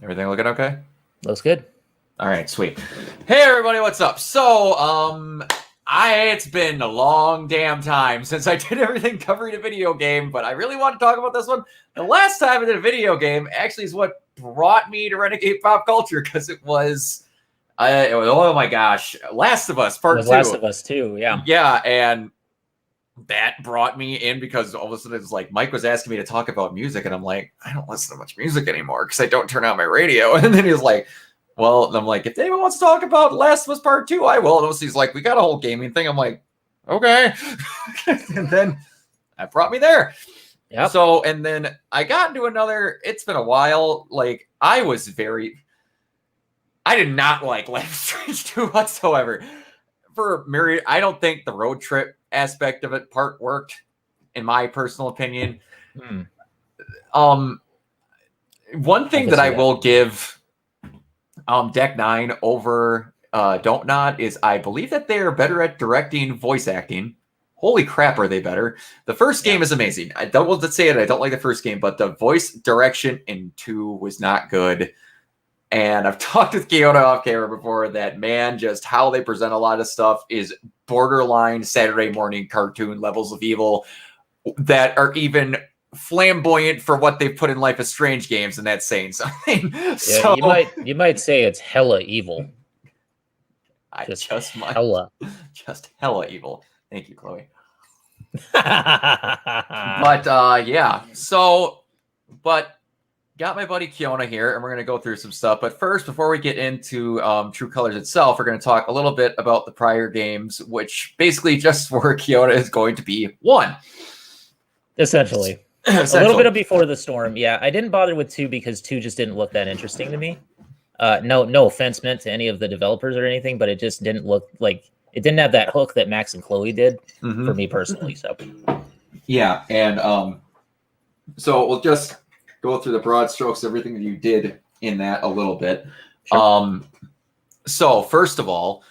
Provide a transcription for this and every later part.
Everything looking okay? Looks good. All right, sweet. Hey everybody, what's up? So, it's been a long damn time since I did everything covering a video game, but I really want to talk about this one. The last time I did a video game actually is what brought me to Renegade Pop Culture, because it was oh my gosh, Last of Us Part 2. Last of Us 2, yeah. Yeah, and that brought me in because all of a sudden it's like Mike was asking me to talk about music, and I'm like, I don't listen to much music anymore because I don't turn on my radio. And then he was like, well, and I'm like, if anyone wants to talk about Last of Us Part 2, I will. And he's like, we got a whole gaming thing. I'm like, okay. And then that brought me there. Yeah. So, and then I got into another, it's been a while. Like, I did not like Life is Strange 2 whatsoever. For myriad, I don't think the road trip aspect of it part worked, in my personal opinion. One thing that I will give Deck 9 over Don't Nod is I believe that they are better at directing voice acting. Holy crap, are they better? The first game is amazing. I don't want to say it. I don't like the first game, but the voice direction in 2 was not good. And I've talked with Kiona off camera before that, man, just how they present a lot of stuff is borderline Saturday morning cartoon levels of evil that are even flamboyant for what they've put in Life is Strange games, and that's saying something. Yeah, so you might say it's hella evil. Just hella evil. Thank you, Chloe. But yeah. So, but got my buddy Kiona here, and we're going to go through some stuff. But first, before we get into True Colors itself, we're going to talk a little bit about the prior games, which basically just where Kiona is going to be one. Essentially. A little bit of Before the Storm. Yeah, I didn't bother with 2 because 2 just didn't look that interesting to me. No offense meant to any of the developers or anything, but it just didn't look like it didn't have that hook that Max and Chloe did for me personally. So yeah, and so we'll just go through the broad strokes, everything that you did in that a little bit. Sure. So first of all,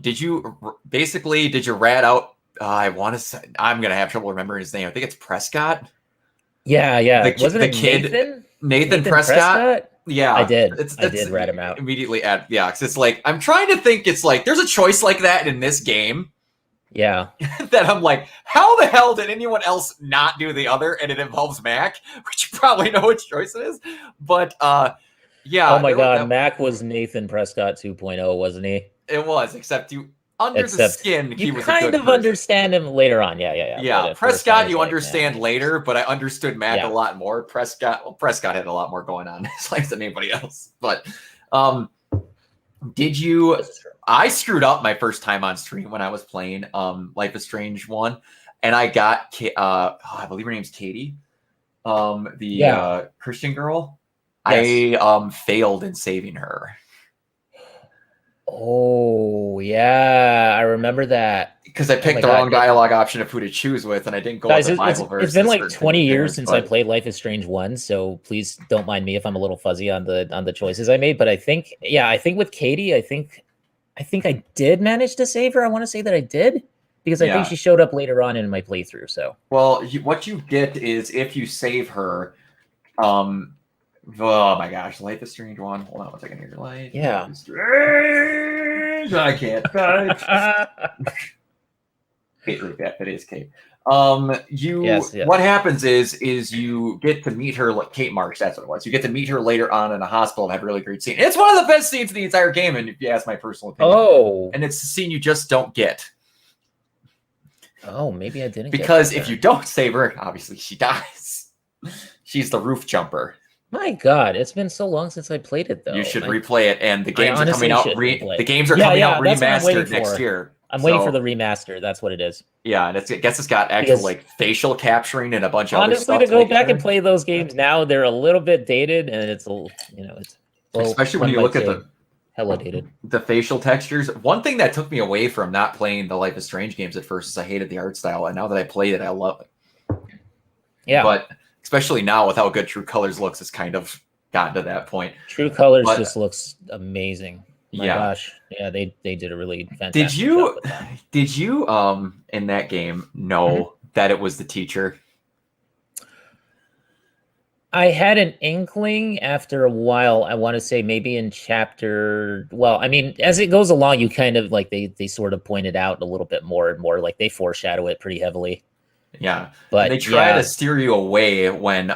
did you rat out? I'm gonna have trouble remembering his name. I think it's Prescott. Yeah. Wasn't the it kid Nathan Prescott? Yeah, I did. I did rat him out immediately. Because it's like I'm trying to think. It's like there's a choice like that in this game. Yeah. That I'm like, how the hell did anyone else not do the other? And it involves Mac, which you probably know which choice it is. But yeah. Oh my God, Mac was Nathan Prescott 2.0, wasn't he? It was, except the skin, he was kind of understand him later on. Yeah. Prescott, you understand later, but I understood Mac a lot more. Prescott had a lot more going on in his life than anybody else. But did you? I screwed up my first time on stream when I was playing Life is Strange 1, and I got I believe her name's Katie, the Christian girl. Yes. I failed in saving her. Oh yeah, I remember that because I picked the wrong dialogue option of who to choose with, and I didn't go with the Bible verse. It's been like 20 years since I played Life is Strange 1, so please don't mind me if I'm a little fuzzy on the choices I made. But I think with Katie, I think I did manage to save her. I want to say that I did because I think she showed up later on in my playthrough. So well, what you get is if you save her, oh my gosh, Life is Strange 1. Hold on one second here. Life is Strange. I can't type. Kate, that is Kate. What happens is you get to meet her, like Kate Marsh, that's what it was. You get to meet her later on in a hospital and have a really great scene. It's one of the best scenes in the entire game, and if you ask my personal opinion. Oh. And it's a scene you just don't get. Oh, maybe I didn't because if you don't save her, obviously she dies. She's the roof jumper. My God, it's been so long since I played it, though. You should replay it, and the games are coming out. The games are coming out remastered next year. I'm waiting for the remaster. That's what it is. Yeah, and I guess it's got actual like facial capturing and a bunch of other stuff. Honestly, to go back and play those games now, they're a little bit dated, and it's especially when you look at hella dated. The facial textures. One thing that took me away from not playing the Life is Strange games at first is I hated the art style, and now that I played it, I love it. Yeah, but especially now with how good True Colors looks, it's kind of gotten to that point. True Colors just looks amazing. My gosh. Yeah, they did a really fantastic job with that. Did you in that game know that it was the teacher? I had an inkling after a while. I want to say maybe in chapter. Well, I mean, as it goes along, you kind of like they sort of point it out a little bit more and more. Like they foreshadow it pretty heavily. Yeah, but and they try to steer you away when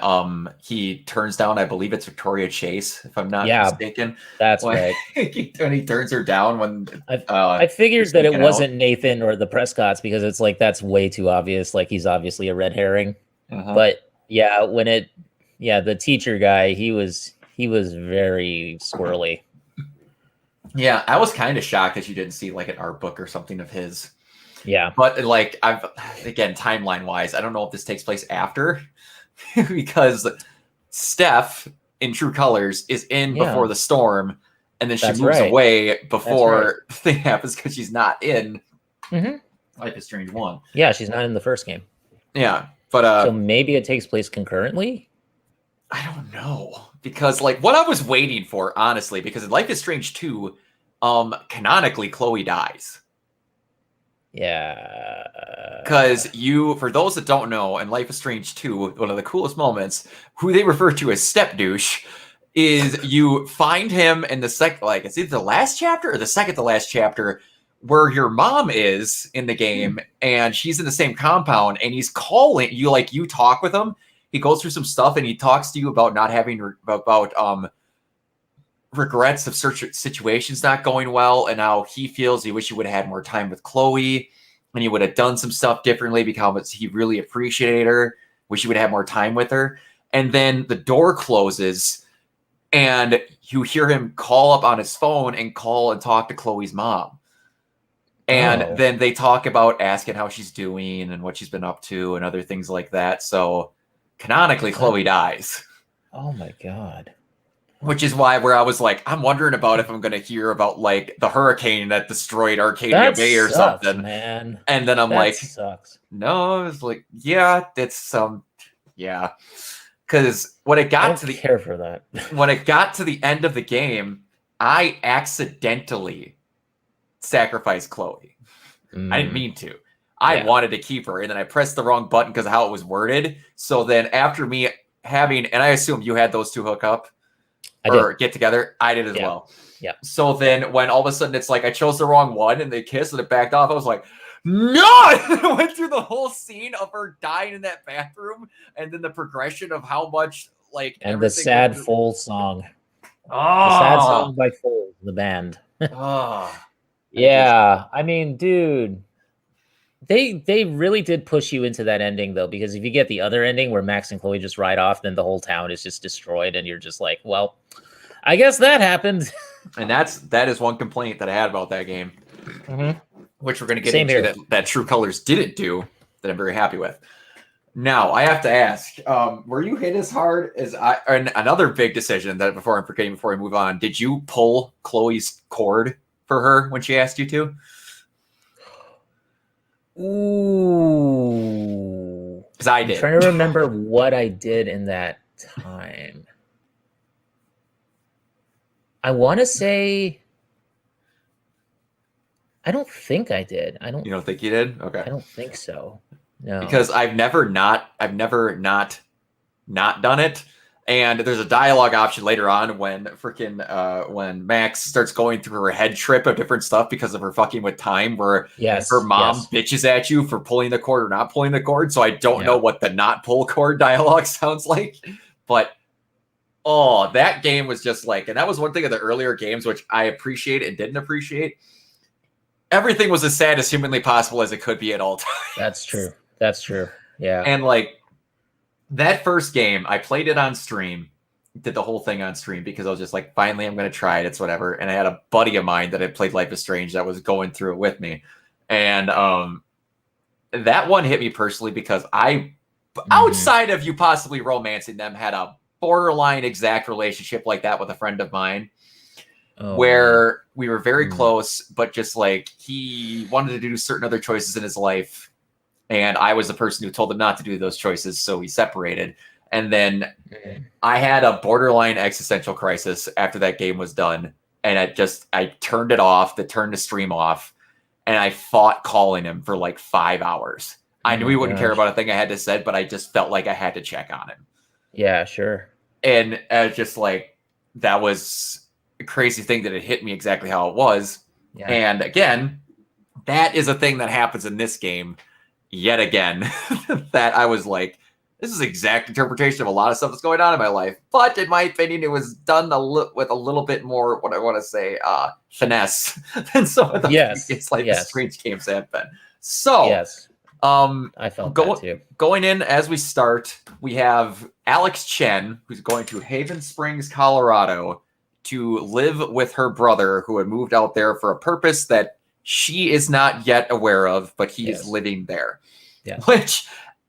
he turns down. I believe it's Victoria Chase, if I'm not mistaken. That's right. When he turns her down when I figured that it wasn't Nathan or the Prescotts because it's like that's way too obvious. Like he's obviously a red herring. But yeah, when the teacher guy, he was very squirrely. Yeah, I was kind of shocked that you didn't see like an art book or something of his. Yeah, but like again, timeline wise, I don't know if this takes place after because Steph in True Colors is in before the storm, and then she moves away before the thing happens because she's not in Life is Strange 1. Yeah, she's not in the first game. Yeah, but so maybe it takes place concurrently. I don't know, because like what I was waiting for, honestly, because in Life is Strange 2, canonically Chloe dies. Yeah. Because for those that don't know, in Life is Strange 2, one of the coolest moments, who they refer to as Step Douche, is you find him in the it's either the last chapter or the second to last chapter, where your mom is in the game, and she's in the same compound, and he's calling you, like you talk with him. He goes through some stuff, and he talks to you about not having regrets of situations not going well, and how he feels he wish he would have had more time with Chloe, and he would have done some stuff differently because he really appreciated her, wish he would have more time with her. And then the door closes, and you hear him call up on his phone and call and talk to Chloe's mom. And then they talk about asking how she's doing and what she's been up to and other things like that. So canonically, Chloe dies. Oh my God. Which is why where I was like, I'm wondering about if I'm going to hear about like the hurricane that destroyed Arcadia Bay or something. Man. And then I'm sucks. No, it's like, yeah, it's yeah. Because when it got to care for that. When it got to the end of the game, I accidentally sacrificed Chloe. I didn't mean to. I wanted to keep her, and then I pressed the wrong button because of how it was worded. So then after me having, and I assume you had those two hook up or get together, I did as well. Yeah. So then when all of a sudden it's like I chose the wrong one and they kissed and it backed off, I was like, no! I went through the whole scene of her dying in that bathroom, and then the progression of how much like and the sad Foals song. The sad song by Foals, the band. Yeah, I mean, dude, they really did push you into that ending though, because if you get the other ending where Max and Chloe just ride off, then the whole town is just destroyed, and you're just like, well, I guess that happened. And that is one complaint that I had about that game, which we're going to get into that True Colors didn't do, that I'm very happy with. Now I have to ask, were you hit as hard as and another big decision that before we move on, did you pull Chloe's cord for her when she asked you to? Ooh. Because I did. I'm trying to remember what I did in that time. I want to say I don't think I did. You don't think you did? Okay. I don't think so. No. Because I've never not done it. And there's a dialogue option later on when when Max starts going through her head trip of different stuff because of her fucking with time, where her mom bitches at you for pulling the cord or not pulling the cord. So I don't know what the not pull cord dialogue sounds like. But that game was just like, and that was one thing of the earlier games which I appreciate and didn't appreciate. Everything was as sad as humanly possible as it could be at all times. That's true. Yeah. And like that first game, I played it on stream, did the whole thing on stream because I was just like, finally, I'm going to try it. It's whatever. And I had a buddy of mine that had played Life is Strange that was going through it with me. And that one hit me personally because I, outside of you possibly romancing them, had a borderline exact relationship like that with a friend of mine. Where we were very close, but just like he wanted to do certain other choices in his life. And I was the person who told him not to do those choices. So we separated. And then I had a borderline existential crisis after that game was done. And I turned it off, turned the stream off. And I fought calling him for like 5 hours. I knew he wouldn't care about a thing I had to say, but I just felt like I had to check on him. Yeah, sure. and just like that was a crazy thing that it hit me exactly how it was. Yeah. And again, that is a thing that happens in this game yet again. That I was like, this is exact interpretation of a lot of stuff that's going on in my life. But in my opinion, it was done with a little bit more, what I want to say, finesse than some of the previous Life is Strange games have been. So, I felt that too. Going in as we start, we have Alex Chen, who's going to Haven Springs, Colorado, to live with her brother, who had moved out there for a purpose that she is not yet aware of, but he is living there. Yeah. Which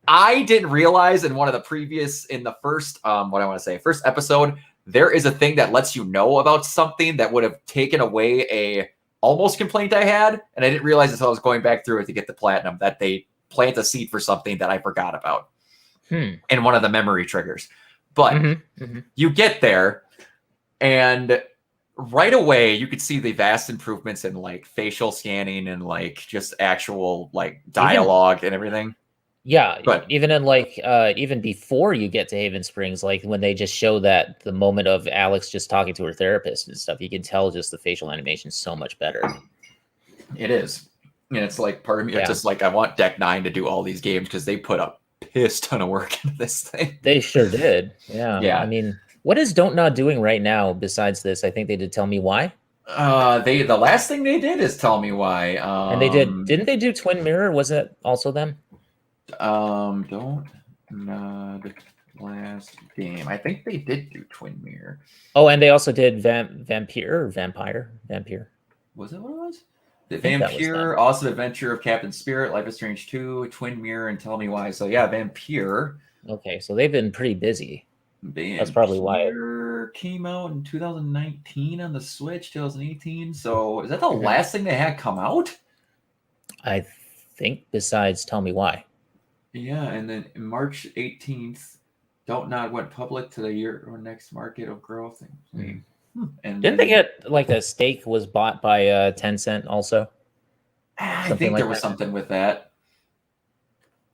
I didn't realize in one of the previous, in the first, first episode, there is a thing that lets you know about something that would have taken away a almost complaint I had. And I didn't realize until I was going back through it to get the platinum that they plant a seed for something that I forgot about in one of the memory triggers. But you get there and right away you could see the vast improvements in like facial scanning and like just actual like dialogue and everything. Yeah, even in like even before you get to Haven Springs, like when they just show that the moment of Alex just talking to her therapist and stuff, you can tell just the facial animation is so much better. It is. And it's like part of me, it's just like I want Deck 9 to do all these games because they put a piss ton of work into this thing. They sure did. Yeah. I mean, what is Don't Nod doing right now besides this? I think they did Tell Me Why. The last thing they did is Tell Me Why. And they didn't they do Twin Mirror? Was it also them? Don't Nod last game. I think they did do Twin Mirror. Oh, and they also did Vampire. Was that what it was? The Vampire, Awesome Adventure of Captain Spirit, Life is Strange 2, Twin Mirror, and Tell Me Why. So yeah, Vampire. Okay, so they've been pretty busy. That's probably why it came out in 2019 on the Switch, 2018. So is that the last thing they had come out? I think besides Tell Me Why. Yeah, and then March 18th, Don't Nod went public to the year or next market of growth. And didn't they get like a stake was bought by Tencent also? I think there was something with that.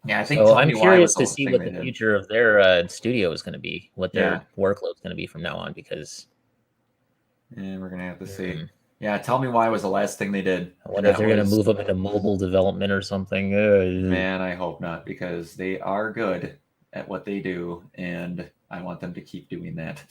Yeah, I think. So I'm curious to see what the future of their studio is going to be, what their workload is going to be from now on, because. And we're gonna have to see. Yeah, Tell Me Why was the last thing they did. I wonder if they're going to move up into mobile development or something. Man, I hope not, because they are good at what they do, and I want them to keep doing that.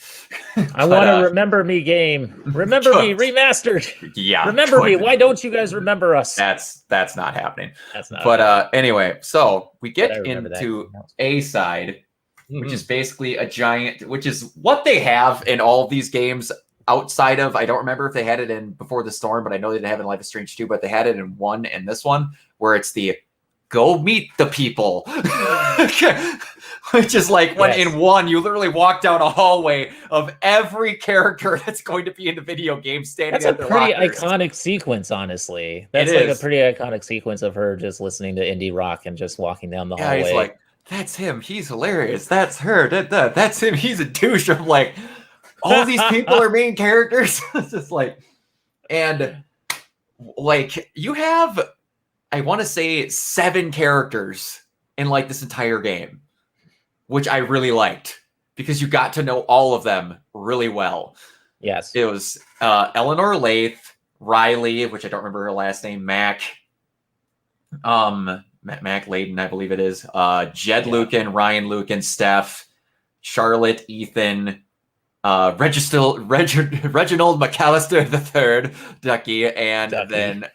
I want a Remember Me game. Remember Me remastered. Yeah. Remember Me. Why don't you guys remember us? That's not happening. That's not. But anyway, so we get into A side, which is basically a giant, which is what they have in all of these games outside of, I don't remember if they had it in Before the Storm, but I know they didn't have it in Life is Strange 2, but they had it in 1 and this one, where it's the go meet the people. Which is like when in 1 you literally walk down a hallway of every character that's going to be in the video game standing. That's at a pretty iconic sequence, honestly. That's like a pretty iconic sequence of her just listening to indie rock and just walking down the hallway. He's like, that's him, he's hilarious. That's her, that's him, he's a douche. I'm like, all these people are main characters. It's just like, and like you have, I want to say 7 characters in like this entire game, which I really liked because you got to know all of them really well. Yes. It was Eleanor Lathe, Riley, which I don't remember her last name, Mac Layden, I believe it is, Jed Lucan, Ryan Lucan, Steph, Charlotte, Ethan, Reginald McAllister III, Ducky, and then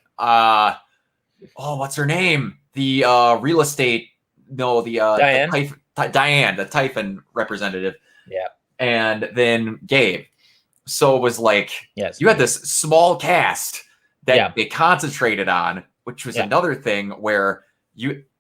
what's her name? The real estate, Diane. Diane, the Typhon representative. Yeah. And then Gabe. So it was like, you had this small cast that they concentrated on, which was another thing where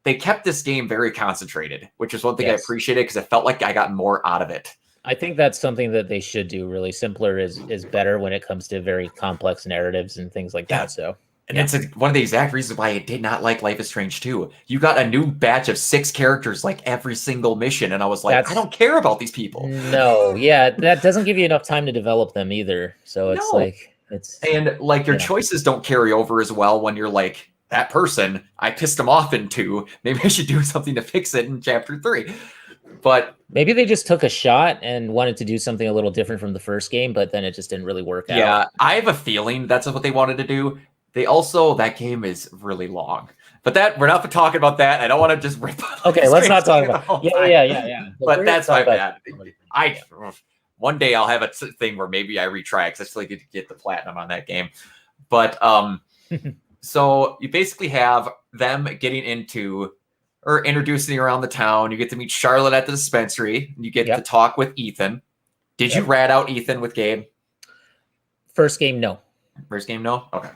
they kept this game very concentrated, which is one thing I appreciated because it felt like I got more out of it. I think that's something that they should do. Really simpler is better when it comes to very complex narratives and things like that. So. And it's one of the exact reasons why I did not like Life is Strange 2. You got a new batch of 6 characters like every single mission, and I was like, I don't care about these people. No, that doesn't give you enough time to develop them either. So it's your choices don't carry over as well when you're like, that person, I pissed them off in 2. Maybe I should do something to fix it in chapter 3. But maybe they just took a shot and wanted to do something a little different from the first game, but then it just didn't really work out. Yeah, I have a feeling that's what they wanted to do. They also, that game is really long. But that we're not talking about that. I don't want to just rip. Okay, let's not talk about. Yeah. But that's my bad. One day I'll have a thing where maybe I retry because I still need to get the platinum on that game. But so you basically have them getting into or introducing you around the town. You get to meet Charlotte at the dispensary. You get to talk with Ethan. Did you rat out Ethan with Gabe? First game, no. First game, no? Okay.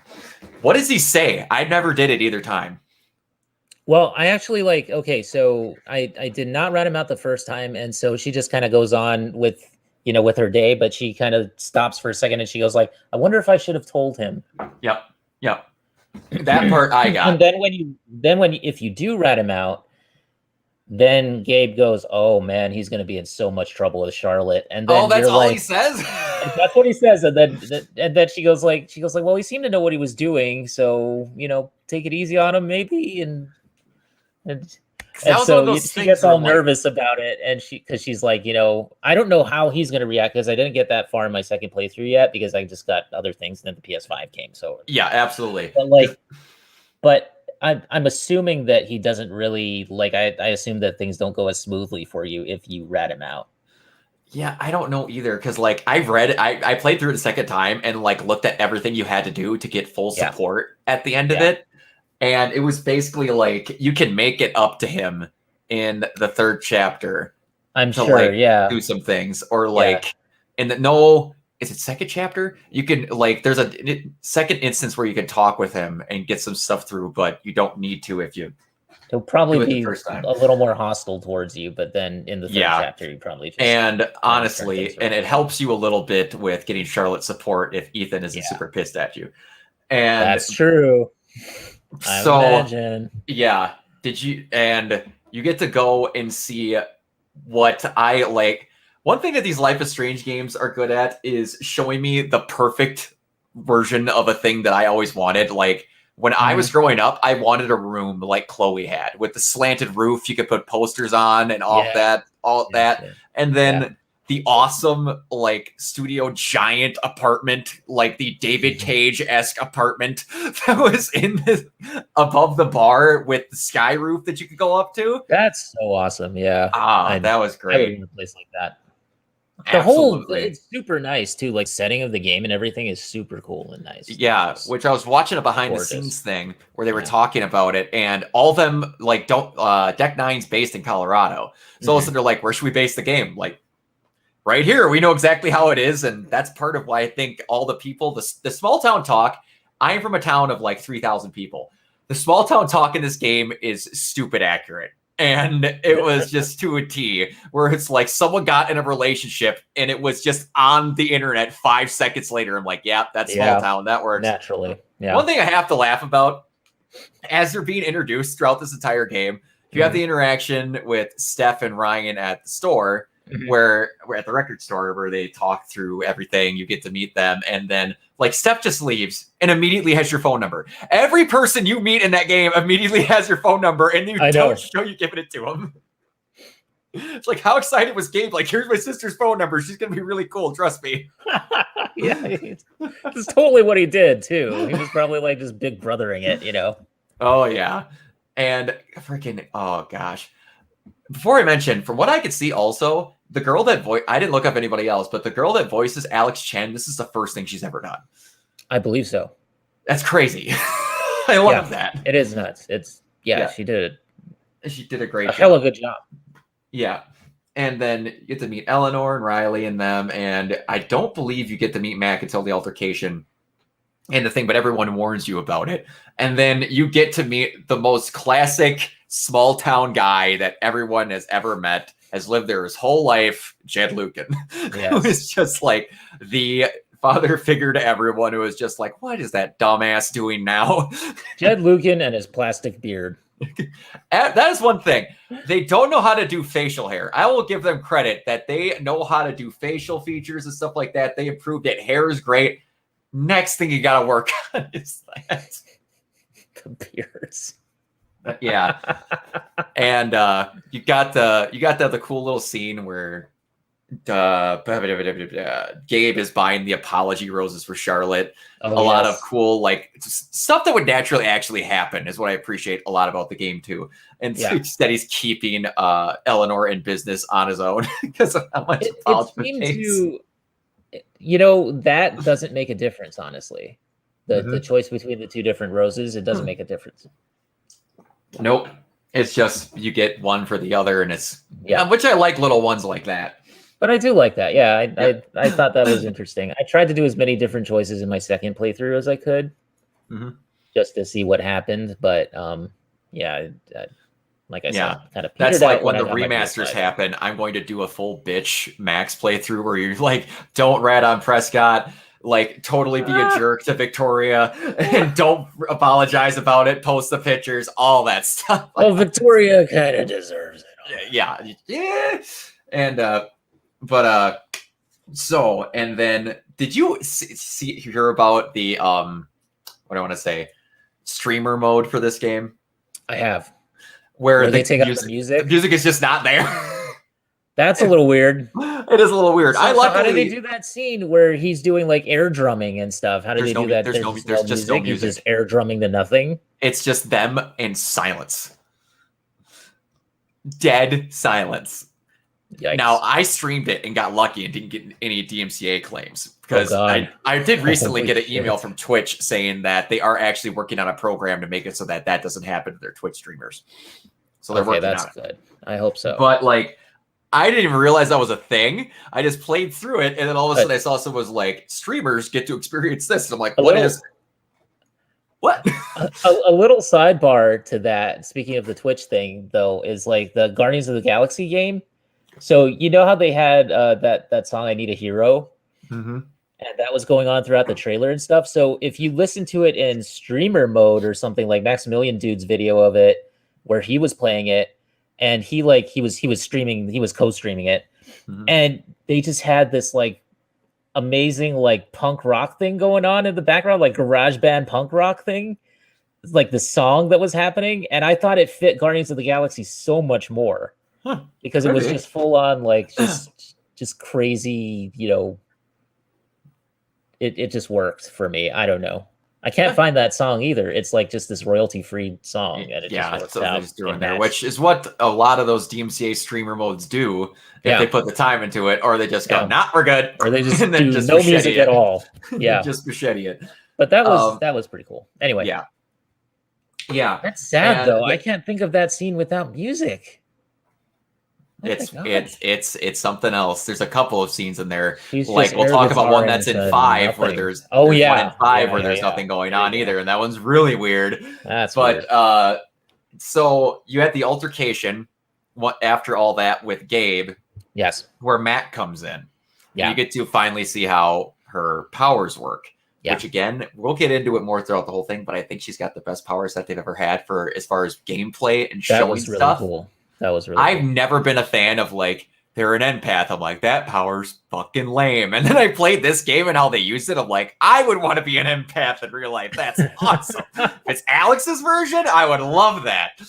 What does he say? I never did it either time. Well, I actually so I did not rat him out the first time. And so she just kind of goes on with her day, but she kind of stops for a second and she goes like, I wonder if I should have told him. Yep. That part I got. And then if you do rat him out, then Gabe goes, oh man, he's going to be in so much trouble with Charlotte. And then that's all he says. That's what he says. And then she goes like, well, he seemed to know what he was doing. So, take it easy on him maybe. And so she gets all nervous about it. And because she's like, I don't know how he's going to react because I didn't get that far in my second playthrough yet because I just got other things and then the PS5 came. So yeah, absolutely. But I'm assuming that he doesn't really I assume that things don't go as smoothly for you if you rat him out. Yeah, I don't know either because I played through it a second time and looked at everything you had to do to get full support at the end of it. And it was basically you can make it up to him in the third chapter. I'm sure, do some things or is it second chapter? You can there's a second instance where you can talk with him and get some stuff through, but you don't need to if you. He'll probably be a little more hostile towards you, but then in the third chapter, you probably just. And honestly, and it helps you a little bit with getting Charlotte support if Ethan isn't super pissed at you. And that's true. I imagine. Yeah. And you get to go and see what I like. One thing that these Life is Strange games are good at is showing me the perfect version of a thing that I always wanted. When I was growing up, I wanted a room like Chloe had with the slanted roof. You could put posters on and all that. And then the awesome studio giant apartment, the David Cage-esque apartment that was above the bar with the sky roof that you could go up to. That's so awesome. Yeah. That was great. I would want a place like that. The whole it's super nice too. Setting of the game and everything is super cool and nice. Yeah, which I was watching a behind the scenes thing where they were talking about it, and all of them Deck 9's based in Colorado. So all of a sudden they're like, where should we base the game? Right here. We know exactly how it is, and that's part of why I think all the people, the small town talk. I am from a town of 3,000 people. The small town talk in this game is stupid accurate. And it was just to a T, where it's someone got in a relationship and it was just on the internet 5 seconds later. I'm like, yeah, that's small town. That works. Naturally. Yeah. One thing I have to laugh about as they're being introduced throughout this entire game, you have the interaction with Steph and Ryan at the store, where we're at the record store where they talk through everything. You get to meet them. And then Steph just leaves and immediately has your phone number. Every person you meet in that game immediately has your phone number, and you don't show you giving it to them. It's how excited was Gabe? Here's my sister's phone number. She's going to be really cool. Trust me. Yeah. That's totally what he did too. He was probably just big brothering it, Oh yeah. And freaking, oh gosh. Before I mention, from what I could see also, the girl that I didn't look up anybody else, but the girl that voices Alex Chen, this is the first thing she's ever done. I believe so. That's crazy. I love that. It is nuts. She did it. She did a great job. Hell of a good job. Yeah. And then you get to meet Eleanor and Riley and them, and I don't believe you get to meet Mac until the altercation and the thing, but everyone warns you about it. And then you get to meet the most classic small town guy that everyone has ever met, has lived there his whole life, Jed Lucan, who is just the father figure to everyone, who is just what is that dumbass doing now? Jed Lucan and his plastic beard. That is one thing. They don't know how to do facial hair. I will give them credit that they know how to do facial features and stuff like that. They improved it. Hair is great. Next thing you got to work on is that. The beards. Yeah. And you got the cool little scene where Gabe is buying the apology roses for Charlotte. A lot of cool stuff that would naturally actually happen is what I appreciate a lot about the game too. And instead he's keeping Eleanor in business on his own because of how much apology it that doesn't make a difference, honestly. The choice between the two different roses, it doesn't make a difference. Nope. It's just you get one for the other, and it's which I like little ones like that. But I do like that. Yeah, I thought that was interesting. I tried to do as many different choices in my second playthrough as I could, just to see what happened. But like I said, kind of that's like when the remasters happen. I'm going to do a full bitch Max playthrough where you're like, don't rat on Prescott, like totally be a jerk to Victoria, and don't apologize about it. Post the pictures, all that stuff. Oh, Victoria kind of deserves it. Yeah, and. But so, and then did you hear about the what do I want to say, streamer mode for this game? I have. Where they take out the music. The music is just not there. That's a little weird. It is a little weird. So how did they do that scene where he's doing like air drumming and stuff? How did they do that? There's just no music. He's just air drumming to nothing. It's just them in silence. Dead silence. Yikes. Now, I streamed it and got lucky and didn't get any DMCA claims because I did recently get an email from Twitch saying that they are actually working on a program to make it so that doesn't happen to their Twitch streamers. So they're working on it. That's good. I hope so. But I didn't even realize that was a thing. I just played through it, and then all of a sudden I saw someone was like, streamers get to experience this. And I'm like, what? A little sidebar to that, speaking of the Twitch thing, though, is like the Guardians of the Galaxy game. So you know how they had that song "I Need a Hero," and that was going on throughout the trailer and stuff. So if you listen to it in streamer mode or something, like Maximilian Dude's video of it, where he was playing it, and he was streaming, he was co-streaming it, and they just had this like amazing like punk rock thing going on in the background, like garage band punk rock thing, like the song that was happening, and I thought it fit Guardians of the Galaxy so much more. Because it was just full on like just crazy, it just worked for me. I don't know. I can't find that song either. It's like just this royalty-free song, and it just works out doing there, which is what a lot of those DMCA streamer modes do if they put the time into it, or they just go, "Nah, we're good," or they just do just no music at all. Yeah, just machete it. But that was pretty cool. Anyway, yeah, that's sad though. I can't think of that scene without music. It's something else. There's a couple of scenes in there. We'll talk about one that's in 5 where there's one in 5 where there's nothing going on either, and that one's really weird. Weird. So you had the altercation after all that with Gabe. Yes. Where Matt comes in. Yeah. You get to finally see how her powers work. Yeah. Which again, we'll get into it more throughout the whole thing, but I think she's got the best powers that they've ever had for as far as gameplay and showing stuff. Cool. That was really I've never been a fan of they're an empath. I'm like, that power's fucking lame. And then I played this game and how they used it. I'm like, I would want to be an empath in real life. That's awesome. If it's Alex's version, I would love that.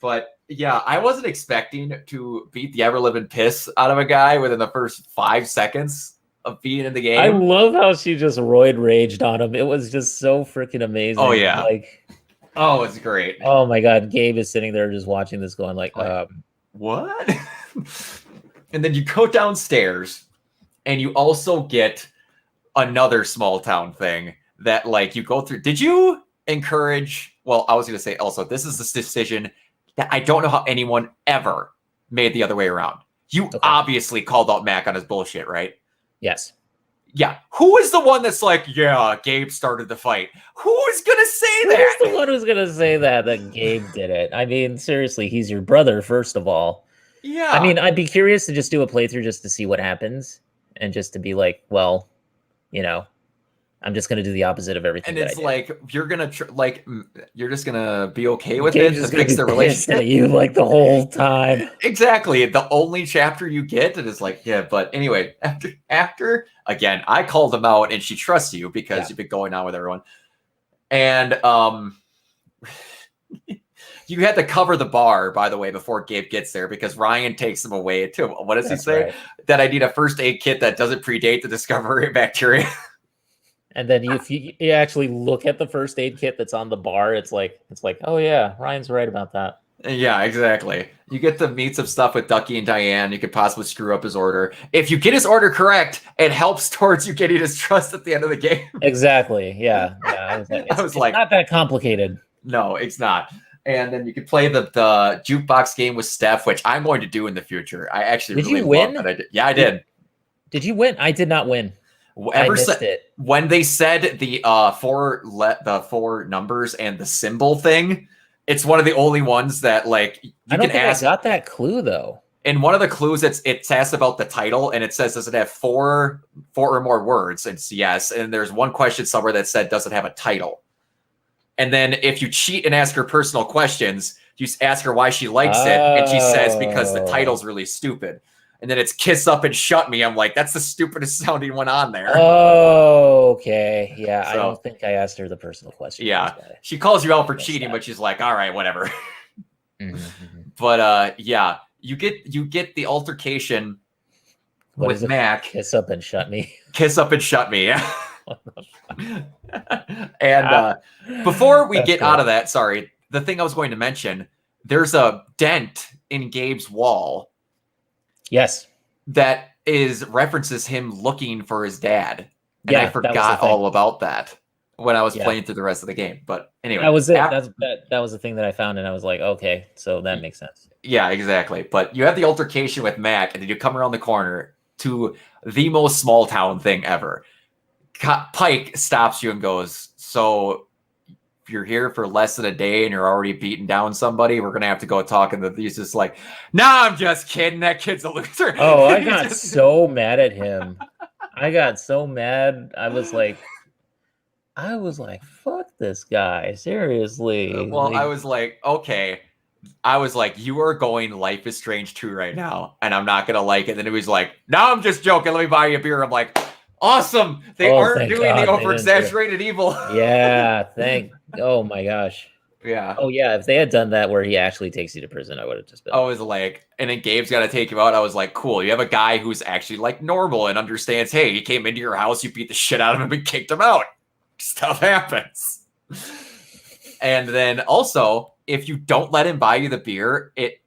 But yeah, I wasn't expecting to beat the ever-living piss out of a guy within the first 5 seconds of being in the game. I love how she just roid raged on him. It was just so freaking amazing. Oh yeah. Oh, it's great. Oh my God. Gabe is sitting there just watching this going what? And then you go downstairs and you also get another small town thing that you go through. Did you encourage, I was going to say also, this is this decision that I don't know how anyone ever made the other way around. You obviously called out Mac on his bullshit, right? Yes. Yeah. Who is the one that's Gabe started the fight? Who is going to say that? Who's the one who's going to say that Gabe did it? I mean, seriously, he's your brother, first of all. Yeah. I mean, I'd be curious to just do a playthrough just to see what happens and just to be like, well, I'm just going to do the opposite of everything. And it's you're going to you're just going to be okay with it to fix the relationship. At you the whole time. Exactly. The only chapter you get, it is but anyway, after again, I called him out and she trusts you because you've been going on with everyone. And You had to cover the bar, by the way, before Gabe gets there because Ryan takes him away too. What does he say? Right. That I need a first aid kit that doesn't predate the discovery of bacteria. And then if you actually look at the first aid kit that's on the bar, it's like, oh yeah, Ryan's right about that. Yeah, exactly. You get to meet some stuff with Ducky and Diane. You could possibly screw up his order. If you get his order correct, it helps towards you getting his trust at the end of the game. Exactly. Yeah. I was like, it's not that complicated. No, it's not. And then you could play the jukebox game with Steph, which I'm going to do in the future. I actually did you win? Love that I did. Yeah, I did. Did you win? I did not win. I missed it. When they said the four numbers and the symbol thing, it's one of the only ones that like you I don't can think ask. I got that clue though. In one of the clues, it's asked about the title, and it says, does it have four or more words? And it's yes. And there's one question somewhere that said, does it have a title? And then if you cheat and ask her personal questions, you ask her why she likes it, and she says because the title's really stupid. And then it's Kiss Up and Shut Me. I'm like, that's the stupidest sounding one on there. Oh, okay. Yeah, so, I don't think I asked her the personal question. Yeah, she calls you out for cheating, but she's like, all right, whatever. But yeah, you get the altercation with Mac. Kiss Up and Shut Me. Kiss Up and Shut Me. Yeah. And before we get out of that, sorry, the thing I was going to mention, there's a dent in Gabe's wall. Yes. That references him looking for his dad. And I forgot all about that when I was playing through the rest of the game. But anyway. That was it. That was the thing that I found, and I was like, okay, so that makes sense. Yeah, exactly. But you have the altercation with Mac, and then you come around the corner to the most small town thing ever. Pike stops you and goes, so if you're here for less than a day and you're already beating down somebody, we're going to have to go talk. And he's just like, nah, I'm just kidding. That kid's a loser. Oh, I got so mad at him. I got so mad. I was like, fuck this guy. Seriously. Well, I was like, okay. I was like, you are going Life is Strange 2 right now, and I'm not going to like it. And then he was like, no, I'm just joking. Let me buy you a beer. I'm like, awesome. They aren't doing the over-exaggerated evil. Yeah, oh my gosh. Yeah. Oh yeah, if they had done that where he actually takes you to prison, I would have just been. I was like, and then Gabe's got to take him out. I was like, cool. You have a guy who's actually like normal and understands, hey, he came into your house, you beat the shit out of him and kicked him out. Stuff happens. And then also, if you don't let him buy you the beer, it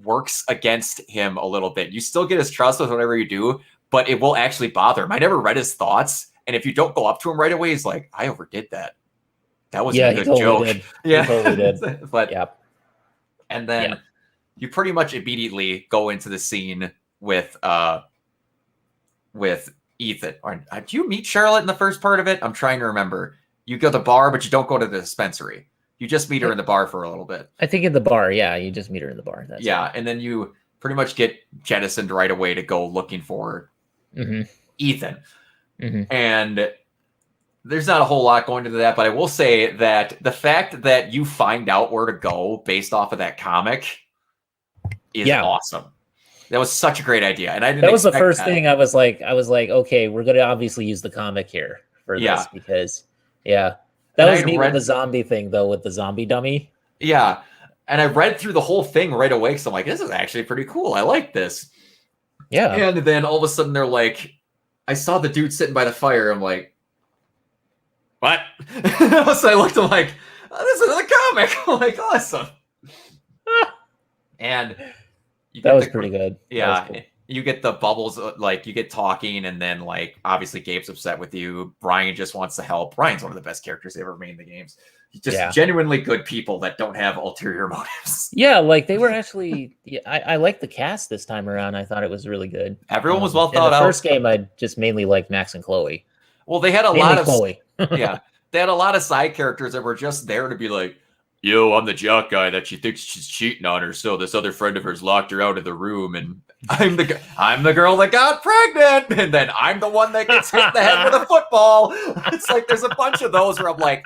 works against him a little bit. You still get his trust with whatever you do, but it will actually bother him. I never read his thoughts. And if you don't go up to him right away, he's like, I overdid that. That was a good joke. Did. Yeah, he totally did. But and then you pretty much immediately go into the scene with Ethan. Do you meet Charlotte in the first part of it? I'm trying to remember. You go to the bar, but you don't go to the dispensary. You just meet her in the bar for a little bit. I think in the bar, yeah. You just meet her in the bar. That's right. And then you pretty much get jettisoned right away to go looking for Ethan. And there's not a whole lot going into that, but I will say that the fact that you find out where to go based off of that comic is awesome. That was such a great idea. And I didn't That was the first thing I was like, okay, we're going to obviously use the comic here for this because that was neat with the zombie thing though, with the zombie dummy. Yeah. And I read through the whole thing right away because I'm like, this is actually pretty cool. I like this. Yeah. And then all of a sudden they're like, I saw the dude sitting by the fire. I'm like, what? So I looked, I'm like, oh, this is the comic. I'm like, awesome. And that was pretty good. Yeah. Cool. You get the bubbles, like you get talking, and then like obviously Gabe's upset with you. Brian just wants to help. Brian's one of the best characters they ever made in the games. Just genuinely good people that don't have ulterior motives. Yeah, like they were actually. I liked the cast this time around. I thought it was really good. Everyone was well thought out. The first game, I just mainly liked Max and Chloe. Well, they had a lot of Chloe. They had a lot of side characters that were just there to be like, yo, I'm the jock guy that she thinks she's cheating on her, so this other friend of hers locked her out of the room, and I'm the girl that got pregnant, and then I'm the one that gets hit in the head with a football. It's like there's a bunch of those where I'm like,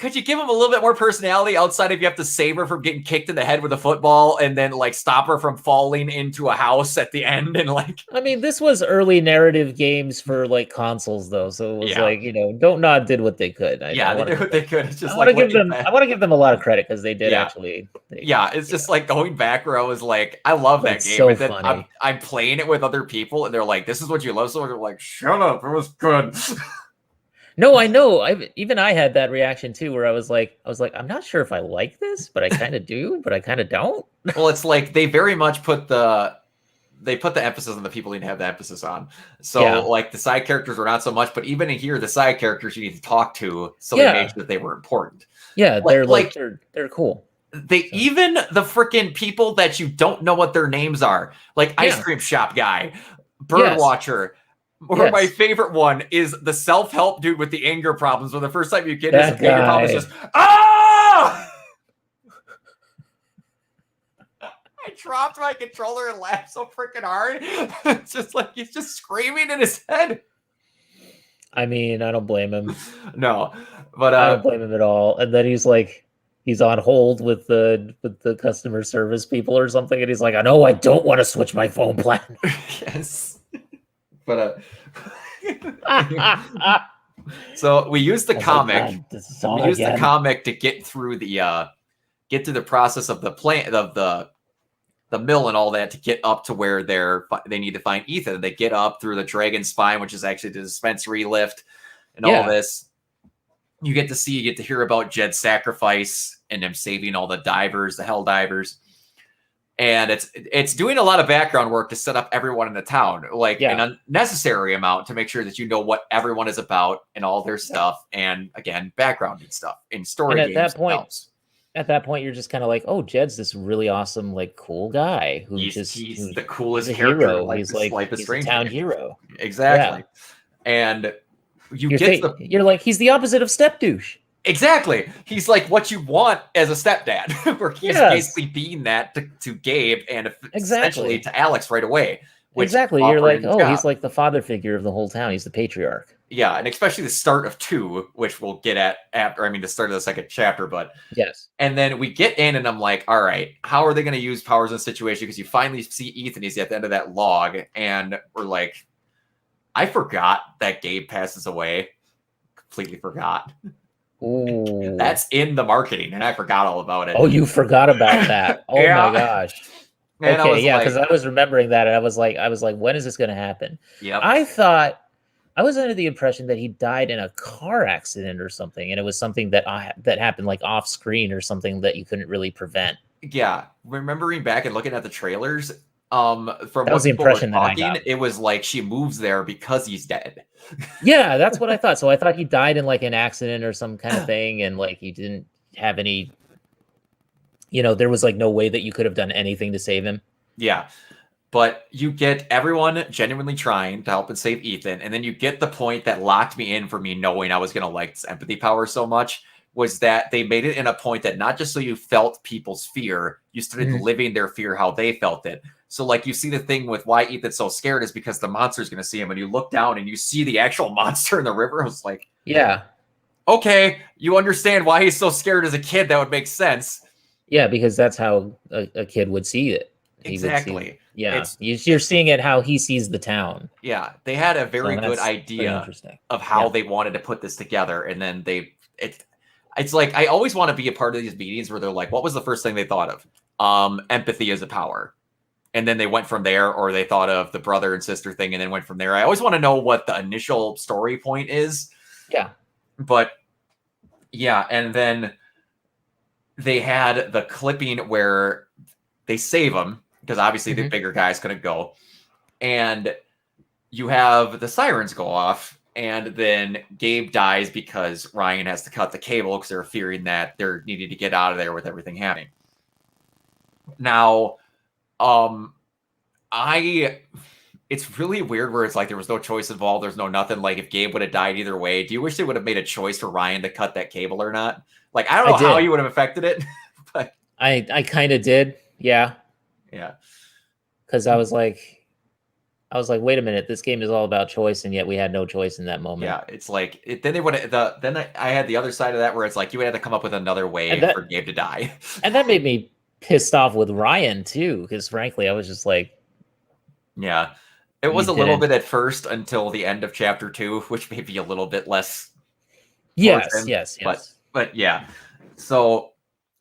could you give him a little bit more personality outside if you have to save her from getting kicked in the head with a football and then like stop her from falling into a house at the end and like I mean, this was early narrative games for like consoles though, so it was like, Don't Nod did what they could. They did what they could. It's just I want to give them a lot of credit because they did actually. It's just like going back where I was like, I love that game. So and then funny. I'm playing it with other people and they're like, this is what you love. So they're like, shut up, it was good. No, I know. I had that reaction too, where I was like, I'm not sure if I like this, but I kind of do, but I kind of don't. Well, it's like they very much put the emphasis on the people you need to have the emphasis on. So like the side characters were not so much, but even in here, the side characters you need to talk to, so they made sure that they were important. Yeah, they're cool. Even the freaking people that you don't know what their names are, like ice cream shop guy, bird watcher. Or my favorite one is the self-help dude with the anger problems. Where the first time you get his anger problem is just I dropped my controller and laughed so freaking hard. It's just like he's just screaming in his head. I mean, I don't blame him. No, but I don't blame him at all. And then he's like, he's on hold with the customer service people or something, and he's like, I know I don't want to switch my phone plan. Yes. But so we used the comic. We used the comic to get through the process of the plant of the mill and all that to get up to where they need to find Ethan. They get up through the dragon spine, which is actually the dispensary lift, and all this. You get to hear about Jed's sacrifice and him saving all the divers, the hell divers. And it's doing a lot of background work to set up everyone in the town, like an unnecessary amount to make sure that you know what everyone is about and all their stuff. And again, background and stuff in story games. At that point, you're just kind of like, oh, Jed's this really awesome, like cool guy who he's the coolest character. Hero. He's a town hero. Exactly. Yeah. And you're like, he's the opposite of step douche. Exactly. He's like what you want as a stepdad, where he's basically being that to Gabe and essentially to Alex right away. You're like, he's like the father figure of the whole town. He's the patriarch. Yeah, and especially the start of 2, which we'll get at after, the start of the second chapter, but yes. And then we get in and I'm like, all right, how are they going to use powers in the situation? Because you finally see Ethan, he's at the end of that log, and we're like, I forgot that Gabe passes away. Completely forgot. Ooh. That's in the marketing, and I forgot all about it. Oh, you forgot about that? Oh my gosh. And okay, because I was remembering that, and I was like, when is this going to happen? Yep. I was under the impression that he died in a car accident or something, and it was something that happened like off screen or something that you couldn't really prevent. Yeah, remembering back and looking at the trailers, from that was the impression that I got. It was like she moves there because he's dead. Yeah, that's what I thought. So I thought he died in like an accident or some kind of thing, and like he didn't have any. There was like no way that you could have done anything to save him. Yeah. But you get everyone genuinely trying to help and save Ethan. And then you get the point that locked me in for me knowing I was going to like this empathy power so much, was that they made it in a point that not just so you felt people's fear, you started living their fear how they felt it. So like you see the thing with why Ethan's so scared is because the monster's going to see him, and you look down and you see the actual monster in the river. I was like, yeah. Okay, you understand why he's so scared as a kid. That would make sense. Yeah, because that's how a kid would see it. Exactly. You're seeing it how he sees the town. Yeah, they had a very good idea of how they wanted to put this together, and then it's like I always want to be a part of these meetings where they're like, what was the first thing they thought of? Empathy as a power. And then they went from there, or they thought of the brother and sister thing and then went from there. I always want to know what the initial story point is. Yeah. But yeah, and then they had the clipping where they save him, because obviously the bigger guys couldn't go. And you have the sirens go off, and then Gabe dies because Ryan has to cut the cable because they're fearing that they're needing to get out of there with everything happening. Now, it's really weird where it's like there was no choice involved. There's no nothing. Like if Gabe would have died either way, do you wish they would have made a choice for Ryan to cut that cable or not? Like, I don't know how you would have affected it, but I kind of did. Yeah. Yeah. Cause I was like, I was like, wait a minute, this game is all about choice, and yet we had no choice in that moment. Yeah, it's like then they would then I had the other side of that where it's like you would have to come up with another way for Gabe to die. And that made me pissed off with Ryan too, because frankly, I was just like, yeah, it was a little bit at first until the end of chapter 2, which may be a little bit less. Yes. But yeah, so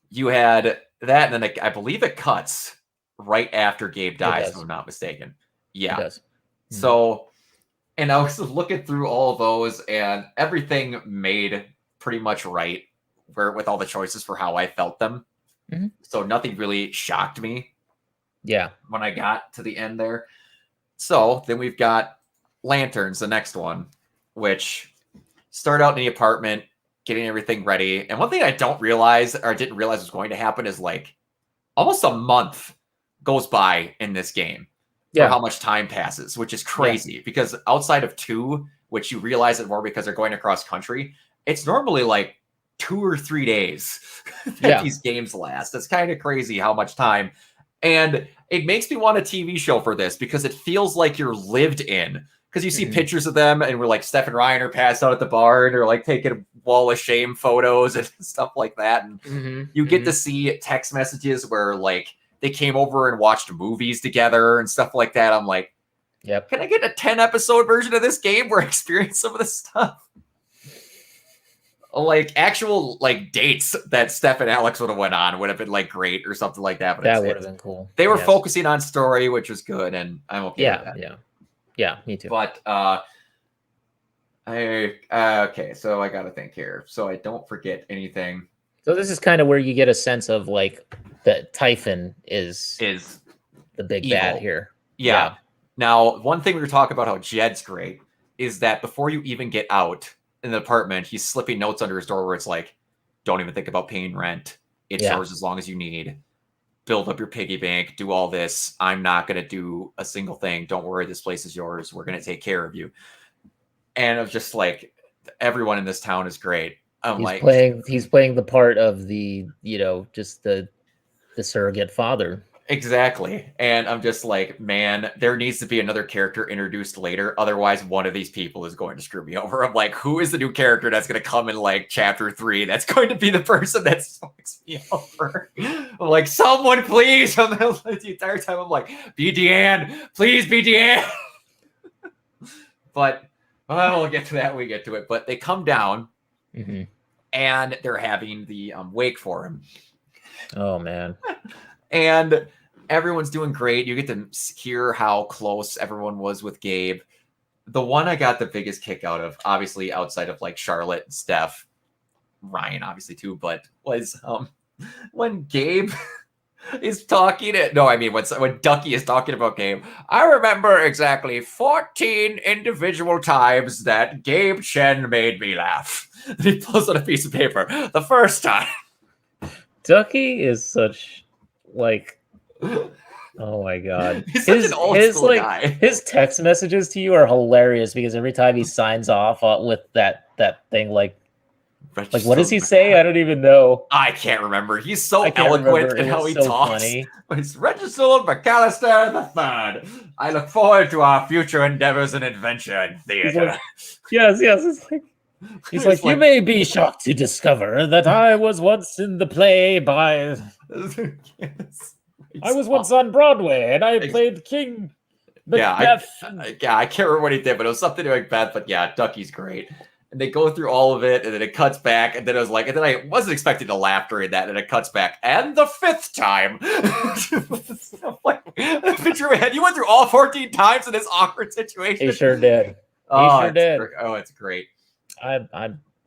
you had that, and then I believe it cuts right after Gabe dies, if I'm not mistaken. Yeah. It does. So, and I was looking through all of those, and everything made pretty much right with all the choices for how I felt them. Mm-hmm. So nothing really shocked me. Yeah. When I got to the end there. So then we've got Lanterns, the next one, which start out in the apartment, getting everything ready. And one thing I didn't realize was going to happen is like almost a month goes by in this game. For how much time passes, which is crazy because outside of 2, which you realize it more because they're going across country, it's normally like 2 or 3 days that these games last. It's kind of crazy how much time. And it makes me want a TV show for this because it feels like you're lived in. Because you see pictures of them and we're like Steph and Ryan are passed out at the bar and they're like taking wall of shame photos and stuff like that. And you get to see text messages where like they came over and watched movies together and stuff like that. I'm like, can I get a 10-episode version of this game where I experience some of this stuff? Like actual like dates that Steph and Alex would have went on would have been like great or something like that. But that would have been cool. They were focusing on story, which was good, and I'm okay with that. Yeah, me too. But okay, so I got to think here, so I don't forget anything. So this is kind of where you get a sense of like that Typhon is the big evil. Bad here. Yeah. Now, one thing we were talking about how Jed's great is that before you even get out in the apartment, he's slipping notes under his door where it's like, don't even think about paying rent. It's yours as long as you need. Build up your piggy bank. Do all this. I'm not going to do a single thing. Don't worry. This place is yours. We're going to take care of you. And I'm just like, everyone in this town is great. He's playing the part of the, just the surrogate father. Exactly. And I'm just like, man, there needs to be another character introduced later. Otherwise, one of these people is going to screw me over. I'm like, who is the new character that's going to come in like chapter 3? That's going to be the person that fucks me over. I'm like, someone please. And the entire time I'm like, be Deanne. Please be Deanne. But we'll get to that when we get to it. But they come down and they're having the wake for him. Oh, man. And everyone's doing great. You get to hear how close everyone was with Gabe. The one I got the biggest kick out of, obviously outside of like Charlotte and Steph, Ryan obviously too, but was when Gabe is talking. When Ducky is talking about Gabe. I remember exactly 14 individual times that Gabe Chen made me laugh. And he pulls on a piece of paper. The first time. Ducky is such like, oh my god, he's such an old school guy. His text messages to you are hilarious because every time he signs off with that thing, like what does he say? I don't even know. I can't remember. He's so eloquent in how he talks. Funny. But it's Reginald McAllister III. I look forward to our future endeavors and adventure in theater. Yes. It's like. He's like, you may be shocked to discover that I was once in the play by... I was once on Broadway, and I played King Macbeth. I can't remember what he did, but it was something like Macbeth. But yeah, Ducky's great. And they go through all of it, and then it cuts back, and then it was like, and then I wasn't expecting to laugh during that, and it cuts back, and the 5th time. Picture in my head, you went through all 14 times in this awkward situation. He sure did. It's great. I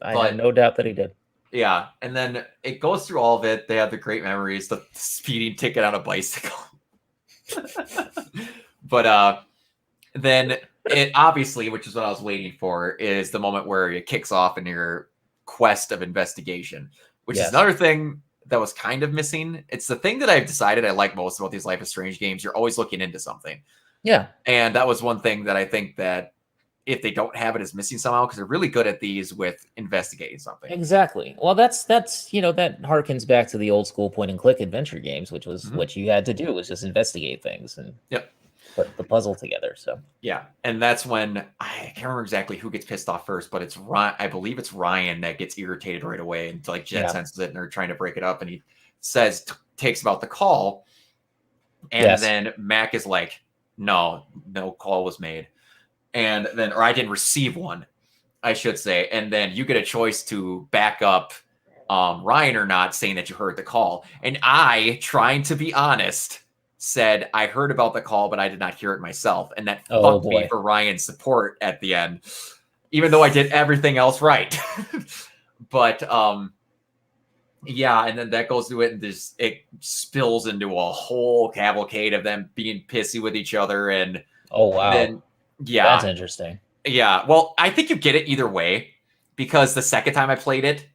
have no doubt that he did. Yeah, and then it goes through all of it. They have the great memories, the speeding ticket on a bicycle. But then it obviously, which is what I was waiting for, is the moment where it kicks off in your quest of investigation, which is another thing that was kind of missing. It's the thing that I've decided I like most about these Life is Strange games. You're always looking into something. Yeah. And that was one thing that I think that if they don't have it, is missing somehow, because they're really good at these with investigating something. Exactly. Well, that's that harkens back to the old school point and click adventure games, which was what you had to do was just investigate things. And put the puzzle together. So yeah, and that's when I can't remember exactly who gets pissed off first, but it's Ryan. I believe it's Ryan that gets irritated right away, and like Jet senses it, and they're trying to break it up, and he says takes about the call, and then Mac is like, no call was made, and then or I didn't receive one, I should say, and then you get a choice to back up Ryan or not, saying that you heard the call, and I, trying to be honest, said I heard about the call, but I did not hear it myself, and that fucked me for Ryan's support at the end, even though I did everything else right. But yeah, and then that goes through it, and it spills into a whole cavalcade of them being pissy with each other, and then that's interesting. Yeah, well, I think you get it either way, because the second time I played it,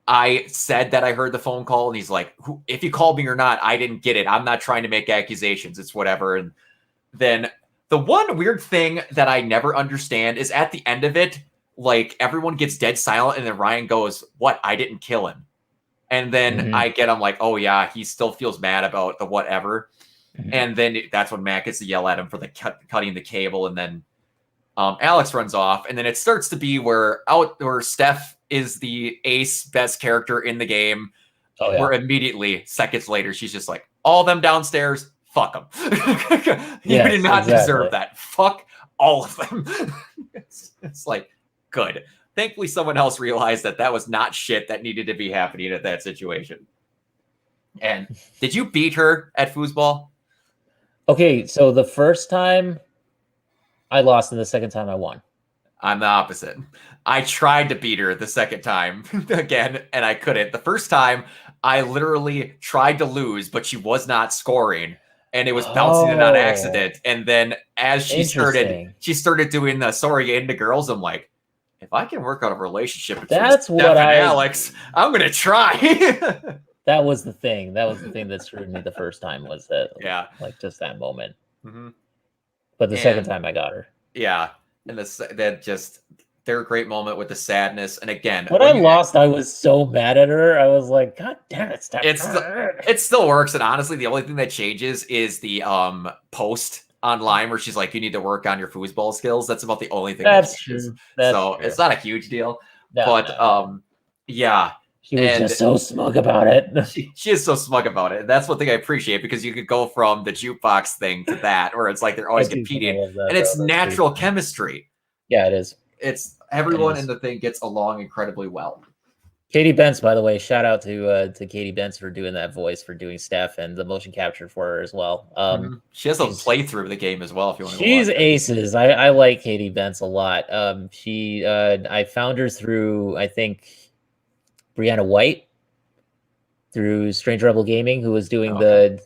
I said that I heard the phone call, and he's like, if you called me or not, I didn't get it. I'm not trying to make accusations. It's whatever. And then the one weird thing that I never understand is at the end of it, like everyone gets dead silent, and then Ryan goes, what? I didn't kill him. And then I'm like, oh yeah, he still feels mad about the whatever. And then that's when Matt gets to yell at him for the cutting the cable. And then Alex runs off, and then it starts to be where Steph is the ace best character in the game. Where immediately seconds later she's just like, all them downstairs, fuck them. You did not deserve that. Fuck all of them. It's like, good. Thankfully someone else realized that was not shit that needed to be happening at that situation. And did you beat her at foosball? Okay, so the first time I lost, and the second time I won. I'm the opposite. I tried to beat her the second time again, and I couldn't. The first time, I literally tried to lose, but she was not scoring, and it was bouncing in on accident. And then as she started doing the sorry into girls, I'm like, if I can work out a relationship between Steph and Alex, I'm gonna try. That was the thing. That was the thing that screwed me the first time, was that like just that moment. But the second time I got her. Yeah. And their great moment with the sadness. And again, when I lost, I was so mad at her. I was like, God damn it, Steph. It still works. And honestly, the only thing that changes is the post online where she's like, you need to work on your foosball skills. That's about the only thing that's true. It's not a huge deal. Yeah. She was just so smug about it. She is so smug about it. And that's one thing I appreciate, because you could go from the jukebox thing to that, where it's like they're always competing, and it's natural chemistry. Yeah, it is. It's everyone in the thing gets along incredibly well. Katie Bentz, by the way, shout out to Katie Bentz for doing that voice, for doing Steph, and the motion capture for her as well. She has a playthrough of the game as well, if you want to. She's aces. I like Katie Bentz a lot. I found her through, I think, Brianna White, through Strange Rebel Gaming, who was doing the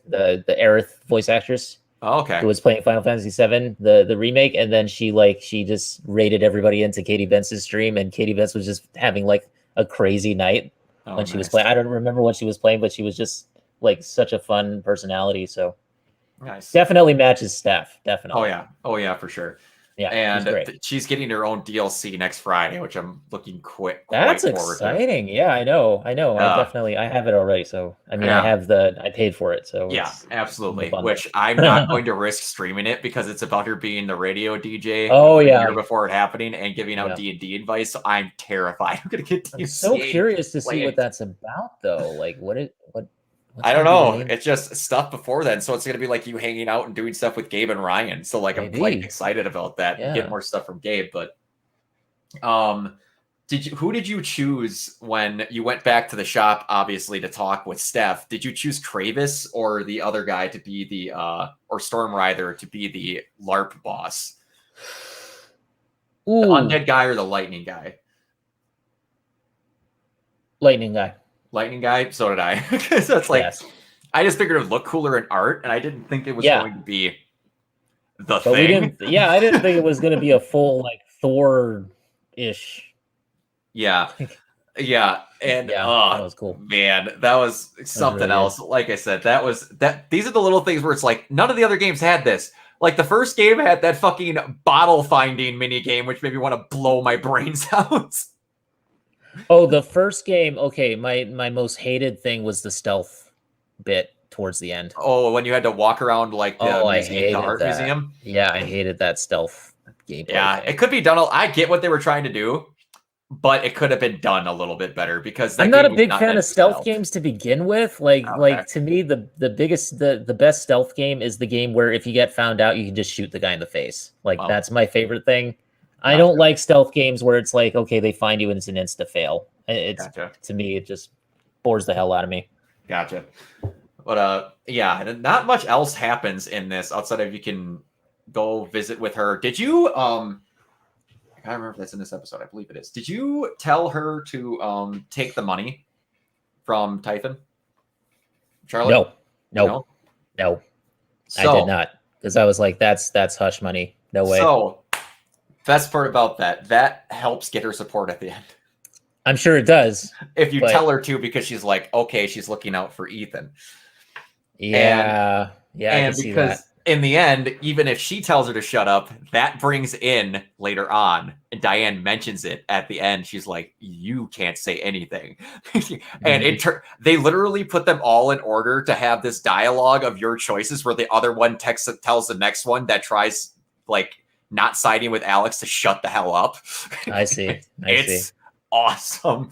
Aerith voice actress. Oh, okay. Who was playing Final Fantasy VII, the remake, and then she just raided everybody into Katie Bentz's stream, and Katie Bentz was just having like a crazy night when she was playing. I don't remember what she was playing, but she was just like such a fun personality. So definitely matches Steph. Definitely. Oh yeah, for sure. Yeah, and she's getting her own DLC next Friday, which I'm looking quite That's forward exciting. To. Yeah, I know. I have it already. So I mean, I paid for it. So yeah, absolutely. Which I'm not going to risk streaming it, because it's about her being the radio DJ. Year before it happening and giving out D&D advice. So I'm terrified. I'm gonna get. I'm so curious to see what that's about, though. Like, I don't know. It's just stuff before then. So it's going to be like you hanging out and doing stuff with Gabe and Ryan. So like, I'm quite excited about that. Yeah. Get more stuff from Gabe. But who did you choose when you went back to the shop, obviously, to talk with Steph? Did you choose Kravis or the other guy to be the or Stormrider to be the LARP boss? Ooh. The undead guy or the lightning guy? Lightning guy. Lightning guy, so did I. So it's like, I just figured it would look cooler in art, and I didn't think it was going to be the thing. I didn't think it was going to be a full like Thor-ish. Yeah, and that was cool. Man, that was something really else. Good. Like I said, these are the little things where it's like none of the other games had this. Like the first game had that fucking bottle finding mini game, which made me want to blow my brains out. Oh, the first game. Okay, my most hated thing was the stealth bit towards the end. Oh, when you had to walk around like the I museum, hated the art that. museum. Yeah, I hated that stealth gameplay. Yeah, thing. it could be done. I get what they were trying to do, but it could have been done a little bit better because that I'm not game a was big not fan meant of for stealth games to begin with. Like Okay. to me, the best stealth game is the game where if you get found out, you can just shoot the guy in the face. Like Wow. that's my favorite thing. I Gotcha. don't like stealth games where it's like, okay, they find you and it's an insta fail. It's Gotcha. To me, it just bores the hell out of me. Gotcha. But yeah, not much else happens in this outside of you can go visit with her. Did you I can't remember if that's in this episode. I believe it is. Did you tell her to take the money from Typhon? Charlotte? No. So, I did not, because I was like, that's hush money. No way. So, best part about that helps get her support at the end. I'm sure it does. If you tell her to, because she's like, okay, she's looking out for Ethan. Yeah. I can see that. In the end, even if she tells her to shut up, that brings in later on, and Diane mentions it at the end. She's like, "You can't say anything," and they literally put them all in order to have this dialogue of your choices, where the other one tells the next one that tries like not siding with Alex to shut the hell up. I see. It's awesome.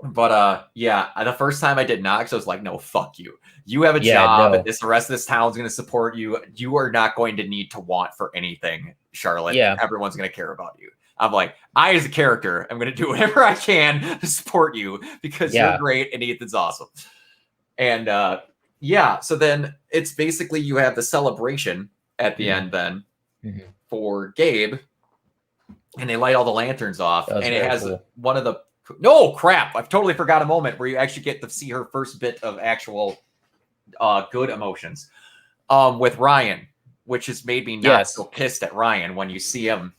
But yeah, the first time I did not, because I was like, no, fuck you. You have a job, and the rest of this town's going to support you. You are not going to need to want for anything, Charlotte. Yeah. Everyone's going to care about you. I'm like, I, as a character, I'm going to do whatever I can to support you because you're great and Ethan's awesome. And yeah, so then it's basically you have the celebration at the end then for Gabe, and they light all the lanterns off, and it has one of the no crap. I've totally forgot a moment where you actually get to see her first bit of actual good emotions with Ryan, which has made me not so pissed at Ryan when you see him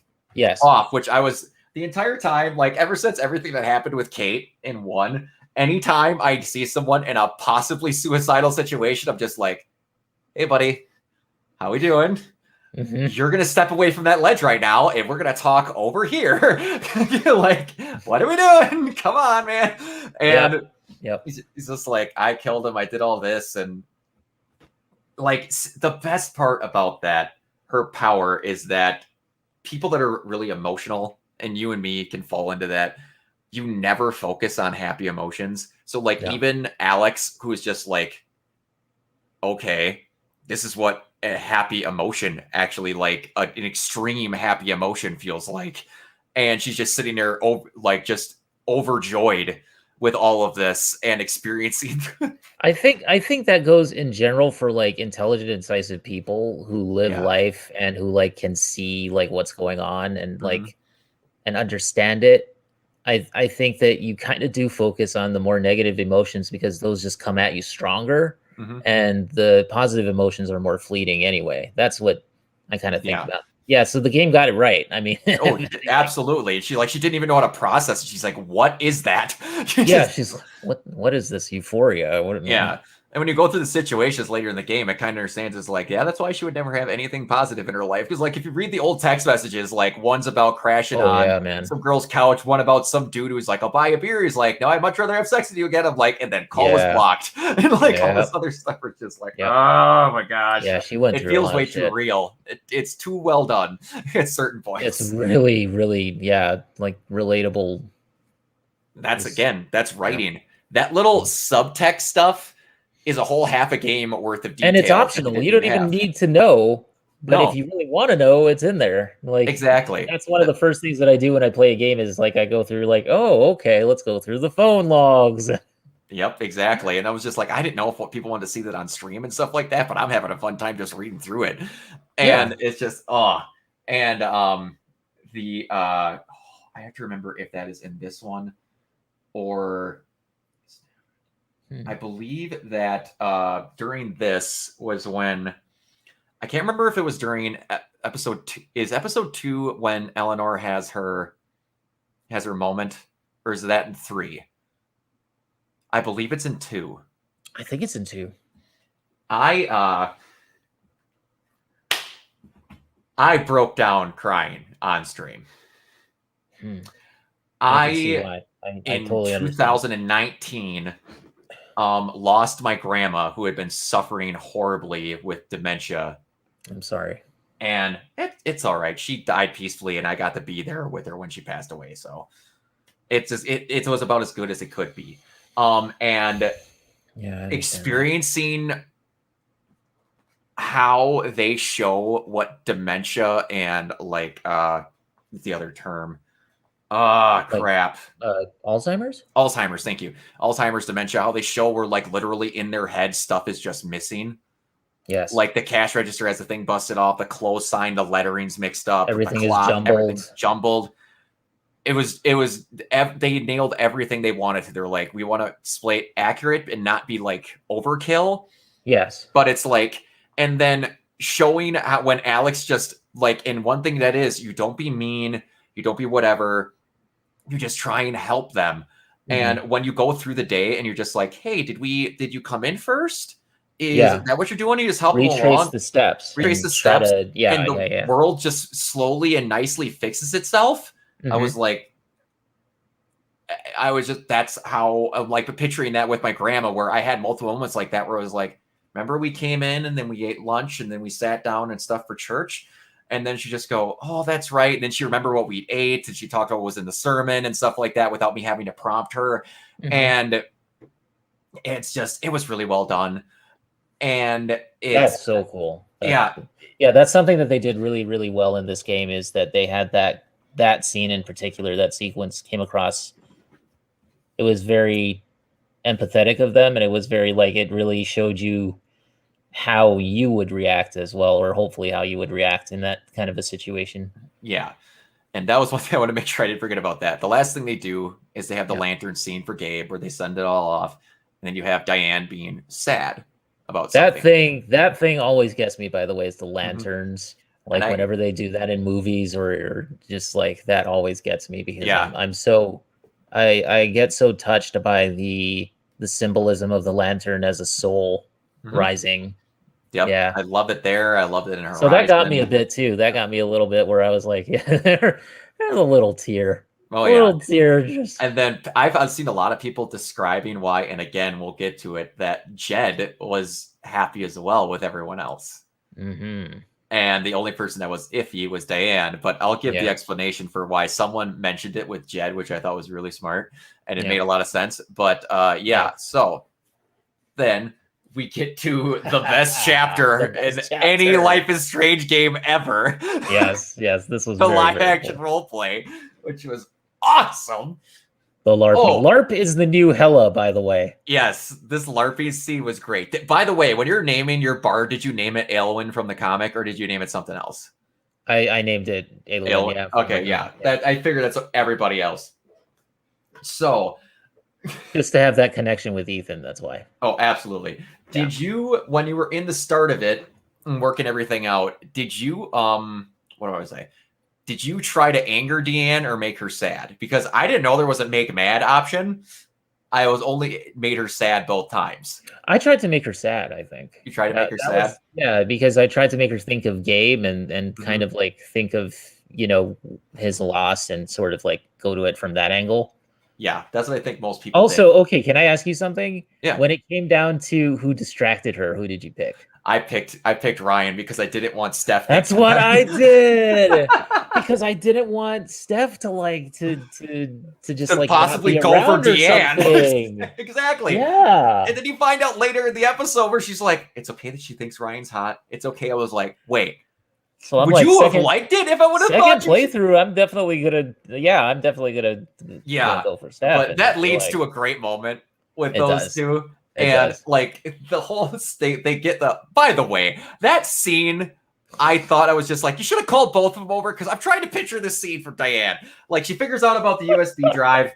off, which I was the entire time, like ever since everything that happened with Kate in 1, anytime I see someone in a possibly suicidal situation, I'm just like, hey buddy, how we doing? You're going to step away from that ledge right now, and we're going to talk over here. Like, what are we doing? Come on, man. And he's just like, I killed him. I did all this. And like, the best part about that, her power, is that people that are really emotional, and you and me can fall into that, you never focus on happy emotions. So like, even Alex, who is just like, okay, this is what a happy emotion actually, like an extreme happy emotion feels like, and she's just sitting there like just overjoyed with all of this and experiencing. I think that goes in general for like intelligent, incisive people who live life and who like can see like what's going on and like and understand it. I think that you kind of do focus on the more negative emotions because those just come at you stronger. And the positive emotions are more fleeting anyway. That's what I kind of think about. Yeah, so the game got it right. I mean, absolutely. She didn't even know how to process it. She's like, "What is that?" She's like, "What is this euphoria?" And when you go through the situations later in the game, it kind of understands it's like, that's why she would never have anything positive in her life. Because like if you read the old text messages, like one's about crashing on some girl's couch, one about some dude who's like, I'll buy a beer. He's like, no, I'd much rather have sex with you again. I'm like, and then call was blocked. And like all this other stuff is just like, oh my gosh. Yeah, she went through it feels way too real. It's too well done at certain points. It's really, really, like relatable. That's writing. That little subtext stuff is a whole half a game worth of detail. And it's optional. You don't even need to know. But if you really want to know, it's in there. Like exactly. That's one of the first things that I do when I play a game is like I go through like, oh, okay, let's go through the phone logs. Yep, exactly. And I was just like, I didn't know if people wanted to see that on stream and stuff like that, but I'm having a fun time just reading through it. And it's just and I have to remember if that is in this one or I believe that during this was when I can't remember if it was during episode 2. Is episode 2 when Eleanor has her moment, or is that in 3? I believe it's in 2. I think it's in 2. I broke down crying on stream. I totally 2019. lost my grandma who had been suffering horribly with dementia. I'm sorry. And it's all right. She died peacefully, and I got to be there with her when she passed away. So it's just it was about as good as it could be. And experiencing how they show what dementia and like the other term. Crap. Alzheimer's, thank you. Alzheimer's, dementia, how they show where like literally in their head stuff is just missing. Yes. Like the cash register has the thing busted off, the close sign, the lettering's mixed up, everything the clock, is jumbled. Everything's jumbled. It was they nailed everything they wanted to. They're like, we want to display accurate and not be like overkill. Yes. But it's like, and then showing how when Alex just like, and one thing that is, you don't be mean, you don't be whatever, you just try and help them. Mm-hmm. And when you go through the day and you're just like, hey, did you come in first? Is that what you're doing? You just help them along. Retrace the steps. And the world just slowly and nicely fixes itself. Mm-hmm. That's how I'm like picturing that with my grandma, where I had multiple moments like that, where I was like, remember we came in and then we ate lunch and then we sat down and stuff for church. And then she just go, oh, that's right. And then she remembered what we ate and she talked about what was in the sermon and stuff like that without me having to prompt her. Mm-hmm. And it was really well done. And that's so cool. Yeah, that's something that they did really, really well in this game, is that they had that scene in particular, that sequence came across. It was very empathetic of them, and it was very like, it really showed you how you would react as well, or hopefully how you would react in that kind of a situation. Yeah. And that was one thing I want to make sure I didn't forget about that. The last thing they do is they have the lantern scene for Gabe where they send it all off. And then you have Diane being sad about something. That thing always gets me, by the way, is the lanterns. Mm-hmm. Like whenever they do that in movies or just like that always gets me, because I'm so I get so touched by the symbolism of the lantern as a soul rising. Yep. Yeah. I love it there. I loved it in her. So that got me a bit too. That got me a little bit where I was like, there's a little tear. Oh, yeah. Little tear. And then I've seen a lot of people describing why, and again, we'll get to it, that Jed was happy as well with everyone else. Mm-hmm. And the only person that was iffy was Diane. But I'll give the explanation for why someone mentioned it with Jed, which I thought was really smart. And it made a lot of sense. But so then we get to the best chapter in any Life is Strange game ever. Yes, this was the live action role play, which was awesome. The LARP. LARP is the new Hella, by the way. Yes, this LARPing scene was great. By the way, when you're naming your bard, did you name it Aelwyn from the comic, or did you name it something else? I named it Aelwyn. Yeah. Okay, yeah. That I figured that's everybody else. So just to have that connection with Ethan, that's why. Oh, absolutely. Did you, when you were in the start of it and working everything out, did you what do I say? Did you try to anger Deanne or make her sad? Because I didn't know there was a make mad option. I was only made her sad both times. I tried to make her sad, I think. You tried to make her sad? Because I tried to make her think of Gabe and kind of like think of, his loss and sort of like go to it from that angle. Yeah, that's what I think most people also did. Okay, can I ask you something? Yeah. When it came down to who distracted her, who did you pick? I picked Ryan because I didn't want Steph. That's what I did. Because I didn't want Steph to just like possibly go for Deanne. Exactly. Yeah. And then you find out later in the episode where she's like, "It's okay that she thinks Ryan's hot. It's okay." I was like, "Wait." So I'm would you have liked it if I would have thought? Second playthrough, I'm definitely gonna go for Steph. But that leads to a great moment with those two. And like the whole state, they get the. By the way, that scene, I thought I was just like, you should have called both of them over, because I'm trying to picture this scene for Diane. Like she figures out about the USB drive,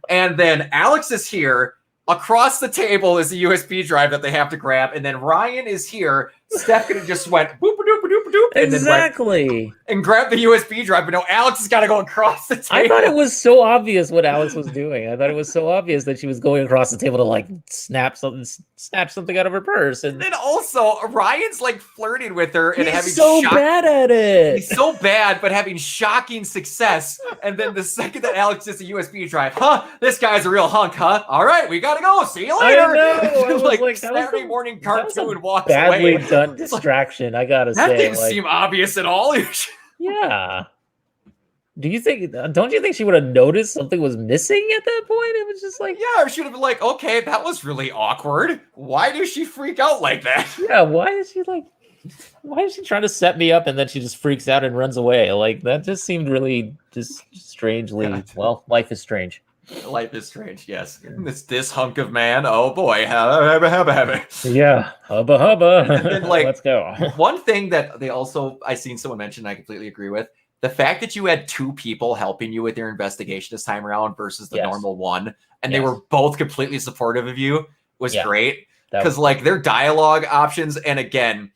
and then Alex is here. Across the table is the USB drive that they have to grab, and then Ryan is here. Steph could have just went boop a doop a doop doop, Exactly. And grab the USB drive, but no, Alex has got to go across the table. I thought it was so obvious what Alex was doing. I thought it was so obvious that she was going across the table to like snatch something out of her purse. And then also Ryan's like flirting with her and having so bad at it. He's so bad, but having shocking success. And then the second that Alex gets a USB drive, this guy's a real hunk, huh? All right, we gotta go. See you later. I know. like Saturday morning cartoon walks badly away. Done distraction. I gotta that say, didn't seem obvious at all. Yeah. Don't you think she would have noticed something was missing at that point? It was just like, yeah, or she would have been like, okay, that was really awkward. Why does she freak out like that? Yeah, why is she trying to set me up and then she just freaks out and runs away? Like, that just seemed really just strangely. Well, life is strange. Life is strange, yes. This hunk of man, oh boy. Hubba. Yeah, hubba. Then, like, let's go. One thing that I seen someone mention, I completely agree with, the fact that you had two people helping you with your investigation this time around versus the normal one, and they were both completely supportive of you was great. Because like their dialogue options, and again,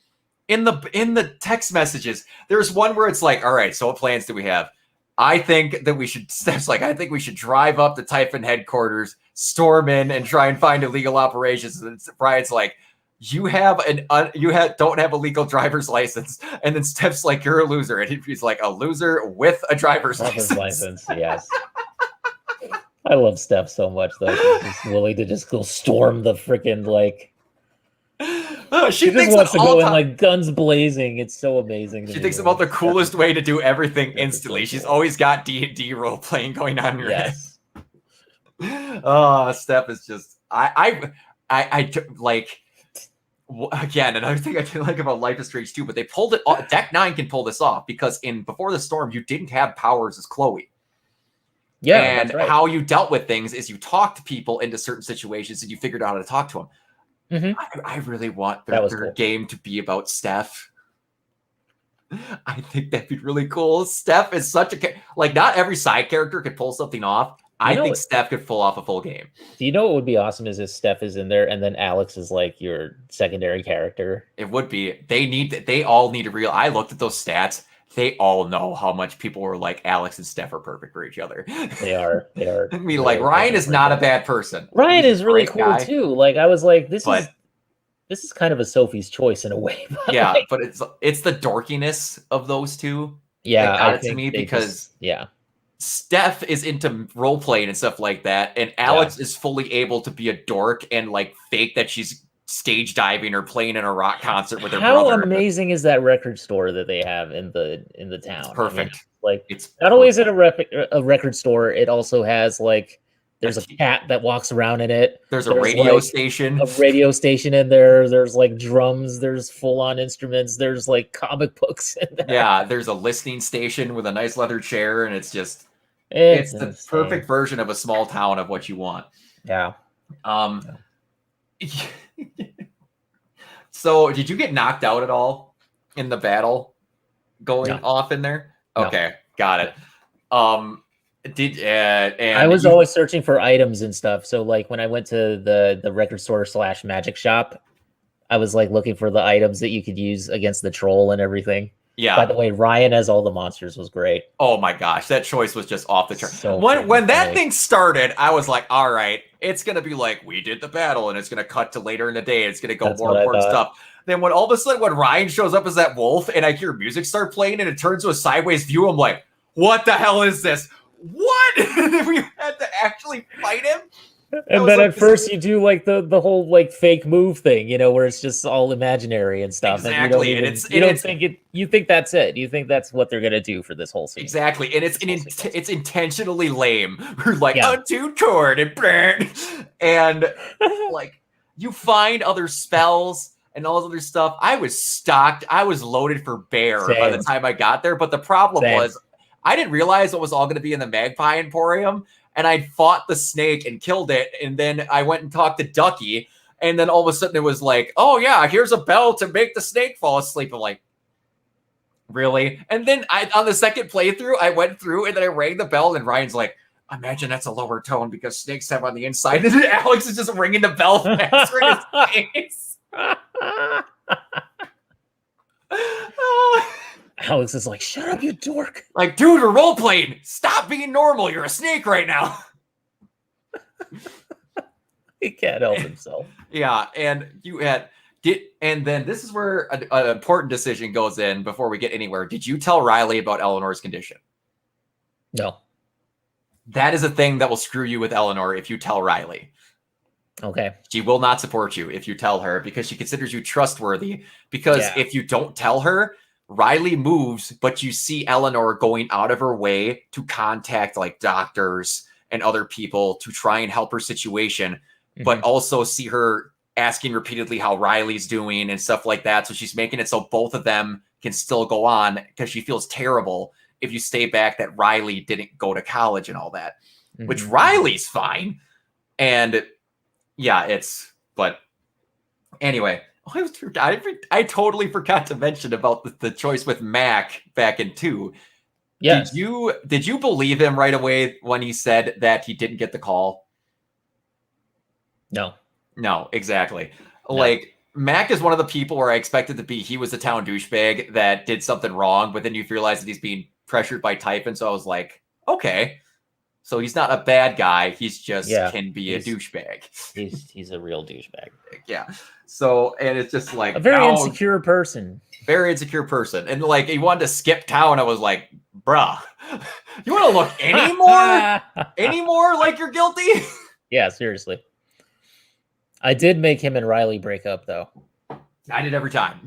in the text messages, there's one where it's like, all right, so what plans do we have? I think that we should, Steph's like, I think we should drive up to Typhon headquarters, storm in, and try and find illegal operations. And Brian's like, you don't have a legal driver's license. And then Steph's like, you're a loser. And he's like, a loser with a driver's license. Yes. I love Steph so much, though. She's just willing to just go storm the freaking, like... she just wants to go in, like, guns blazing. It's so amazing. She thinks about the coolest way to do everything instantly. She's always got D&D role-playing going on in her head. Oh, Steph is just... I like... Again, another thing I didn't like about Life is Strange 2, but they pulled it off. Deck 9 can pull this off because in Before the Storm, you didn't have powers as Chloe. Yeah, and how you dealt with things is you talked to people into certain situations and you figured out how to talk to them. Mm-hmm. I really want their game to be about Steph. I think that'd be really cool. Steph is such a... Like, not every side character could pull something off. I think Steph could pull off a full game. Do you know what would be awesome is if Steph is in there and then Alex is like your secondary character? It would be. They all need to I looked at those stats. They all know how much people were like, Alex and Steph are perfect for each other. They are. I mean, like, Ryan is not a bad person. Ryan is really cool too. Like, I was like, this is kind of a Sophie's choice in a way. Yeah, but it's the dorkiness of those two. Yeah, that got it to me because Steph is into role playing and stuff like that, and Alex is fully able to be a dork and like fake that she's stage diving or playing in a rock concert with her brother. How amazing is that record store that they have in the town? It's perfect. I mean, it's not only is it a record store, it also has like there's a cat that walks around in it. There's a radio station. A radio station in there. There's like drums. There's full-on instruments. There's like comic books in there. Yeah, there's a listening station with a nice leather chair, and it's just it's the perfect version of a small town of what you want. Yeah. So, did you get knocked out at all in the battle going off in there? Okay, got it. And I was always searching for items and stuff. So, like when I went to the record store / magic shop, I was like looking for the items that you could use against the troll and everything. Yeah. By the way, Ryan as all the monsters was great. Oh my gosh, that choice was just off the chart. So when that thing started, I was like, all right, it's gonna be like we did the battle, and it's gonna cut to later in the day. It's gonna go more important stuff. Then when all of a sudden when Ryan shows up as that wolf, and I hear music start playing, and it turns to a sideways view, I'm like, what the hell is this? What? We had to actually fight him. And then at first you do like the whole like fake move thing, you know, where it's just all imaginary and stuff. Exactly. And you think that's it. You think that's what they're gonna do for this whole scene. Exactly. And it's intentionally lame. We're like, undo cord and burn. And like you find other spells and all this other stuff. I was stocked. I was loaded for bear by the time I got there. But the problem was I didn't realize what was all gonna be in the Magpie Emporium. And I fought the snake and killed it. And then I went and talked to Ducky. And then all of a sudden it was like, oh yeah, here's a bell to make the snake fall asleep. I'm like, really? And then on the second playthrough, I went through and then I rang the bell. And Ryan's like, imagine that's a lower tone because snakes have on the inside. And then Alex is just ringing the bell faster in his face. Alex is like, shut up, you dork. Like, dude, we're role playing. Stop being normal. You're a snake right now. He can't help himself. Yeah, and and then this is where an important decision goes in before we get anywhere. Did you tell Riley about Eleanor's condition? No. That is a thing that will screw you with Eleanor if you tell Riley. Okay. She will not support you if you tell her because she considers you trustworthy. Because if you don't tell her, Riley moves, but you see Eleanor going out of her way to contact like doctors and other people to try and help her situation, but also see her asking repeatedly how Riley's doing and stuff like that. So she's making it so both of them can still go on because she feels terrible if you stay back that Riley didn't go to college and all that, which Riley's fine. And yeah, but anyway, I totally forgot to mention about the choice with Mac back in 2. Yes. Did you believe him right away when he said that he didn't get the call? No, exactly. No. Like, Mac is one of the people where I expected to be, he was a town douchebag that did something wrong, but then you realize that he's being pressured by Typhon. So I was like, okay, so he's not a bad guy. He's just can be a douchebag. He's a real douchebag. Yeah. So, and it's just like a very insecure person. Very insecure person. And like, he wanted to skip town. I was like, bruh, you want to look any more like you're guilty? Yeah, seriously. I did make him and Riley break up, though. I did every time.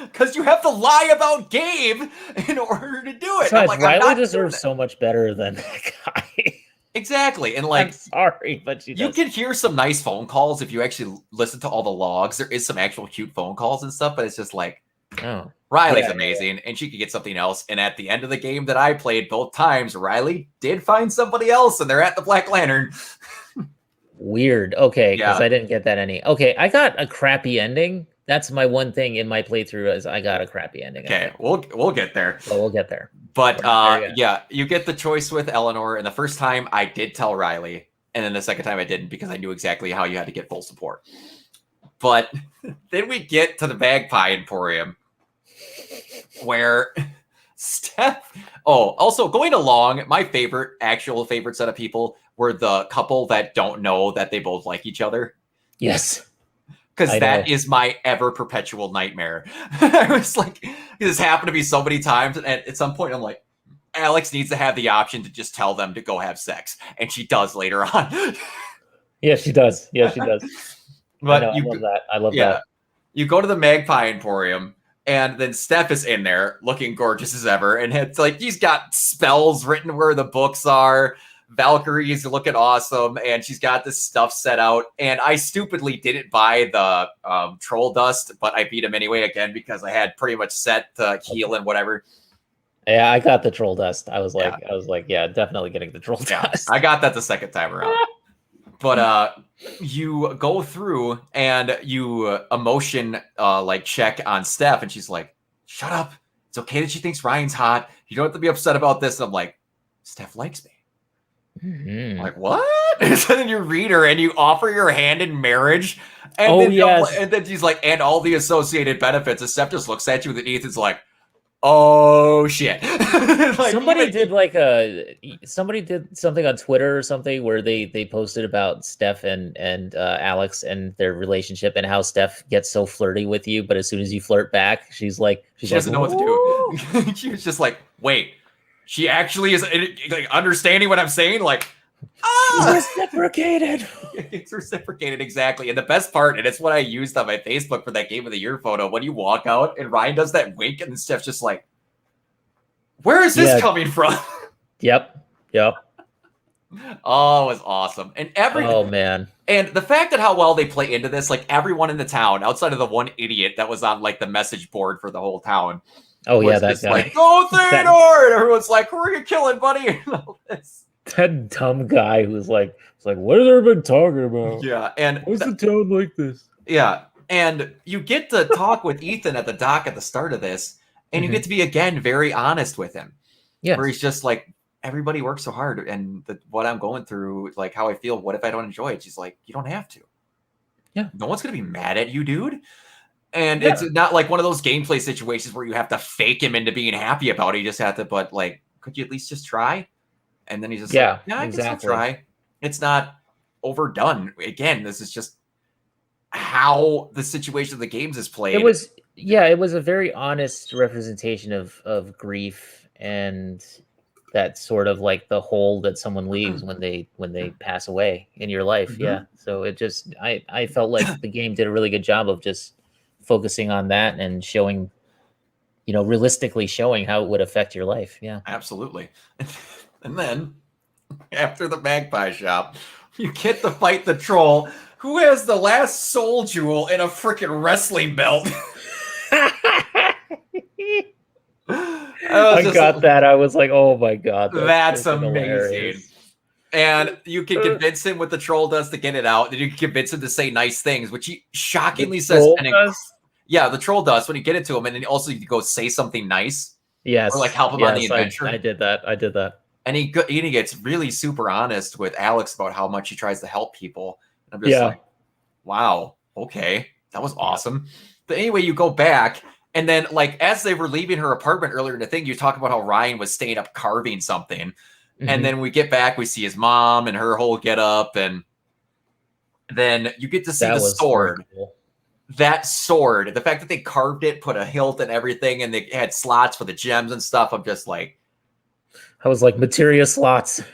Because you have to lie about Gabe in order to do it. Besides, like, Riley deserves so much better than that guy. Exactly. And like, I'm sorry, but you can hear some nice phone calls if you actually listen to all the logs. There is some actual cute phone calls and stuff, but it's just like, Riley's amazing, and she could get something else. And at the end of the game that I played both times, Riley did find somebody else, and they're at the Black Lantern. Weird. Okay, because I didn't get that Okay, I got a crappy ending. That's my one thing in my playthrough is I got a crappy ending. Okay, we'll get there. Well, we'll get there. But yeah, you get the choice with Eleanor, and the first time I did tell Riley, and then the second time I didn't because I knew exactly how you had to get full support. But then we get to the Magpie Emporium, where Steph. Oh, also going along, my actual favorite set of people were the couple that don't know that they both like each other. Yes. Because that is my ever perpetual nightmare. I was like, this happened to me so many times. And at some point, I'm like, Alex needs to have the option to just tell them to go have sex. And she does later on. Yeah, she does. Yeah, she does. But I love that. I love that. You go to the Magpie Emporium, and then Steph is in there looking gorgeous as ever. And it's like, he's got spells written where the books are. Valkyrie's looking awesome, and she's got this stuff set out. And I stupidly didn't buy the troll dust, but I beat him anyway again because I had pretty much set to heal and whatever. Yeah, I got the troll dust. I was like, definitely getting the troll dust. I got that the second time around. But you go through and you emotion like check on Steph, and she's like, "Shut up! It's okay that she thinks Ryan's hot. You don't have to be upset about this." And I'm like, "Steph likes me." I'm like, what? And then you read her and you offer your hand in marriage. And and then she's like, and all the associated benefits. And Steph just looks at you, and Ethan's like, oh shit. Like, somebody did something on Twitter or something where they posted about Steph and Alex and their relationship and how Steph gets so flirty with you, but as soon as you flirt back, she doesn't know what to do. She was just like, wait. She actually is like understanding what I'm saying. Like, reciprocated. It's reciprocated, exactly. And the best part, and it's what I used on my Facebook for that Game of the Year photo, when you walk out and Ryan does that wink, and Steph's just like, where is this coming from? Yep. Oh, it was awesome. And oh man. And the fact that how well they play into this, like everyone in the town, outside of the one idiot that was on like the message board for the whole town. Oh yeah, that's like, go Theodore! And everyone's like, who are you killing, buddy? And all this. That dumb guy who's like, what has everyone talking about? Yeah, and what's the town like this? Yeah, and you get to talk with Ethan at the dock at the start of this, and you get to be again very honest with him. Yeah, where he's just like, everybody works so hard, and what I'm going through, like how I feel. What if I don't enjoy it? She's like, you don't have to. Yeah, no one's gonna be mad at you, dude. And it's not like one of those gameplay situations where you have to fake him into being happy about it. You just have to, but like, could you at least just try? And then he's just like, yeah, I guess I'll try. It's not overdone. Again, this is just how the situation of the games is played. It was a very honest representation of grief and that sort of like the hole that someone leaves when they pass away in your life. Yeah. So it just I felt like the game did a really good job of just focusing on that and showing, realistically showing how it would affect your life. Yeah. Absolutely. And then after the magpie shop, you get to fight the troll who has the last soul jewel in a freaking wrestling belt. I got that. I was like, oh my God. That's amazing. Hilarious. And you can convince him what the troll does to get it out. And you can convince him to say nice things, which he shockingly says. Yeah, the troll does when you get it to him. And then also you go say something nice. Yes. Or like help him on the adventure. I did that. And he gets really super honest with Alex about how much he tries to help people. And I'm just like, wow, okay, that was awesome. But anyway, you go back, and then like as they were leaving her apartment earlier in the thing, you talk about how Ryan was staying up carving something. And then we get back, we see his mom and her whole get up, and then you get to see the sword. Cool. That sword, the fact that they carved it, put a hilt and everything, and they had slots for the gems and stuff. I'm just like, I was like, materia slots. It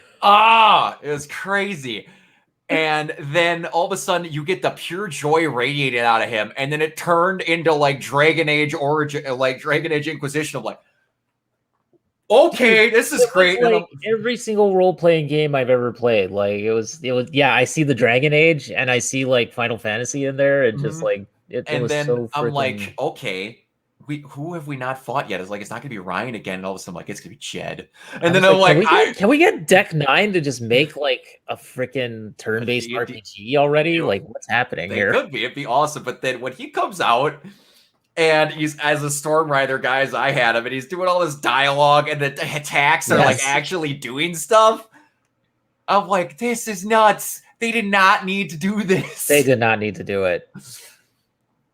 was crazy. And then all of a sudden you get the pure joy radiated out of him. And then it turned into like Dragon Age Origin, like Dragon Age Inquisition of like, okay, this is great. Like every single role-playing game I've ever played. Like it was, yeah, I see the Dragon Age and I see like Final Fantasy in there. And just like, it was then so I'm like, okay, who have we not fought yet? It's like, it's not gonna be Ryan again. And all of a sudden, like, it's gonna be Jed. And then I'm like, can we get Deck 9 to just make like a freaking turn-based RPG already? Like, what's happening here? Could be. It'd be awesome. But then when he comes out and he's as a Storm Rider guy as I had him, and he's doing all this dialogue and the attacks are like actually doing stuff. I'm like, this is nuts. They did not need to do this. They did not need to do it.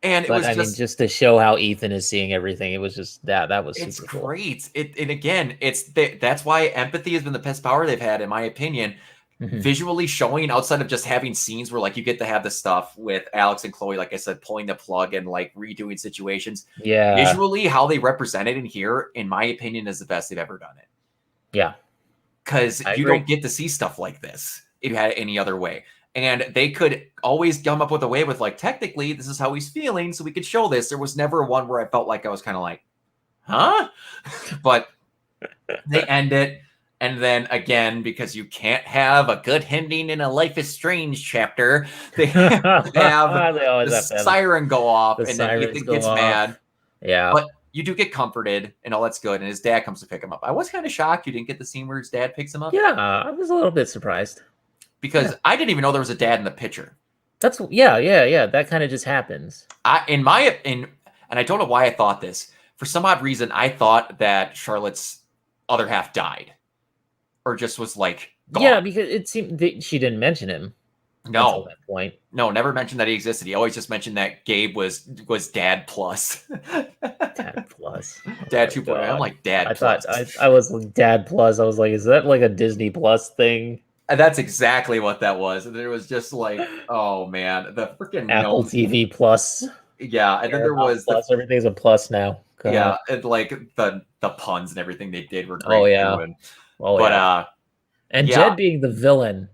And but, I mean, just to show how Ethan is seeing everything, it was just that was it's super great. Cool. And again, that's why empathy has been the best power they've had, in my opinion. Visually showing, outside of just having scenes where like you get to have the stuff with Alex and Chloe, like I said, pulling the plug and like redoing situations. Yeah. Visually, how they represent it in here, in my opinion, is the best they've ever done it. Yeah. Because you don't get to see stuff like this if you had it any other way. And they could always come up with a way with like, technically, this is how he's feeling, so we could show this. There was never one where I felt like I was kind of like, huh? But they end it. And then again, because you can't have a good ending in a Life is Strange chapter, they have the siren go off, and then Ethan gets mad. Yeah. But you do get comforted, and all that's good. And his dad comes to pick him up. I was kind of shocked you didn't get the scene where his dad picks him up. Yeah, I was a little bit surprised. Because I didn't even know there was a dad in the picture. That's yeah. That kind of just happens. And I don't know why I thought this. For some odd reason, I thought that Charlotte's other half died, or just was like gone. Yeah, because it seemed she didn't mention him. No, until that point. No, never mentioned that he existed. He always just mentioned that Gabe was Dad plus. Dad plus. Dad 2.0. I'm like Dad. Thought I was like Dad plus. I was like, is that like a Disney Plus thing? And that's exactly what that was. And it was just like, oh man, the freaking Apple TV Plus. Yeah, and then there was plus. Everything's a plus now. Yeah, and like the puns and everything they did were great. Oh yeah. And Jed being the villain.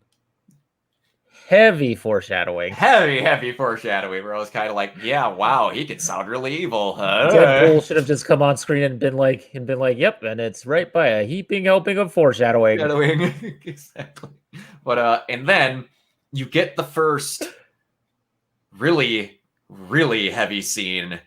Heavy foreshadowing. Heavy foreshadowing. Where I was kind of like, yeah, wow, he could sound really evil. Deadpool should have just come on screen and been like, yep, and it's right by a heaping helping of foreshadowing. Exactly. But and then you get the first really, really heavy scene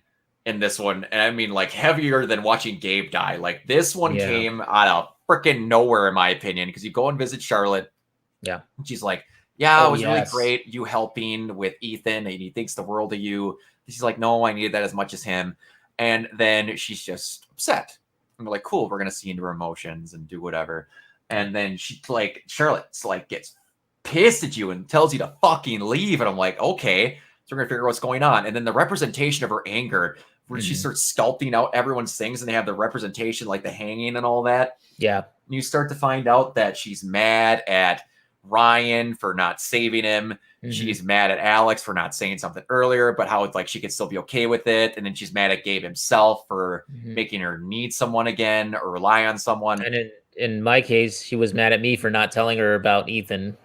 in this one. And I mean, like, heavier than watching Gabe die. Like, this one came out of freaking nowhere, in my opinion, because you go and visit Charlotte. Yeah. And she's like, yeah, it was really great, you helping with Ethan, and he thinks the world of you. She's like, no, I needed that as much as him. And then she's just upset. And we're like, cool, we're going to see into her emotions and do whatever. And then Charlotte's like, gets pissed at you and tells you to fucking leave. And I'm like, okay. So we're going to figure out what's going on. And then the representation of her anger, where she starts sculpting out everyone's things and they have the representation, like the hanging and all that. Yeah. And you start to find out that she's mad at Ryan for not saving him. She's mad at Alex for not saying something earlier, but how it's like she could still be okay with it. And then she's mad at Gabe himself for making her need someone again or rely on someone. And in my case, she was mad at me for not telling her about Ethan.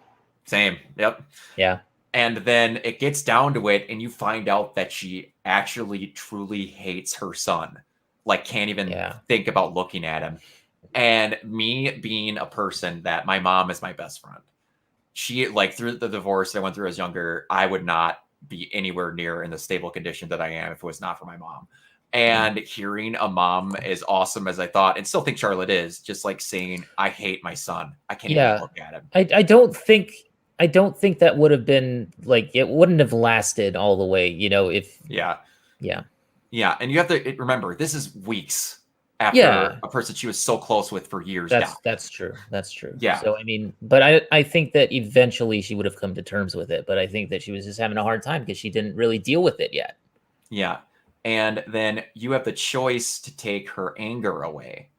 Same. Yep. Yeah. And then it gets down to it, and you find out that she actually truly hates her son. Like, can't even think about looking at him. And me being a person that my mom is my best friend. She, like, through the divorce that I went through as younger, I would not be anywhere near in the stable condition that I am if it was not for my mom. And hearing a mom as awesome as I thought, and still think Charlotte is, just like saying, I hate my son. I can't even look at him. I don't think that would have been, like, it wouldn't have lasted all the way, you know, if... Yeah. Yeah. And you have to remember, this is weeks after a person she was so close with for years now. That's true. Yeah. So, I mean, but I think that eventually she would have come to terms with it, but I think that she was just having a hard time because she didn't really deal with it yet. Yeah. And then you have the choice to take her anger away.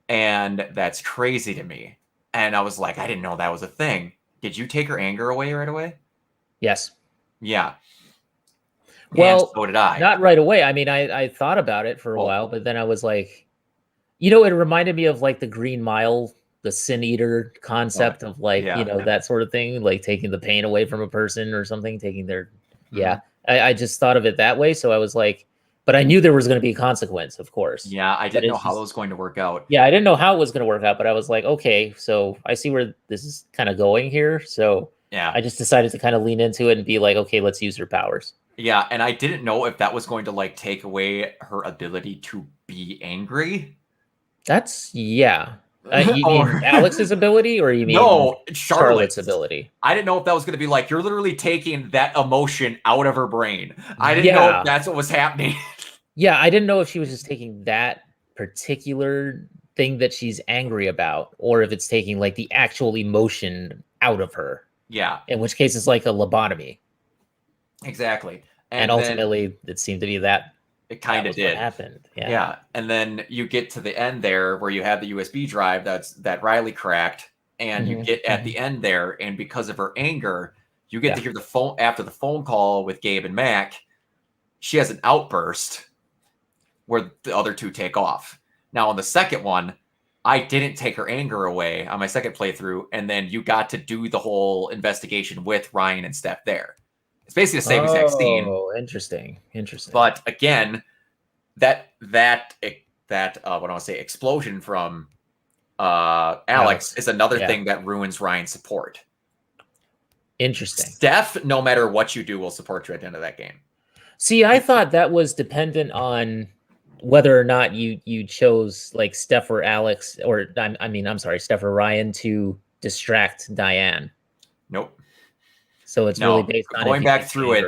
And that's crazy to me. And I was like, I didn't know that was a thing. Did you take her anger away right away? Yes. Yeah. Well, and so did I. Not right away. I mean, I thought about it for a while, but then I was like, you know, it reminded me of like the Green Mile, the Sin Eater concept of like, you know, that sort of thing, like taking the pain away from a person or something, taking their, I just thought of it that way. So I was like, but I knew there was going to be a consequence, of course. Yeah, I didn't know how it was going to work out. Yeah, I didn't know how it was going to work out, but I was like, okay, so I see where this is kind of going here. So yeah, I just decided to kind of lean into it and be like, okay, let's use her powers. Yeah, and I didn't know if that was going to like take away her ability to be angry. That's you mean Alex's ability, or you mean Charlotte's ability? I didn't know if that was going to be like you're literally taking that emotion out of her brain. I didn't know if that's what was happening. Yeah, I didn't know if she was just taking that particular thing that she's angry about, or if it's taking like the actual emotion out of her. Yeah. In which case, it's like a lobotomy. Exactly. And ultimately, it seemed to be that. It kind of did. What happened. Yeah. And then you get to the end there where you have the USB drive that Riley cracked, and you get at the end there, and because of her anger, you get to hear the phone after the phone call with Gabe and Mac. She has an outburst where the other two take off. Now on the second one, I didn't take her anger away on my second playthrough, and then you got to do the whole investigation with Ryan and Steph there. It's basically the same exact scene. Oh, interesting. But again, that what I want to say, explosion from Alex is another thing that ruins Ryan's support. Interesting. Steph, no matter what you do, will support you at the end of that game. See, I thought that was dependent on whether or not you chose like Steph or Alex, or Steph or Ryan to distract Diane. Nope. So it's really based on going back through it.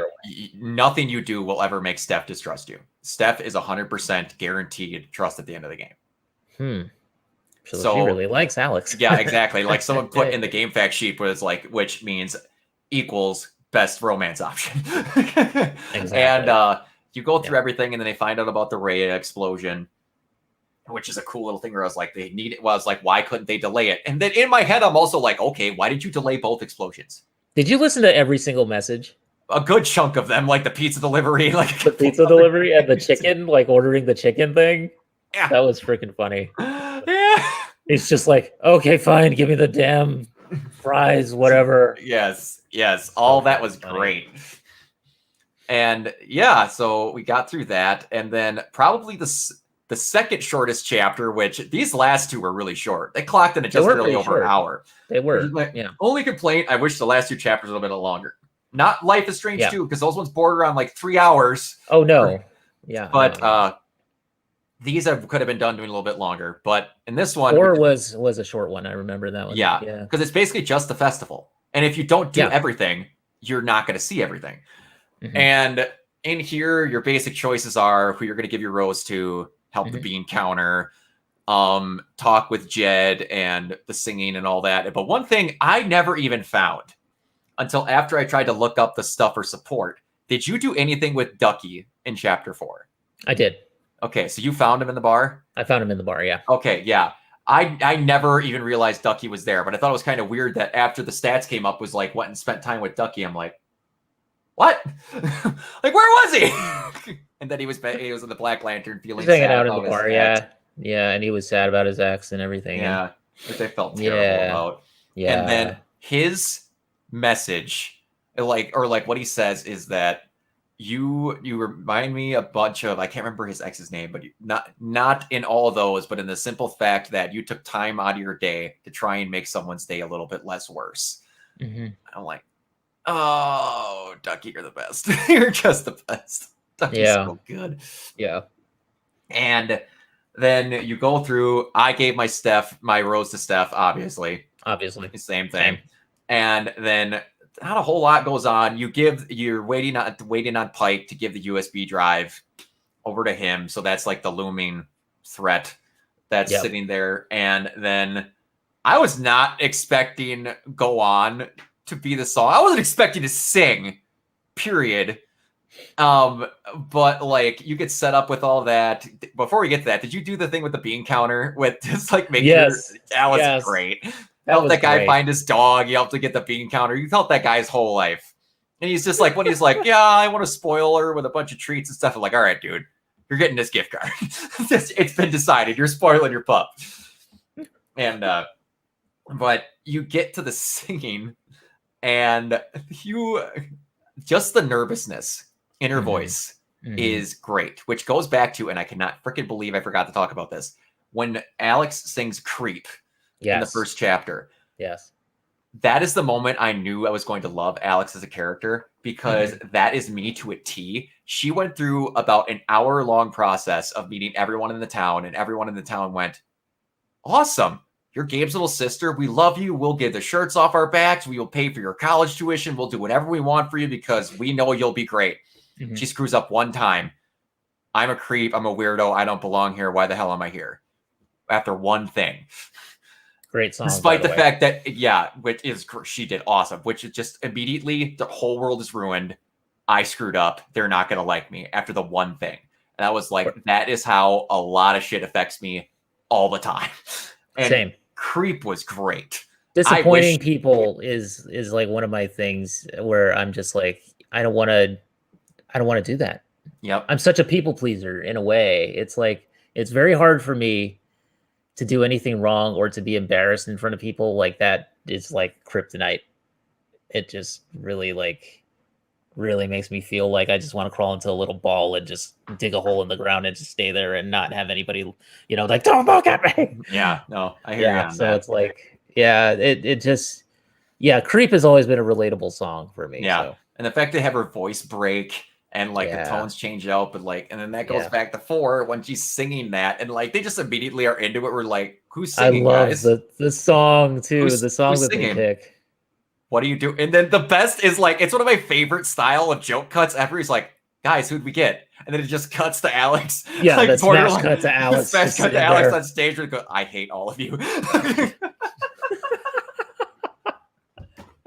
Nothing you do will ever make Steph distrust you. Steph is 100% guaranteed trust at the end of the game. So she really likes Alex. Yeah, exactly. Like someone put in the game fact sheet where it's like, which means equals best romance option. Exactly. And you go through everything, and then they find out about the Ray explosion, which is a cool little thing where I was like, they need it. Well, I was like, why couldn't they delay it? And then in my head, I'm also like, okay, why did you delay both explosions? Did you listen to every single message? A good chunk of them, like the pizza delivery, like the pizza delivery and the chicken, like ordering the chicken thing. Yeah, that was freaking funny. Yeah, he's just like, okay, fine, give me the damn fries, whatever. Yes, all that was great. And yeah, so we got through that, and then probably the second shortest chapter, which these last two were really short. They clocked in at just barely over an hour. They were. Only complaint, I wish the last two chapters were a little bit longer. Not Life is Strange 2, because those ones border on like 3 hours. Oh, no. Yeah. But these could have been done doing a little bit longer. But in this one... 4 was a short one. I remember that one. Yeah. Because it's basically just the festival. And if you don't do everything, you're not going to see everything. Mm-hmm. And in here, your basic choices are who you're going to give your rose to, help the bean counter, talk with Jed and the singing and all that. But one thing I never even found until after I tried to look up the stuff for support. Did you do anything with Ducky in chapter 4? I did. Okay, so you found him in the bar? I found him in the bar, yeah. Okay, yeah. I never even realized Ducky was there, but I thought it was kind of weird that after the stats came up was like went and spent time with Ducky. I'm like, what? Like, where was he? And then he was in the Black Lantern feeling hanging sad out in about the his bar, ex. yeah, and he was sad about his ex and everything. Yeah, which I felt terrible about. Yeah, and then his message, like what he says is that you remind me a bunch of, I can't remember his ex's name, but not in all of those, but in the simple fact that you took time out of your day to try and make someone's day a little bit less worse. I'm like, oh, Ducky, you're the best. You're just the best. Ducky's so good. Yeah. And then you go through, I gave my rose to Steph, obviously. Same thing. And then not a whole lot goes on. You're waiting on Pike to give the USB drive over to him. So that's like the looming threat that's sitting there. And then I was not expecting Go On to be the song. I wasn't expecting to sing, period. But like you get set up with all that. Before we get to that, did you do the thing with the bean counter with just like making that was great. Helped that guy find his dog. You helped to get the bean counter. You helped that guy's whole life. And he's just like, when he's like, yeah, I want to spoil her with a bunch of treats and stuff. I'm like, all right, dude, you're getting this gift card. It's been decided. You're spoiling your pup. And, but you get to the singing and just the nervousness in her voice is great, which goes back to, and I cannot freaking believe I forgot to talk about this, when Alex sings Creep. In the first chapter. Yes. That is the moment I knew I was going to love Alex as a character, because that is me to a T. She went through about an hour-long process of meeting everyone in the town, and everyone in the town went, awesome. You're Gabe's little sister. We love you. We'll get the shirts off our backs. We will pay for your college tuition. We'll do whatever we want for you because we know you'll be great. She screws up one time. I'm a creep. I'm a weirdo. I don't belong here. Why the hell am I here? After one thing. Great song. Despite the fact that, she did awesome, which is just immediately the whole world is ruined. I screwed up. They're not going to like me after the one thing. And I was like, that is how a lot of shit affects me all the time. And same. Creep was great. Disappointing people is like one of my things where I'm just like, I don't want to do that. Yep. I'm such a people pleaser in a way. It's like, it's very hard for me to do anything wrong or to be embarrassed in front of people. Like that is like kryptonite. It just really makes me feel like I just want to crawl into a little ball and just dig a hole in the ground and just stay there and not have anybody, like, don't look at me. Yeah, no, I hear you on so that. it's like, Creep has always been a relatable song for me. Yeah. So. And the fact they have her voice break and like the tones change out, but like, and then that goes back to 4 when she's singing that, and like they just immediately are into it. We're like, who's singing? I love guys? the song too. The song that they pick. What do you do? And then the best is like, it's one of my favorite style of joke cuts ever. He's like, guys, who'd we get? And then it just cuts to Alex. Yeah, like, the smash cut to Alex. Smash cut to Alex on stage. And go, I hate all of you.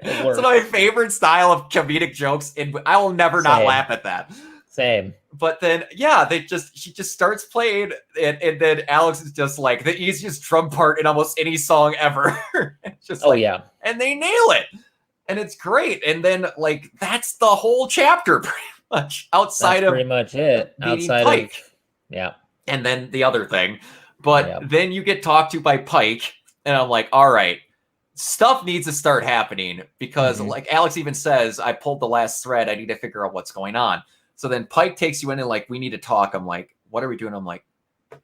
It's one of my favorite style of comedic jokes, and I will never not laugh at that. Same. But then, she just starts playing, and then Alex is just like the easiest drum part in almost any song ever. It's just and they nail it, and it's great. And then like that's the whole chapter, pretty much. Pretty much it. Outside Pike. And then the other thing, but then you get talked to by Pike, and I'm like, all right. Stuff needs to start happening because like Alex even says, I pulled the last thread. I need to figure out what's going on. So then Pike takes you in and like, we need to talk. I'm like, what are we doing? I'm like,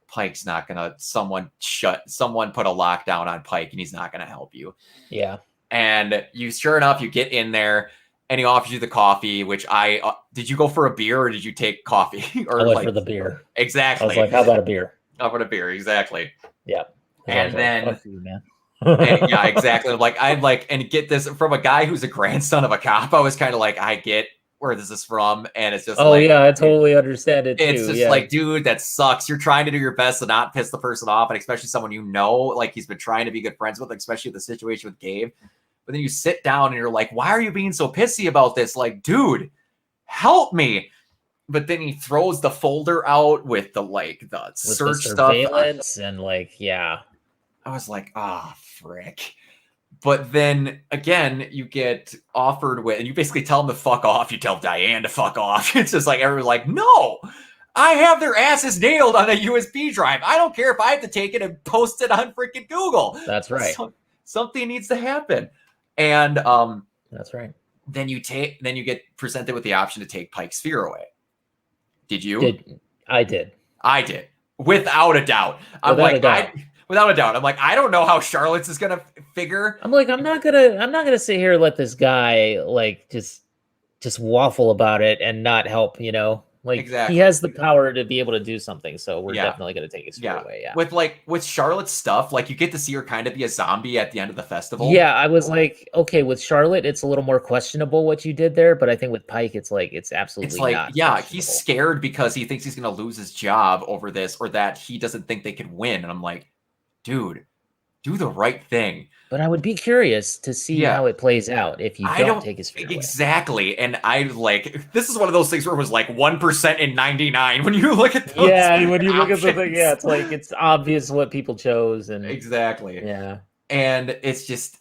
Pike's not going to, someone put a lockdown on Pike and he's not going to help you. Yeah. And sure enough, you get in there and he offers you the coffee, which did you go for a beer or did you take coffee? Or I went for the beer. Exactly. I was like, how about a beer? How about a beer? Exactly. Yeah. And then, fuck you, man. And, exactly. And get this from a guy who's a grandson of a cop. I was kind of like, I get where this is from, and it's just I totally understand it. It's just like, dude, that sucks. You're trying to do your best to not piss the person off, and especially someone like he's been trying to be good friends with, especially the situation with Gabe. But then you sit down and you're like, why are you being so pissy about this? Like, dude, help me. But then he throws the folder out with the search surveillance stuff. And like, yeah. I was like, frick. But then again, you get offered with, and you basically tell them to fuck off. You tell Diane to fuck off. It's just like, everyone's like, no, I have their asses nailed on a USB drive. I don't care if I have to take it and post it on freaking Google. That's right. Something needs to happen. And that's right. Then you get presented with the option to take Pike's sphere away. Did you? I did. Without a doubt. Without a doubt. I'm like, I don't know how Charlotte's is gonna figure. I'm like, I'm not gonna sit here and let this guy like just waffle about it and not help, you know? Like, exactly. He has the power to be able to do something, so we're definitely gonna take his sphere away. Yeah. With Charlotte's stuff, like you get to see her kind of be a zombie at the end of the festival. Yeah, I was like, okay, with Charlotte, it's a little more questionable what you did there, but I think with Pike, it's absolutely not. Yeah, he's scared because he thinks he's gonna lose his job over this, or that he doesn't think they could win. And I'm like, dude, do the right thing. But I would be curious to see how it plays out if you don't take his sphere away. Exactly. And this is one of those things where it was like 1% in 99 when you look at those. Yeah, when you look at the thing, it's like it's obvious what people chose. And exactly. Yeah. And it's just,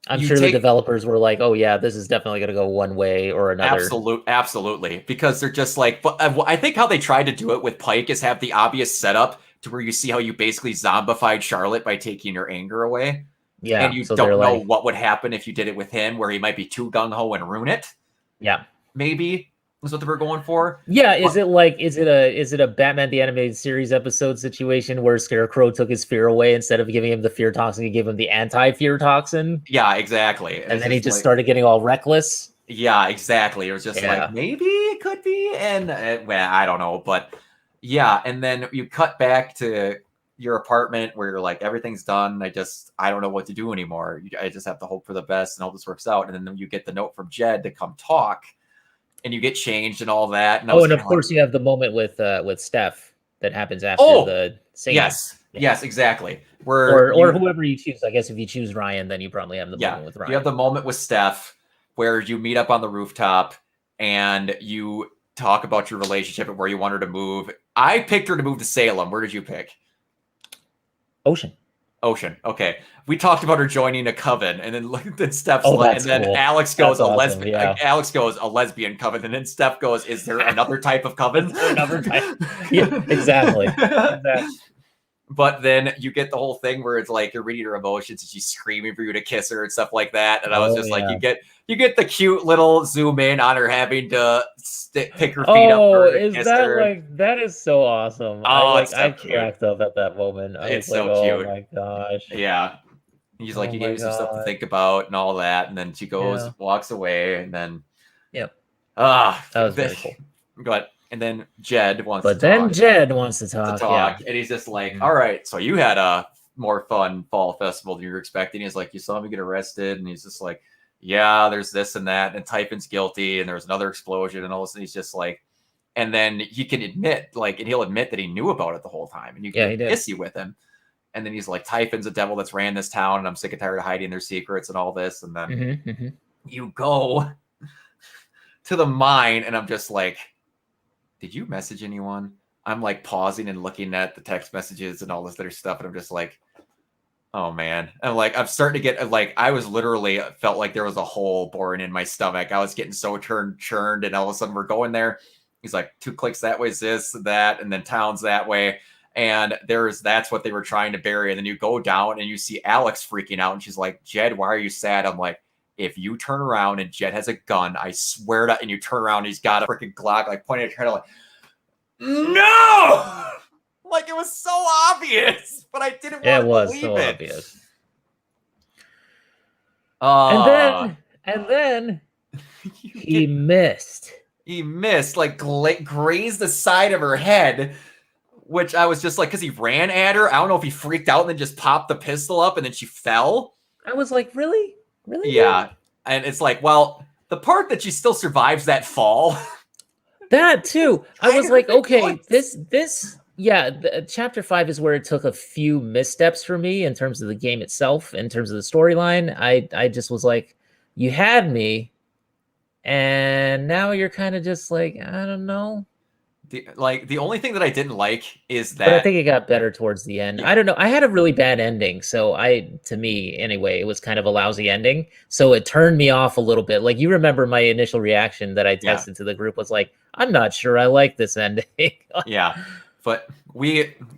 I'm sure the developers were like, oh yeah, this is definitely going to go one way or another. Absolutely. Because they're just like, but I think how they tried to do it with Pike is have the obvious setup to where you see how you basically zombified Charlotte by taking her anger away. Yeah. And you don't know what would happen if you did it with him, where he might be too gung-ho and ruin it. Yeah. Maybe was what they were going for. Yeah. Is it a Batman the Animated Series episode situation where Scarecrow took his fear away instead of giving him the fear toxin, he gave him the anti-fear toxin? Yeah, exactly. And then he just started getting all reckless. Yeah, exactly. It was just like, maybe it could be. And well, I don't know, but yeah. And then you cut back to your apartment where you're like, everything's done. I don't know what to do anymore. I just have to hope for the best and hope this works out. And then you get the note from Jed to come talk, and you get changed and all that. And and of course you have the moment with Steph that happens after the singing. Yes, exactly. Or whoever you choose. I guess if you choose Ryan, then you probably have the moment with Ryan. You have the moment with Steph where you meet up on the rooftop and you talk about your relationship and where you want her to move. I picked her to move to Salem. Where did you pick? Ocean. Okay. We talked about her joining a coven, and then Steph's and then cool. Alex goes a lesbian. Yeah. Alex goes a lesbian coven, and then Steph goes, "Is there another type of coven?" Another type. Yeah, exactly. But then you get the whole thing where it's like you're reading her emotions and she's screaming for you to kiss her and stuff like that. And I was just like, you get the cute little zoom in on her having to pick her feet up. Is that her. That is so awesome. I cracked up at that moment. It's so cute. Oh my gosh. Yeah. He's like, you gave me some stuff to think about and all that. And then she goes, walks away, and then. Yep. That was very cool. Go ahead. And then Jed wants to talk. And he's just like, all right, so you had a more fun fall festival than you were expecting. He's like, you saw me get arrested. And he's just like, yeah, there's this and that. And Typhon's guilty. And there's another explosion. And all of a sudden he's just like, and then he can admit, and he'll admit that he knew about it the whole time. And you get pissy with him. And then he's like, Typhon's a devil that's ran this town. And I'm sick and tired of hiding their secrets and all this. And then you go to the mine. And I'm just like, did you message anyone? I'm like pausing and looking at the text messages and all this other stuff. And I'm just like, oh man. And I'm starting to get I was literally felt like there was a hole boring in my stomach. I was getting so churned. And all of a sudden we're going there. He's like, 2 clicks that way is this, that, and then towns that way. And that's what they were trying to bury. And then you go down and you see Alex freaking out. And she's like, Jed, why are you sad? I'm like, if you turn around and Jed has a gun, I swear to, and you turn around and he's got a freaking Glock, pointing at your head, no! It was so obvious, but I didn't want to believe it. It was so obvious. And then he missed. He missed, grazed the side of her head, which I was just like, because he ran at her. I don't know if he freaked out and then just popped the pistol up and then she fell. I was like, really? Really? Yeah. And it's like, well, the part that she still survives that fall. That too. I was like, okay, this Yeah, chapter 5 is where it took a few missteps for me in terms of the game itself, in terms of the storyline. I just was like, you had me, and now you're kind of just like, I don't know. The only thing that I didn't like is But I that think it got better towards the end. I don't know. I had a really bad ending, so to me anyway, it was kind of a lousy ending. So it turned me off a little bit. Like, you remember my initial reaction that I tested to the group was like, I'm not sure I like this ending. Yeah. But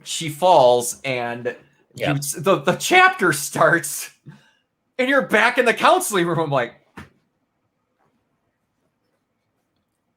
she falls, and the chapter starts, and you're back in the counseling room. I'm like,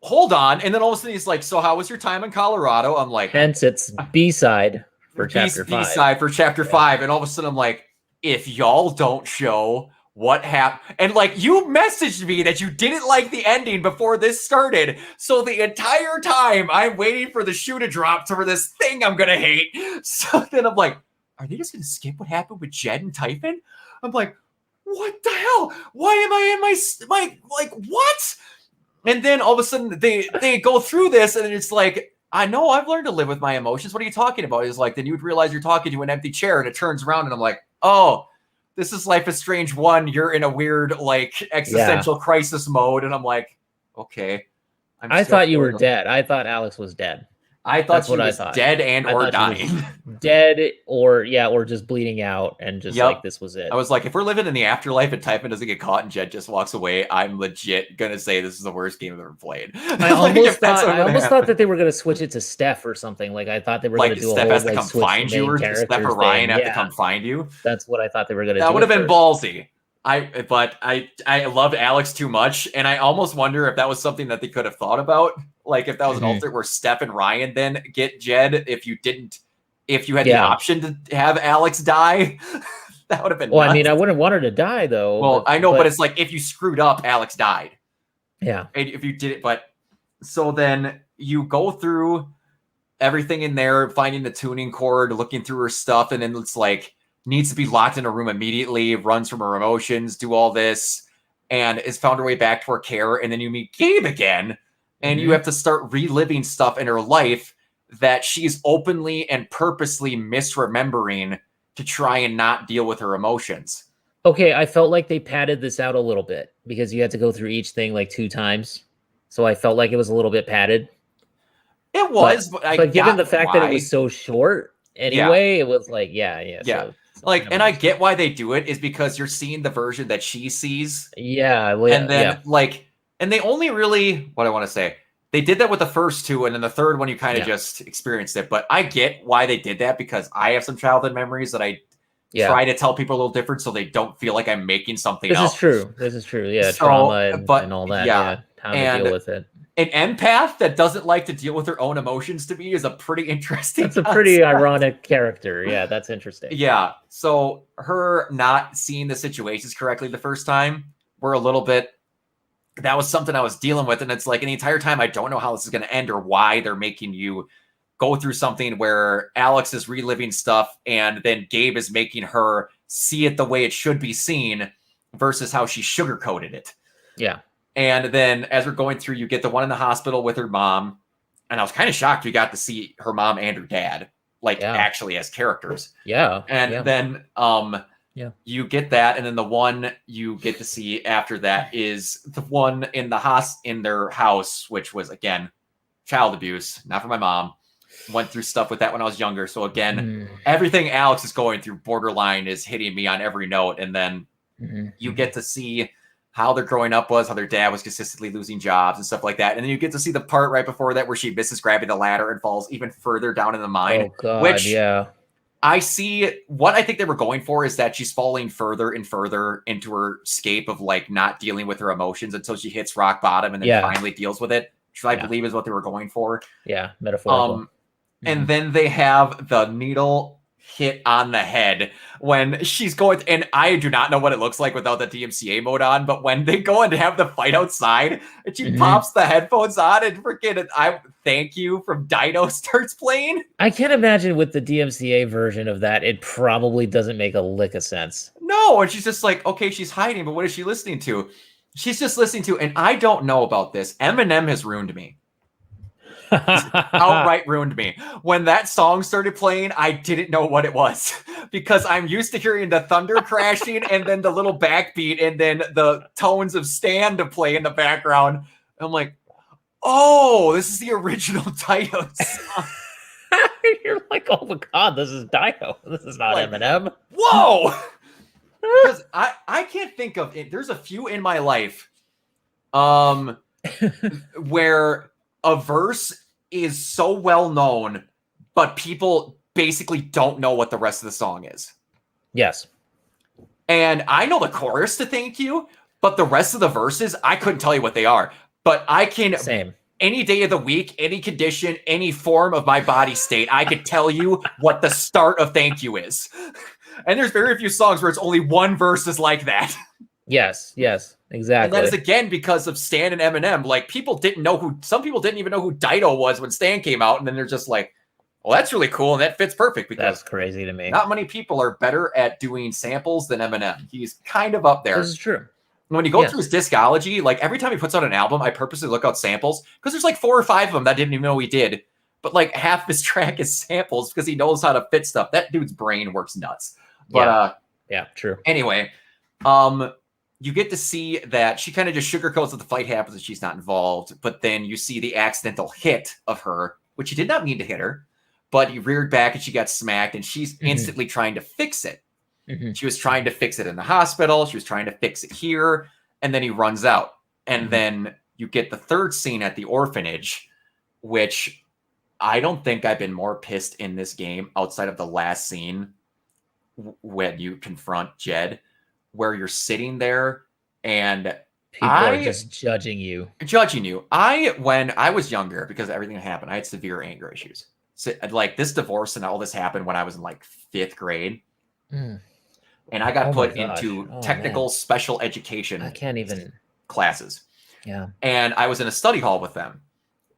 hold on. And then all of a sudden he's like, so how was your time in Colorado? I'm like, hence it's B-side for chapter 5. B-side for chapter 5. And all of a sudden I'm like, if y'all don't show what happened, and like, you messaged me that you didn't like the ending before this started, so the entire time I'm waiting for the shoe to drop for this thing I'm gonna hate. So then I'm like, are they just gonna skip what happened with Jed and Typhon? I'm like, what the hell? Why am I in my like, what? And then all of a sudden they go through this, and it's like, I know I've learned to live with my emotions. What are you talking about? He's like, then you would realize you're talking to an empty chair, and it turns around, and I'm like, oh, this is Life is Strange 1. You're in a weird, like, existential crisis mode. And I'm like, okay. I thought you were dead. I thought Alex was dead. I thought she was dead and or dying. Dead or just bleeding out, and just like this was it. I was like, if we're living in the afterlife and Typhon doesn't get caught and Jed just walks away, I'm legit gonna say this is the worst game I've ever played. I almost thought that they were gonna switch it to Steph or something. Like, I thought they were gonna do Steph a whole has to come find you, or Steph or Ryan have to come find you. That's what I thought they were gonna do. That would have been ballsy. But I loved Alex too much, and I almost wonder if that was something that they could have thought about. Like, if that was an alternate where Steph and Ryan then get Jed, if you had the option to have Alex die, that would have been nuts. I mean, I wouldn't want her to die, though. Well, I know, but it's like, if you screwed up, Alex died. Yeah. And if you did it, but so then you go through everything in there, finding the tuning cord, looking through her stuff, and then it's like, needs to be locked in a room immediately, runs from her emotions, do all this, and is found her way back to her care. And then you meet Gabe again, and you have to start reliving stuff in her life that she's openly and purposely misremembering to try and not deal with her emotions. Okay, I felt like they padded this out a little bit because you had to go through each thing like 2 times. So I felt like it was a little bit padded. It was, but given the fact that it was so short anyway, it was like, So, like, and I get why they do it, is because you're seeing the version that she sees. Yeah. And then and they only really, what I want to say, they did that with the first 2, and then the third one you kind of just experienced it. But I get why they did that, because I have some childhood memories that I try to tell people a little different so they don't feel like I'm making something up. This is true. Yeah, so, trauma and all that. Yeah, how to deal with it. An empath that doesn't like to deal with her own emotions, to me, is a pretty interesting That's a pretty ironic character. Yeah, that's interesting. Yeah, so her not seeing the situations correctly the first time were a little bit, that was something I was dealing with, and it's like, in the entire time, I don't know how this is going to end, or why they're making you go through something where Alex is reliving stuff, and then Gabe is making her see it the way it should be seen versus how she sugarcoated it. Yeah. And then as we're going through, you get the one in the hospital with her mom, and I was kind of shocked we got to see her mom and her dad, actually as characters. Yeah. And then you get that, and then the one you get to see after that is the one in in their house, which was, again, child abuse, not for my mom. Went through stuff with that when I was younger. So again, everything Alex is going through borderline is hitting me on every note. And then you get to see how their growing up was, how their dad was consistently losing jobs and stuff like that. And then you get to see the part right before that where she misses grabbing the ladder and falls even further down in the mine. Oh, God, I see what I think they were going for is that she's falling further and further into her escape of, like, not dealing with her emotions until she hits rock bottom and then finally deals with it, which I believe is what they were going for. Yeah, metaphorical. And then they have the needle hit on the head when she's going, and I do not know what it looks like without the DMCA mode on, but when they go and have the fight outside and she pops the headphones on and freaking I Thank You from Dino starts playing. I can't imagine with the DMCA version of that, it probably doesn't make a lick of sense. No, and she's just like, okay, she's hiding, but what is she listening to? She's just listening to, and I don't know about this, Eminem has ruined me. Outright ruined me. When that song started playing, I didn't know what it was because I'm used to hearing the thunder crashing and then the little backbeat and then the tones of Stan to play in the background. I'm like, oh, this is the original Dido song. You're like, oh my god, this is Dido. This is not like, Eminem. Whoa! Because I can't think of it. There's a few in my life where a verse is so well known, but people basically don't know what the rest of the song is. Yes. And I know the chorus to Thank You, but the rest of the verses, I couldn't tell you what they are. But I can... Same. Any day of the week, any condition, any form of my body state, I could tell you what the start of Thank You is. And there's very few songs where it's only one verse is like that. Yes, exactly. And that is again because of Stan and Eminem. Like some people didn't even know who Dido was when Stan came out, and then they're just like, well, that's really cool, and that fits perfect because that's crazy to me. Not many people are better at doing samples than Eminem. He's kind of up there. This is true. When you go through his discography, like every time he puts out an album, I purposely look out samples because there's like 4 or 5 of them that I didn't even know he did. But like half his track is samples because he knows how to fit stuff. That dude's brain works nuts. But yeah, true. Anyway, you get to see that she kind of just sugarcoats that the fight happens and she's not involved. But then you see the accidental hit of her, which he did not mean to hit her, but he reared back and she got smacked and she's instantly trying to fix it. She was trying to fix it in the hospital. She was trying to fix it here. And then he runs out. And then you get the third scene at the orphanage, which I don't think I've been more pissed in this game outside of the last scene when you confront Jed, where you're sitting there and people are just judging you. When I was younger, because everything that happened, I had severe anger issues. So, like this divorce and all this happened when I was in like 5th grade. And I got put into technical special education. I can't even classes. Yeah. And I was in a study hall with them.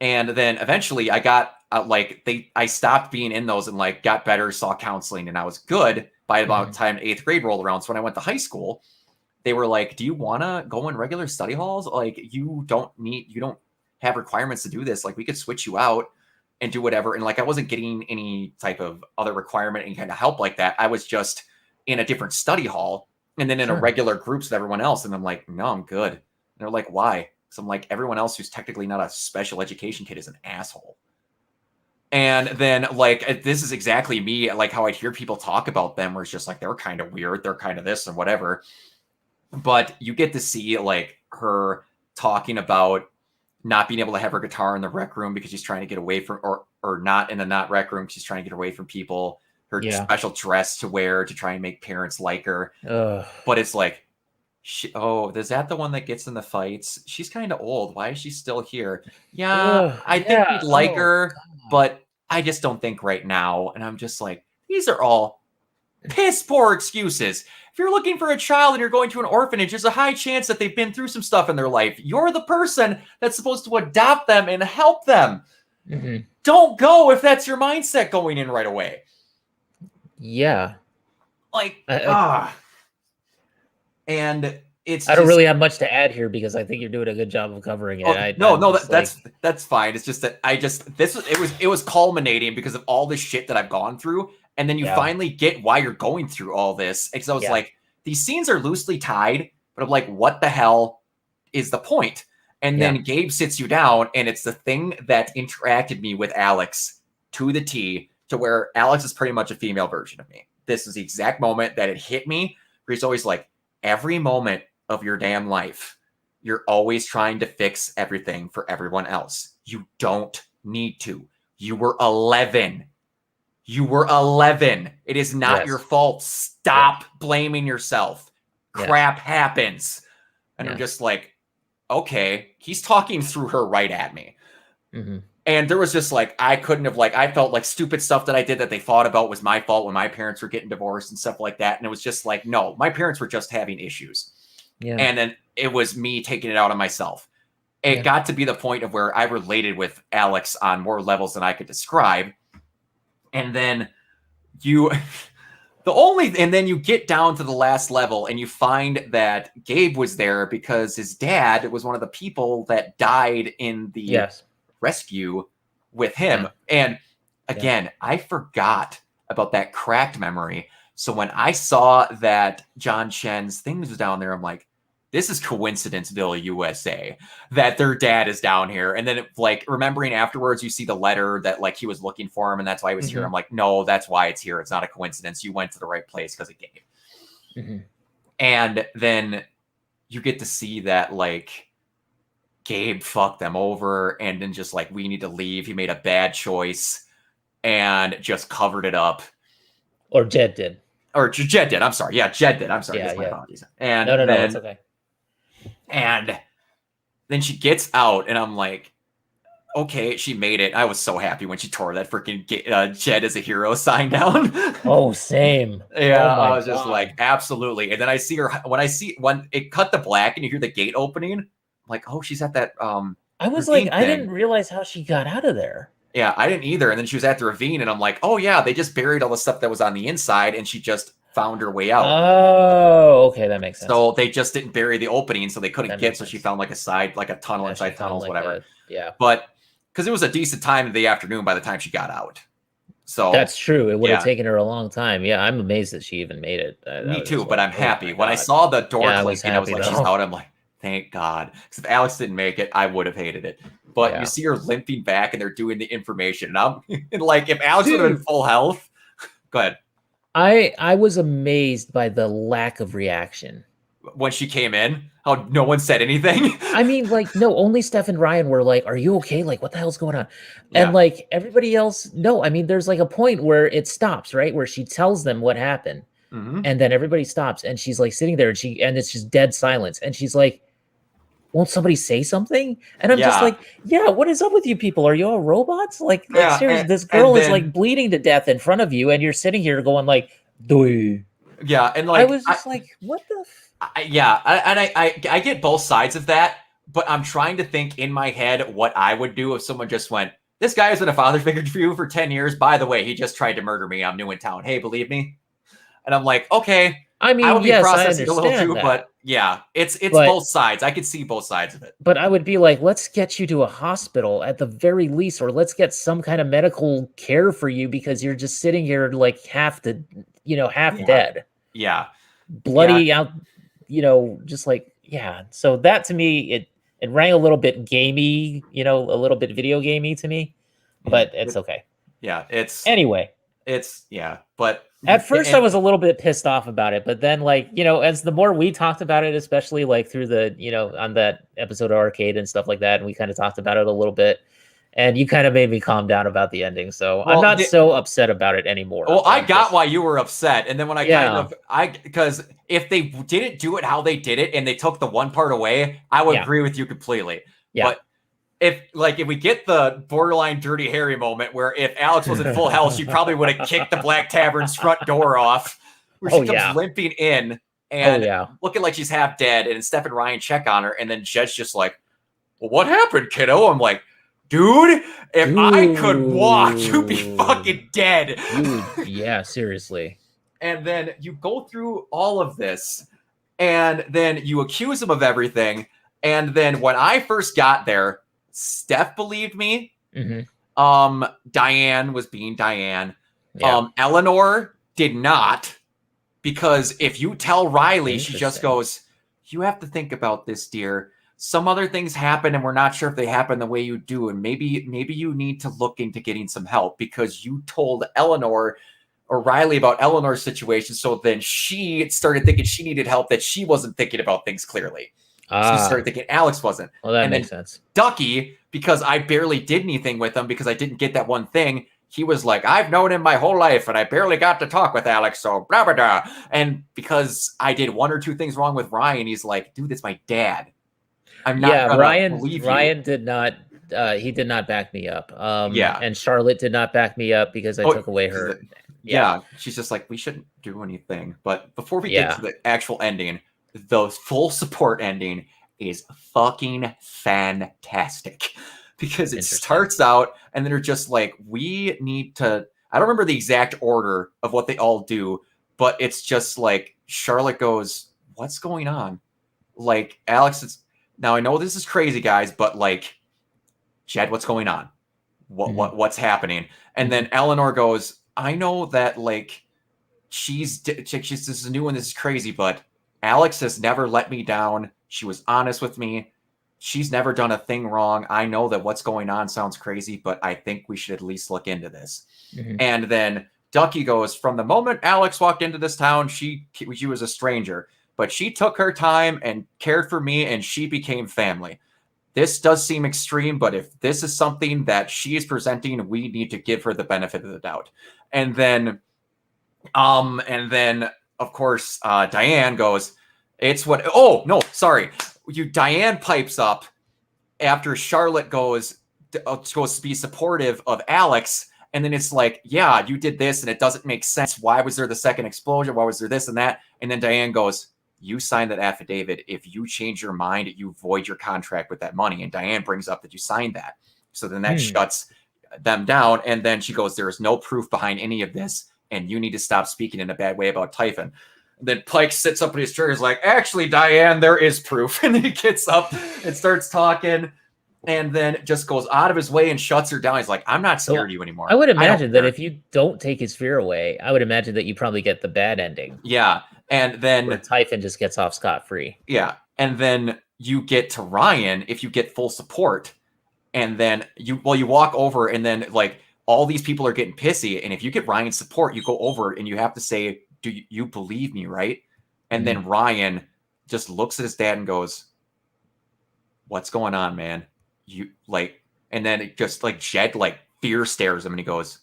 And then eventually I got I stopped being in those and like got better, saw counseling, and I was good by about the time 8th grade rolled around. So when I went to high school, they were like, do you want to go in regular study halls? Like you don't have requirements to do this. Like we could switch you out and do whatever. And like, I wasn't getting any type of other requirement, any kind of help like that. I was just in a different study hall and then in a regular groups with everyone else. And I'm like, no, I'm good. And they're like, why? Because I'm like, everyone else who's technically not a special education kid is an asshole. And then like, this is exactly me, like how I'd hear people talk about them where it's just like, they're kind of weird. They're kind of this and whatever. But you get to see like her talking about not being able to have her guitar in the rec room because she's trying to get away from, or not in the not rec room. She's trying to get away from people. Her special dress to wear to try and make parents like her. But it's like, is that the one that gets in the fights? She's kind of old. Why is she still here? I think we'd like her, but I just don't think right now. And I'm just like, these are all piss poor excuses. If you're looking for a child and you're going to an orphanage, there's a high chance that they've been through some stuff in their life. You're the person that's supposed to adopt them and help them. Don't go if that's your mindset going in right away. Yeah. Like, and it's I don't really have much to add here because I think you're doing a good job of covering it. That's fine. It's just that it was culminating because of all the shit that I've gone through. And then you finally get why you're going through all this. And so I was like, these scenes are loosely tied, but I'm like, what the hell is the point? And then Gabe sits you down, and it's the thing that interacted me with Alex to the T, to where Alex is pretty much a female version of me. This is the exact moment that it hit me, where he's always like, every moment of your damn life, you're always trying to fix everything for everyone else. You don't need to. You were 11. It is not your fault. Stop blaming yourself. Crap happens. And I'm just like, okay, he's talking through her right at me. And there was just like, I couldn't have I felt like stupid stuff that I did that they fought about was my fault when my parents were getting divorced and stuff like that. And it was just like, no, my parents were just having issues. And then it was me taking it out on myself. It got to be the point of where I related with Alex on more levels than I could describe. And then and then you get down to the last level and you find that Gabe was there because his dad was one of the people that died in the rescue with him. And again, I forgot about that cracked memory. So when I saw that John Chen's thing was down there, I'm like, this is Coincidenceville, USA, that their dad is down here. And then like remembering afterwards, you see the letter that like he was looking for him and that's why he was here. I'm like, no, that's why it's here. It's not a coincidence. You went to the right place because of Gabe. And then you get to see that like Gabe fucked them over and then just like, we need to leave. He made a bad choice and just covered it up. Or Jed did. Or Jed did. I'm sorry. Yeah, Jed did. I'm sorry. Yeah, my apologies. And no, it's okay. And then she gets out, and I'm like, okay, she made it. I was so happy when she tore that freaking Jed as a hero sign down. Oh, same. Yeah, I was just like, absolutely. And then I see her when it cut the black and you hear the gate opening. I'm like, oh, she's at that. I was like, I didn't realize how she got out of there. Yeah, I didn't either. And then she was at the ravine, and I'm like, oh yeah, they just buried all the stuff that was on the inside, and she just found her way out. Oh, okay, that makes sense. So they just didn't bury the opening, so they couldn't get. So she found like a side, like a tunnel inside tunnels, whatever. But because it was a decent time in the afternoon by the time she got out. So that's true. It would have taken her a long time. Yeah, I'm amazed that she even made it. Me too, but I'm happy. When I saw the door clinking, I was like, she's out. I'm like, thank God. Because if Alex didn't make it, I would have hated it. But you see her limping back, and they're doing the information. And I'm and like, if Alex would have been full health, go ahead. I was amazed by the lack of reaction when she came in. How no one said anything. I mean, like, no, only Steph and Ryan were like, "Are you okay? Like, what the hell's going on?" And like everybody else, no. I mean, there's like a point where it stops, right? Where she tells them what happened, and then everybody stops, and she's like sitting there, and it's just dead silence, and she's like, won't somebody say something? And I'm just like, yeah, what is up with you people? Are you all robots? Like seriously, this girl is like bleeding to death in front of you, and you're sitting here going like, "Doi." Yeah, and like I was just like, what the? I get both sides of that, but I'm trying to think in my head what I would do if someone just went, "This guy has been a father figure for you for 10 years. By the way, he just tried to murder me. I'm new in town. Hey, believe me?" And I'm like, okay. I mean, I would be processing a little too, but yeah, it's both sides. I could see both sides of it. But I would be like, let's get you to a hospital at the very least, or let's get some kind of medical care for you because you're just sitting here like half dead. Yeah. Bloody out, just like, So that to me, it rang a little bit gamey, a little bit video gamey to me, but it's okay. Yeah. But at first I was a little bit pissed off about it, but then like, as the more we talked about it, especially like through the, on that episode of Arcade and stuff like that, and we kind of talked about it a little bit, and you kind of made me calm down about the ending. So I'm not so upset about it anymore. Well, I got why you were upset. And then when because if they didn't do it how they did it and they took the one part away, I would agree with you completely. Yeah. But if we get the borderline Dirty Harry moment where if Alex was in full health, she probably would have kicked the Black Tavern's front door off, where she comes limping in and looking like she's half dead. And Steph and Ryan check on her, and then Jed's just like, "Well, what happened, kiddo?" I'm like, dude, if I could walk, you'd be fucking dead. Yeah, seriously. And then you go through all of this, and then you accuse him of everything. And then when I first got there, Steph believed me. Diane was being Diane. Eleanor did not, because if you tell Riley, she just goes, "You have to think about this, dear. Some other things happen, and we're not sure if they happen the way you do. And maybe you need to look into getting some help because you told Eleanor or Riley about Eleanor's situation. So then she started thinking she needed help, that she wasn't thinking about things clearly. She started thinking Alex wasn't." Well, that makes sense. Ducky, because I barely did anything with him because I didn't get that one thing, he was like, "I've known him my whole life, and I barely got to talk with Alex, so blah, blah, blah." And because I did one or two things wrong with Ryan, he's like, "Dude, it's my dad. I'm not Ryan did not he did not back me up. And Charlotte did not back me up because I took away her. She's just like, we shouldn't do anything. But before we get to the actual ending, the full support ending is fucking fantastic because it starts out and they're just like, we need to, I don't remember the exact order of what they all do, but it's just like Charlotte goes, "What's going on?" Like Alex is, now I know this is crazy, guys, but like, Jed, what's going on? what's happening? And then Eleanor goes, I know that like she's this is a new one, this is crazy, but Alex has never let me down. She was honest with me. She's never done a thing wrong. I know that what's going on sounds crazy, but I think we should at least look into this. And then Ducky goes, from the moment Alex walked into this town, she was a stranger, but she took her time and cared for me, and she became family. This does seem extreme, but if this is something that she is presenting, we need to give her the benefit of the doubt. And then of course, Diane goes, it's what, oh, no, sorry. Diane pipes up after Charlotte goes to be supportive of Alex. And then it's like, yeah, you did this and it doesn't make sense. Why was there the second explosion? Why was there this and that? And then Diane goes, you signed that affidavit. If you change your mind, you void your contract with that money. And Diane brings up that you signed that. So then that shuts them down. And then she goes, there is no proof behind any of this. And you need to stop speaking in a bad way about Typhon. Then Pike sits up in his chair. He's like, actually, Diane, there is proof. And then he gets up and starts talking. And then just goes out of his way and shuts her down. He's like, I'm not scared of you anymore. I would imagine that if you don't take his fear away, I would imagine that you probably get the bad ending. Yeah. And then where Typhon just gets off scot-free. Yeah. And then you get to Ryan if you get full support. And then you walk over and then like all these people are getting pissy. And if you get Ryan's support, you go over and you have to say, do you believe me, right? And then Ryan just looks at his dad and goes, what's going on, man? And then it just like Jed like fear stares him and he goes,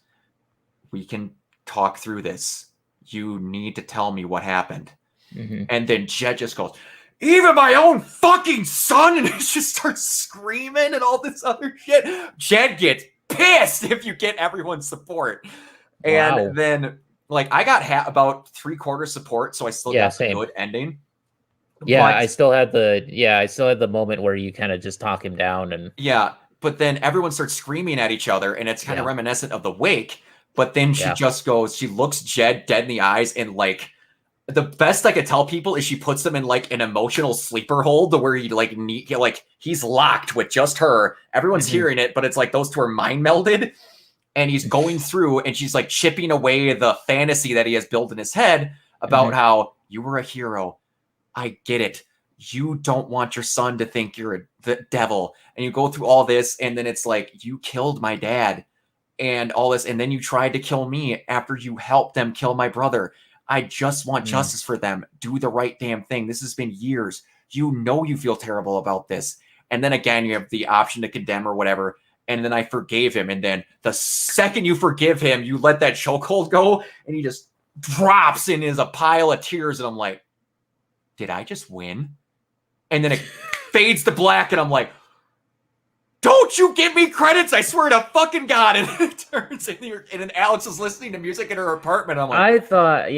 we can talk through this. You need to tell me what happened. And then Jed just goes, even my own fucking son, and he just starts screaming and all this other shit. Jed gets pissed if you get everyone's support. And then like I got about 3/4 support, so I still got a good ending. Yeah, I still had the moment where you kind of just talk him down and but then everyone starts screaming at each other, and it's kind of reminiscent of The Wake. But then she just goes, she looks Jed dead in the eyes, and like the best I could tell people is she puts him in like an emotional sleeper hold where he like he's locked with just her. Everyone's hearing it, but it's like those two are mind melded, and he's going through, and she's like chipping away the fantasy that he has built in his head about how you were a hero. I get it. You don't want your son to think you're the devil. And you go through all this, and then it's like, you killed my dad and all this, and then you tried to kill me after you helped them kill my brother. I just want justice for them. Do the right damn thing. This has been years. You know you feel terrible about this. And then again, you have the option to condemn or whatever. And then I forgave him. And then the second you forgive him, you let that chokehold go, and he just drops in a pile of tears. And I'm like, did I just win? And then it fades to black, and I'm like, don't you give me credits, I swear to fucking God. And it turns, and then Alex is listening to music in her apartment. I'm like, I thought,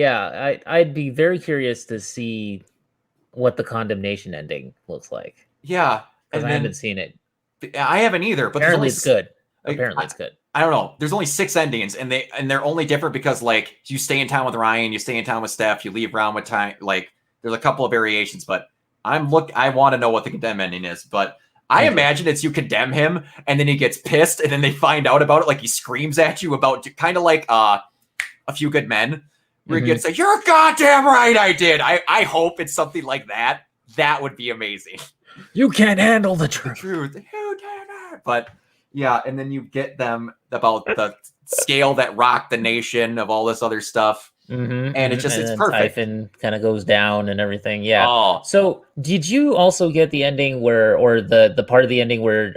I'd be very curious to see what the condemnation ending looks like. Yeah. Because I haven't seen it. I haven't either, but apparently it's good. Apparently it's good. I don't know. There's only 6 endings, and they're only different because like you stay in town with Ryan, you stay in town with Steph, you leave around with time, like there's a couple of variations, but I want to know what the condemn ending is, but I imagine it's you condemn him and then he gets pissed and then they find out about it. Like he screams at you about kind of like A Few Good Men where he gets like, you're goddamn right. I did. I hope it's something like that. That would be amazing. You can't handle the truth. You did it. But yeah. And then you get them about the scale that rocked the nation of all this other stuff. And it's perfect. Typhon kind of goes down and everything. Yeah. Oh. So did you also get the ending or the part of the ending where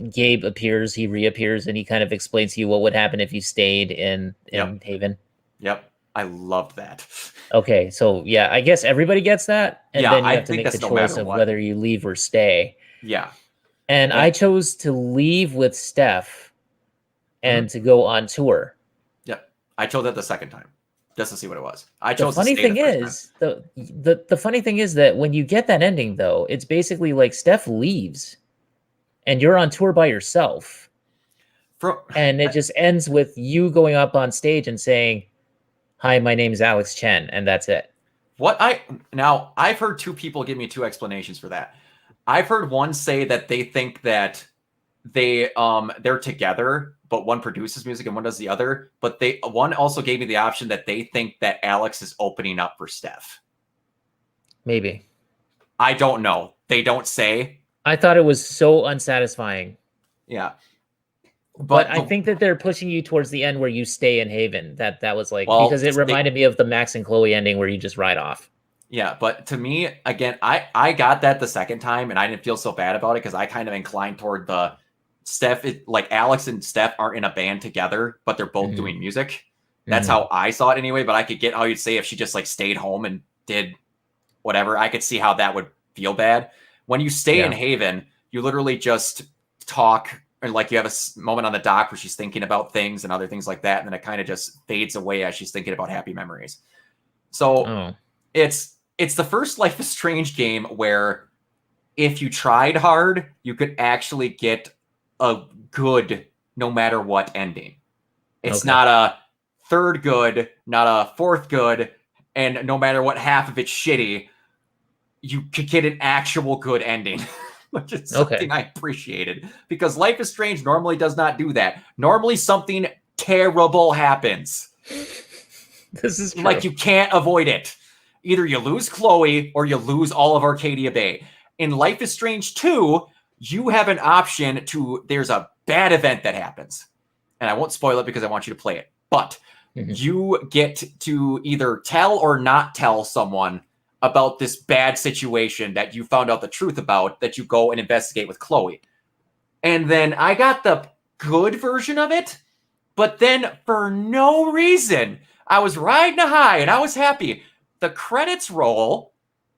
Gabe appears, he reappears, and he kind of explains to you what would happen if you stayed in Haven? Yep. I loved that. Okay. So yeah, I guess everybody gets that. And then you have to make the choice of whether you leave or stay. Yeah. And I chose to leave with Steph and to go on tour. Yep. I chose that the second time. Just to see what it was. I chose. The funny thing is, the funny thing is that when you get that ending, though, it's basically like Steph leaves, and you're on tour by yourself, and it just ends with you going up on stage and saying, "Hi, my name is Alex Chen," and that's it. I've heard 2 people give me 2 explanations for that. I've heard one say that they think that they're together but one produces music and one does the other. But one also gave me the option that they think that Alex is opening up for Steph. Maybe. I don't know. They don't say. I thought it was so unsatisfying. Yeah. But I think that they're pushing you towards the end where you stay in Haven. That was like, because it reminded me of the Max and Chloe ending where you just ride off. Yeah, but to me, again, I got that the second time and I didn't feel so bad about it because I kind of inclined toward the Steph, like Alex and Steph aren't in a band together, but they're both doing music. That's how I saw it anyway, but I could get how you'd say if she just like stayed home and did whatever, I could see how that would feel bad. When you stay in Haven, you literally just talk, and like you have a moment on the dock where she's thinking about things and other things like that, and then it kind of just fades away as she's thinking about happy memories. So it's the first Life is Strange game where if you tried hard, you could actually get a good no matter what ending. It's not a third good, not a fourth good, and no matter what half of it's shitty, you could get an actual good ending. Which is something I appreciated, because Life is Strange normally does not do that. Normally something terrible happens. This is true. Like you can't avoid it. Either you lose Chloe or you lose all of Arcadia Bay. In Life is Strange 2, you have an option to, there's a bad event that happens. And I won't spoil it because I want you to play it. But you get to either tell or not tell someone about this bad situation that you found out the truth about, that you go and investigate with Chloe. And then I got the good version of it, but then for no reason, I was riding a high and I was happy. The credits roll,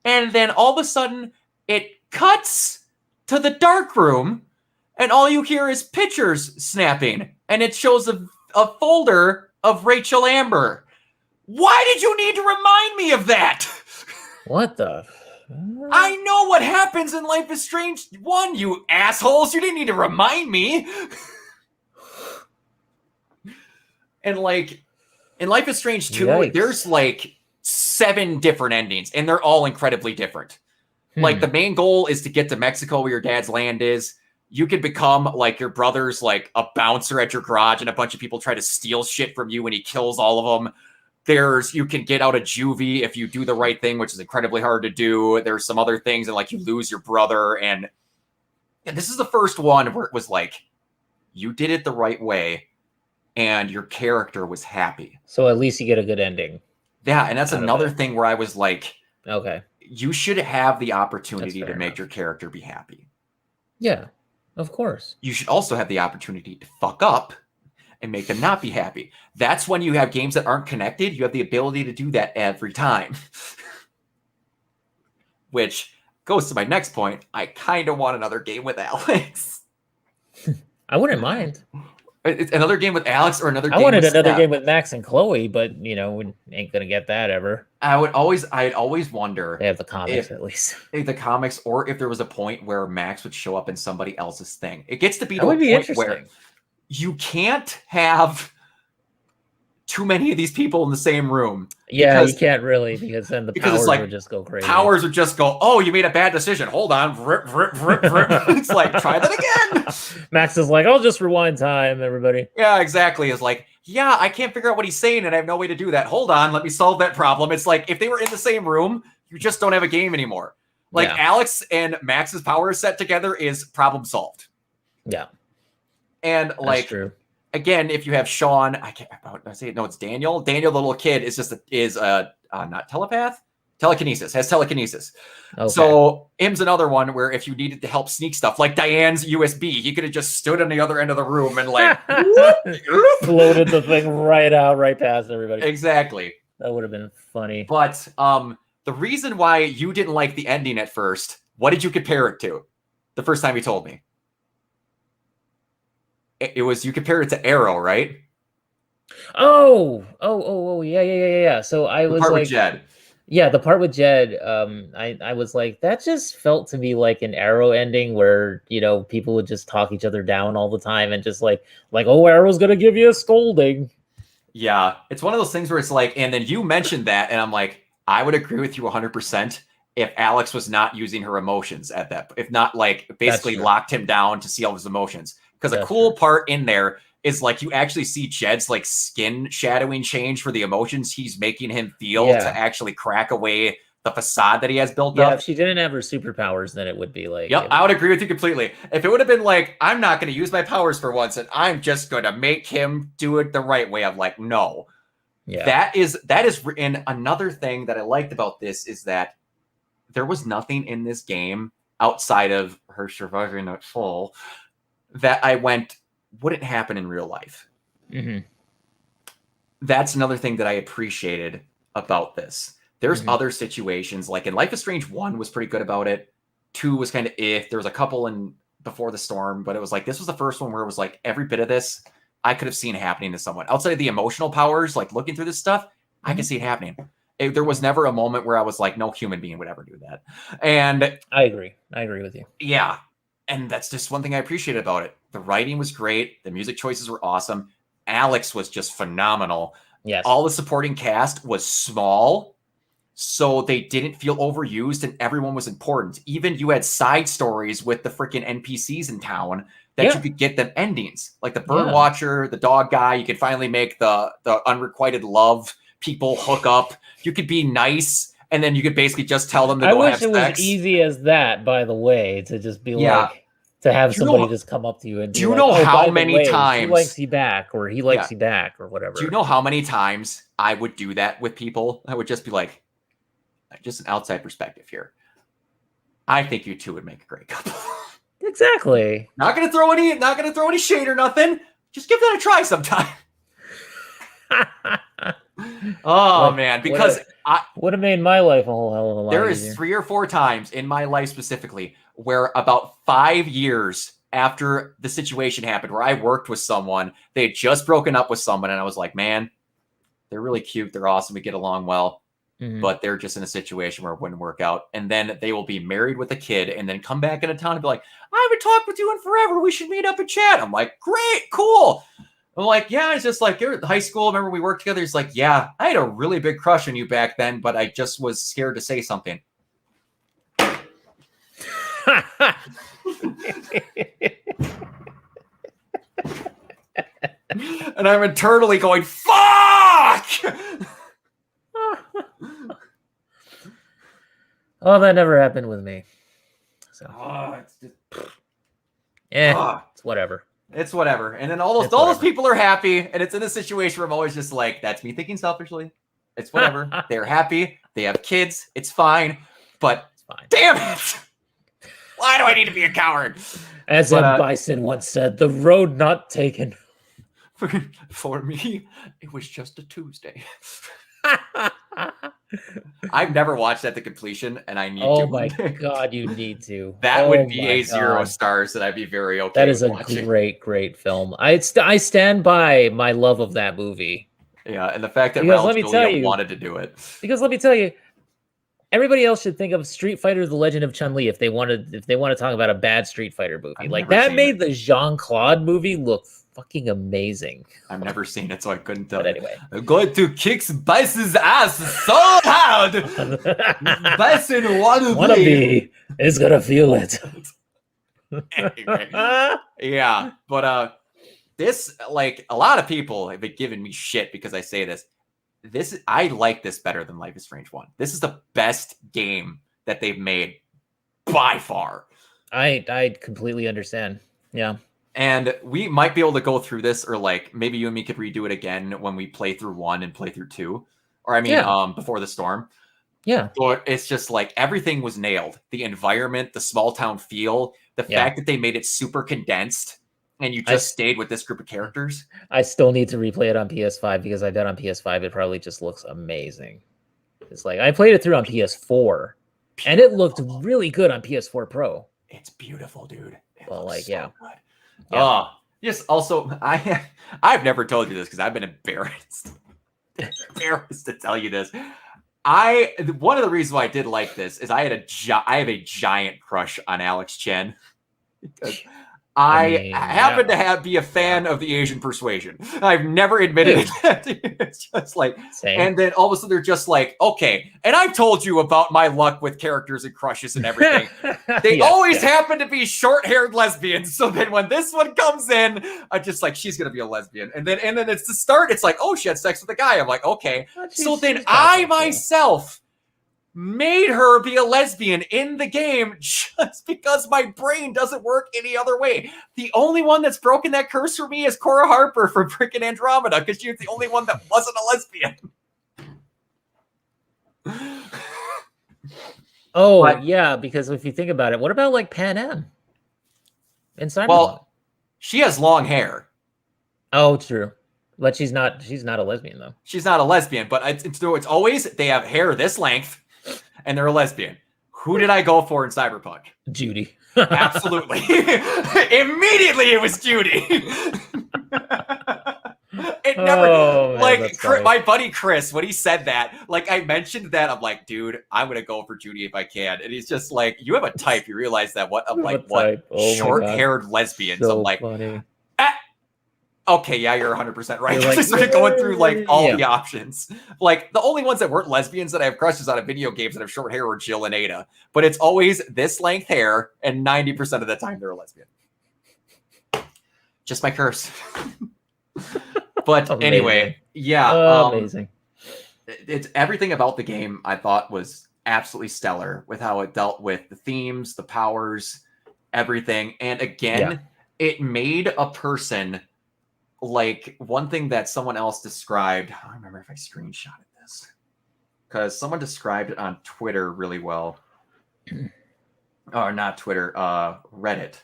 and then all of a sudden it cuts to the dark room, and all you hear is pictures snapping, and it shows a folder of Rachel Amber. Why did you need to remind me of that? What the? I know what happens in Life is Strange 1, you assholes. You didn't need to remind me. And like in Life is Strange 2, there's like 7 different endings, and they're all incredibly different. Like the main goal is to get to Mexico where your dad's land is. You could become like your brother's like a bouncer at your garage, and a bunch of people try to steal shit from you and he kills all of them. You can get out of juvie if you do the right thing, which is incredibly hard to do. There's some other things, and like you lose your brother. And this is the first one where it was like, you did it the right way and your character was happy. So at least you get a good ending. Yeah. And that's another thing where I was like, okay, you should have the opportunity to make your character be happy. Yeah, of course. You should also have the opportunity to fuck up and make them not be happy. That's when you have games that aren't connected. You have the ability to do that every time. Which goes to my next point. I kind of want another game with Alex. I wouldn't mind. Another game with Alex or another game I wanted with another Steph. game with Max and Chloe, but we ain't gonna get that ever. I'd always wonder. They have the comics at least. The comics, or if there was a point where Max would show up in somebody else's thing. It gets to be That to would a be point interesting. where you can't have too many of these people in the same room. Yeah, you can't really, because then the powers would just go crazy. Powers would just go, oh, you made a bad decision. Hold on. Rip, rip, rip, rip. It's like, try that again. Max is like, I'll just rewind time, everybody. Yeah, exactly. It's like, yeah, I can't figure out what he's saying, and I have no way to do that. Hold on, let me solve that problem. It's like, if they were in the same room, you just don't have a game anymore. Like, Alex and Max's power set together is problem solved. Yeah. And like, that's true. Again, if you have Sean, it's Daniel. Daniel, the little kid, is not telepath, has telekinesis. Okay. So him's another one where if you needed to help sneak stuff, like Diane's USB, he could have just stood on the other end of the room and like floated the thing right past everybody. Exactly. That would have been funny. But the reason why you didn't like the ending at first, what did you compare it to? The first time you told me. It was, you compared it to Arrow, right? Oh, yeah. So I was like, with Jed. Yeah, the part with Jed, I was like, that just felt to me like an Arrow ending where, people would just talk each other down all the time and just like, oh, Arrow's gonna give you a scolding. Yeah, it's one of those things where it's like, and then you mentioned that, and I'm like, I would agree with you 100% if Alex was not using her emotions if not like basically locked him down to see all his emotions. Because a cool part in there is like you actually see Jed's like skin shadowing change for the emotions he's making him feel to actually crack away the facade that he has built up. If she didn't have her superpowers, then it would be like... Yep, I would agree with you completely. If it would have been like, I'm not going to use my powers for once, and I'm just going to make him do it the right way, I'm like, no. Yeah. That is, and another thing that I liked about this is that there was nothing in this game outside of her surviving at full that I went, wouldn't happen in real life. Mm-hmm. That's another thing that I appreciated about this. There's other situations, like in Life is Strange 1 was pretty good about it. 2 was kind of There was a couple in Before the Storm, but it was like, this was the first one where it was like, every bit of this, I could have seen happening to someone. Outside of the emotional powers, like looking through this stuff, I could see it happening. There was never a moment where I was like, no human being would ever do that. And I agree with you. Yeah. And that's just one thing I appreciated about it. The writing was great. The music choices were awesome. Alex was just phenomenal. Yes. All the supporting cast was small, so they didn't feel overused and everyone was important. Even you had side stories with the freaking NPCs in town that you could get them endings. Like the bird watcher, the dog guy, you could finally make the unrequited love people hook up. You could be nice, and then you could basically just tell them to go have sex. I wish it was easy as that, by the way, to just be like, to have somebody just come up to you and do you know how many times he likes you back, or he likes you back, or whatever. Do you know how many times I would do that with people? I would just be like, just an outside perspective here. I think you two would make a great couple. Exactly. Not gonna throw any shade or nothing. Just give that a try sometime. Man, because I would have made my life a whole hell of a lot There easier. is 3 or 4 times in my life specifically where about 5 years after the situation happened, where I worked with someone, they had just broken up with someone, and I was like, man, they're really cute, they're awesome, we get along well, but they're just in a situation where it wouldn't work out. And then they will be married with a kid and then come back into town and be like, I haven't talked with you in forever, we should meet up and chat. I'm like, great, cool. I'm like, yeah, it's just like, you're at high school, remember we worked together? He's like, yeah, I had a really big crush on you back then, but I just was scared to say something. And I'm internally going, fuck! Oh, that never happened with me. So, it's just, it's whatever. It's whatever. And then all those people are happy, and it's in a situation where I'm always just like, that's me thinking selfishly. It's whatever. They're happy. They have kids. It's fine. But damn it! Why do I need to be a coward? As M. Bison once said, the road not taken. For me, it was just a Tuesday. I've never watched that to completion, and I need to. Oh my god, you need to. That would be a 0 stars that I'd be very okay That is with a watching. great film. I stand by my love of that movie. Yeah, and the fact that Ralph Julia wanted to do it. Because let me tell you, everybody else should think of Street Fighter: The Legend of Chun-Li if they want to talk about a bad Street Fighter movie. Like that made the Jean-Claude movie look fucking amazing. I've never seen it, so I couldn't tell. But anyway, I'm going to kick Bison's ass so hard. Bison wannabe is gonna feel it. Anyway, yeah, but this, like, a lot of people have been giving me shit because I say this. I like this better than Life is Strange 1. This is the best game that they've made by far. I completely understand. Yeah. And we might be able to go through this, or like maybe you and me could redo it again when we play through 1 and play through 2. Or I mean, Before the Storm. Yeah. But it's just like everything was nailed. The environment, the small town feel, the fact that they made it super condensed and you just stayed with this group of characters. I still need to replay it on PS5 because I bet on PS5 it probably just looks amazing. It's like I played it through on PS4 and it looked really good on PS4 Pro. It's beautiful, dude. Good. Yes. Also, I've never told you this because I've been embarrassed to tell you this. One of the reasons why I did like this is I have a giant crush on Alex Chen. Because I happen to be a fan of the Asian persuasion. I've never admitted that. It's just like, Same. And then all of a sudden they're just like, okay. And I've told you about my luck with characters and crushes and everything. They always happen to be short-haired lesbians. So then when this one comes in, I'm just like, she's gonna be a lesbian. And then it's the start. It's like, oh, she had sex with a guy. I'm like, okay. So then I myself made her be a lesbian in the game just because my brain doesn't work any other way. The only one that's broken that curse for me is Cora Harper from freaking Andromeda, because she was the only one that wasn't a lesbian. Oh, but, yeah, because if you think about it, what about like Pan Am in Cyberpunk? Well, she has long hair. Oh, true. But she's not a lesbian though. She's not a lesbian, but it's always they have hair this length and they're a lesbian. Who did I go for in Cyberpunk? Judy. Absolutely. Immediately it was Judy. It never my buddy Chris, when he said that, like I mentioned that, I'm like, dude, I'm gonna go for Judy if I can. And he's just like, you have a type. You realize that what short-haired lesbians. So I'm like, funny. Okay, yeah, you're 100% right. I started going through like all the options. Like the only ones that weren't lesbians that I have crushes on in video games that have short hair were Jill and Ada. But it's always this length hair, and 90% of the time they're a lesbian. Just my curse. But anyway, yeah. Amazing. It's everything about the game I thought was absolutely stellar with how it dealt with the themes, the powers, everything. And again, it made a person. Like one thing that someone else described, I don't remember if I screenshotted this because someone described it on Twitter really well. Or not Twitter, Reddit.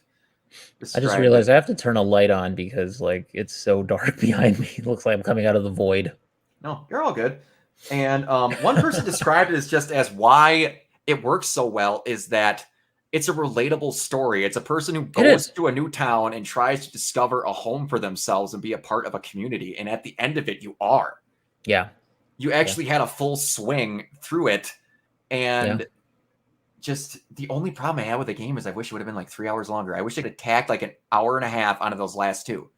I just realized I have to turn a light on because like it's so dark behind me. It looks like I'm coming out of the void. No, you're all good. And one person described it as why it works so well is that it's a relatable story. It's a person who goes to a new town and tries to discover a home for themselves and be a part of a community. And at the end of it, you are. Yeah. You actually had a full swing through it. And just the only problem I had with the game is I wish it would have been like 3 hours longer. I wish it had tacked like an hour and a half onto those last two.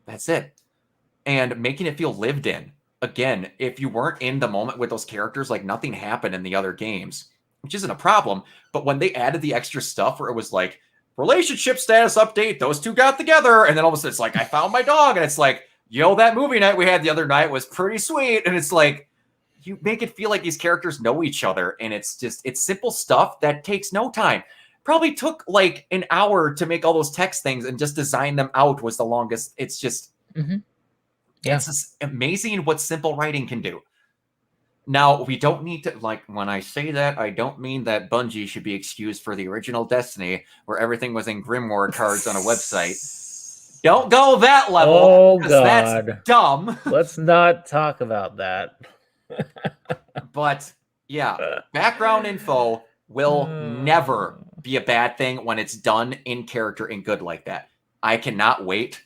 That's it. And making it feel lived in. Again, if you weren't in the moment with those characters, like nothing happened in the other games. Which isn't a problem, but when they added the extra stuff where it was like relationship status update, those two got together, and then all of a sudden it's like I found my dog, and it's like, yo, that movie night we had the other night was pretty sweet, and it's like you make it feel like these characters know each other, and it's simple stuff that takes no time. Probably took like an hour to make all those text things and just design them out was the longest. It's just it's just amazing what simple writing can do. Now, we don't need to, like, when I say that, I don't mean that Bungie should be excused for the original Destiny, where everything was in Grimoire cards on a website. Don't go that level, because that's dumb. Let's not talk about that. But, yeah, background info will never be a bad thing when it's done in character and good like that. I cannot wait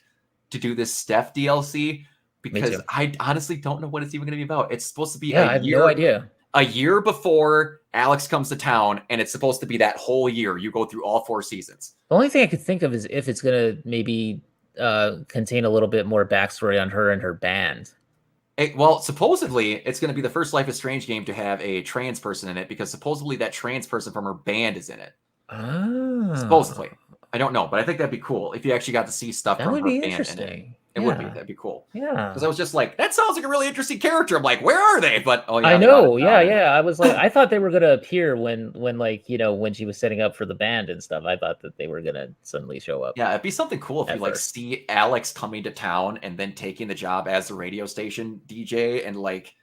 to do this Steph DLC. Because I honestly don't know what it's even going to be about. It's supposed to be I have no idea. A year before Alex comes to town, and it's supposed to be that whole year. You go through all 4 seasons. The only thing I could think of is if it's going to maybe contain a little bit more backstory on her and her band. Well, supposedly, it's going to be the first Life is Strange game to have a trans person in it, because supposedly that trans person from her band is in it. Oh. Supposedly. I don't know, but I think that'd be cool if you actually got to see stuff from her band in it. It would be. That'd be cool. Yeah. Because I was just like, that sounds like a really interesting character. I'm like, where are they? But I know. I was like, I thought they were gonna appear when like when she was setting up for the band and stuff. I thought that they were gonna suddenly show up. Yeah, it'd be something cool if you like see Alex coming to town and then taking the job as the radio station DJ and like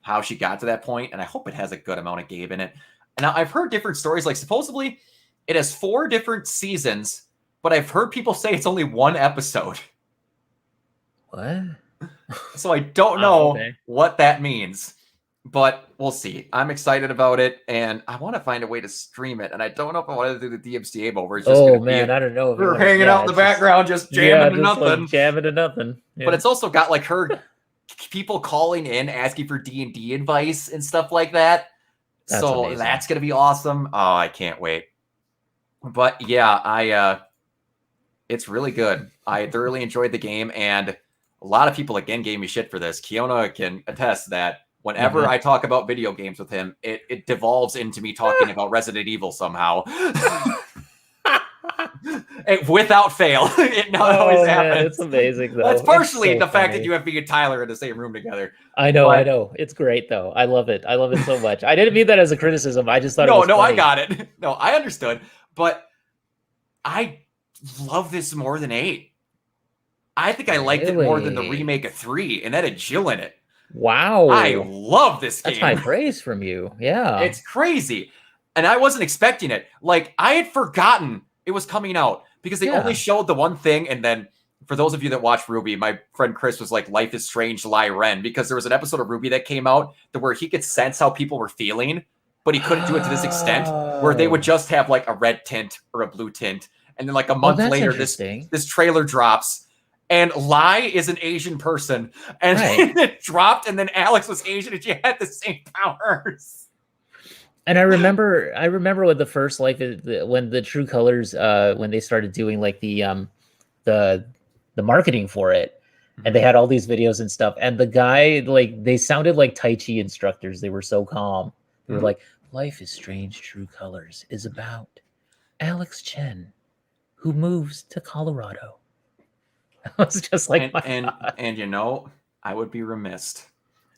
how she got to that point. And I hope it has a good amount of Gabe in it. And now I've heard different stories. Like supposedly it has 4 different seasons, but I've heard people say it's only 1 episode. What? So I don't know what that means, but we'll see. I'm excited about it, and I want to find a way to stream it. And I don't know if I want to do the DMCA mode. It's just I don't know. We're hanging out in the background, just jamming to nothing. Like jamming to nothing. Yeah. But it's also got like her people calling in, asking for D&D advice and stuff like that. That's amazing. That's gonna be awesome. Oh, I can't wait. But yeah, It's really good. I thoroughly enjoyed the game, and a lot of people again gave me shit for this. Kiona can attest that whenever I talk about video games with him, it devolves into me talking about Resident Evil somehow. Without fail, it not always happens. It's amazing though. That's partially the fact that you have me and Tyler in the same room together. I know. It's great though. I love it. I love it so much. I didn't mean that as a criticism. I just thought it was funny. I got it. No, I understood. But I love this more than 8. I think I liked it more than the remake of 3, and that had Jill in it. Wow. I love this game. That's high praise from you. Yeah. It's crazy. And I wasn't expecting it. Like, I had forgotten it was coming out because they only showed the one thing. And then for those of you that watch RWBY, my friend Chris was like, Life is Strange, Lai Ren, because there was an episode of RWBY that came out where he could sense how people were feeling, but he couldn't do it to this extent, where they would just have like a red tint or a blue tint. And then like a month later, this trailer drops. And Lai is an Asian person, and it dropped, and then Alex was Asian, and she had the same powers. And I remember with the first, like when the True Colors, when they started doing like the marketing for it, and they had all these videos and stuff, and the guy, like, they sounded like Tai Chi instructors. They were so calm. They were like, "Life is Strange, True Colors is about Alex Chen, who moves to Colorado." I was just like, and you know, I would be remiss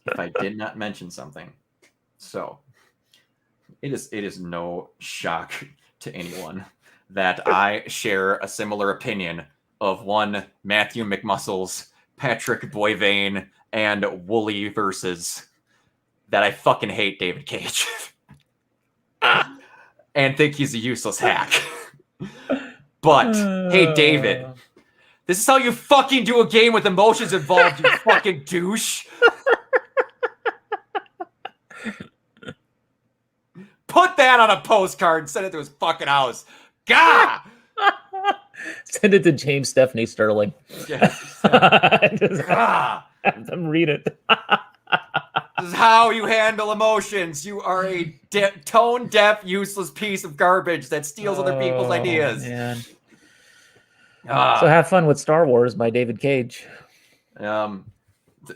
if I did not mention something. So it is no shock to anyone that I share a similar opinion of one Matthew McMuscles, Patrick Boivin, and Wooly versus that I fucking hate David Cage and think he's a useless hack. But hey, David. This is how you fucking do a game with emotions involved, you fucking douche. Put that on a postcard and send it to his fucking house. Gah! Send it to James Stephanie Sterling. Yes. Have them read it. This is how you handle emotions. You are a tone-deaf, useless piece of garbage that steals other people's ideas. Man. So have fun with Star Wars by David Cage.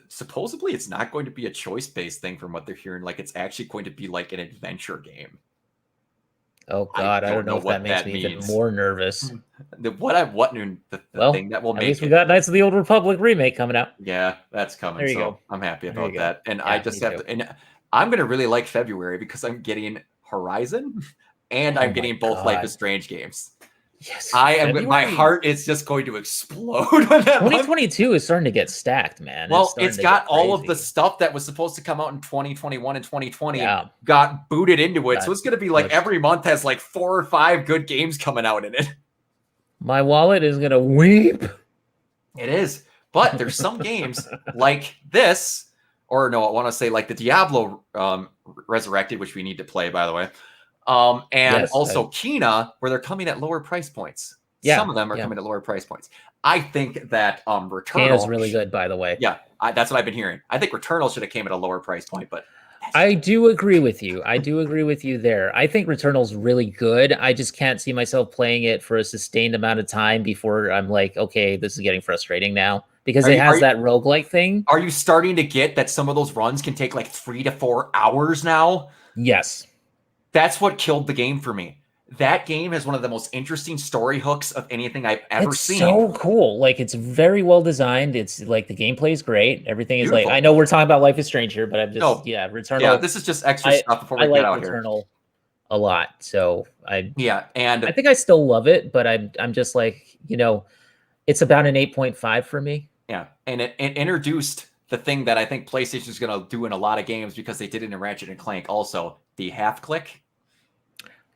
Supposedly it's not going to be a choice-based thing from what they're hearing. Like, it's actually going to be like an adventure game. Oh God, I don't know if that makes me even more nervous. The thing that will make at least we got Knights of the Old Republic remake coming out. Yeah, that's coming. There you go. I'm happy about that. And I just have to, and I'm gonna really like February because I'm getting Horizon and I'm getting both Life is Strange games. Yes, my heart is just going to explode. 2022 is starting to get stacked, man. Well, it's got all of the stuff that was supposed to come out in 2021 and 2020 got booted into it. So it's going to be like every month has like 4 or 5 good games coming out in it. My wallet is going to weep. It is. But there's some games like this, or no, I want to say like the Diablo Resurrected, which we need to play, by the way. And also Kena, where they're coming at lower price points. Yeah, some of them are coming at lower price points. I think that Returnal Kena's really good, by the way. Yeah, that's what I've been hearing. I think Returnal should have came at a lower price point, but I do agree with you. I do agree with you there. I think Returnal's really good. I just can't see myself playing it for a sustained amount of time before I'm like, okay, this is getting frustrating now. Because it has that roguelike thing. Are you starting to get that some of those runs can take like 3 to 4 hours now? Yes. That's what killed the game for me. That game has one of the most interesting story hooks of anything I've ever seen. It's so cool. Like, it's very well designed. It's like the gameplay is great. Everything is like, I know we're talking about Life is Strange here, but I'm just, Returnal. Yeah, this is just extra stuff before we get out here. I like Returnal a lot. So and I think I still love it, but I'm just like, it's about an 8.5 for me. Yeah. And it introduced the thing that I think PlayStation is going to do in a lot of games because they did it in Ratchet and Clank also, the half click.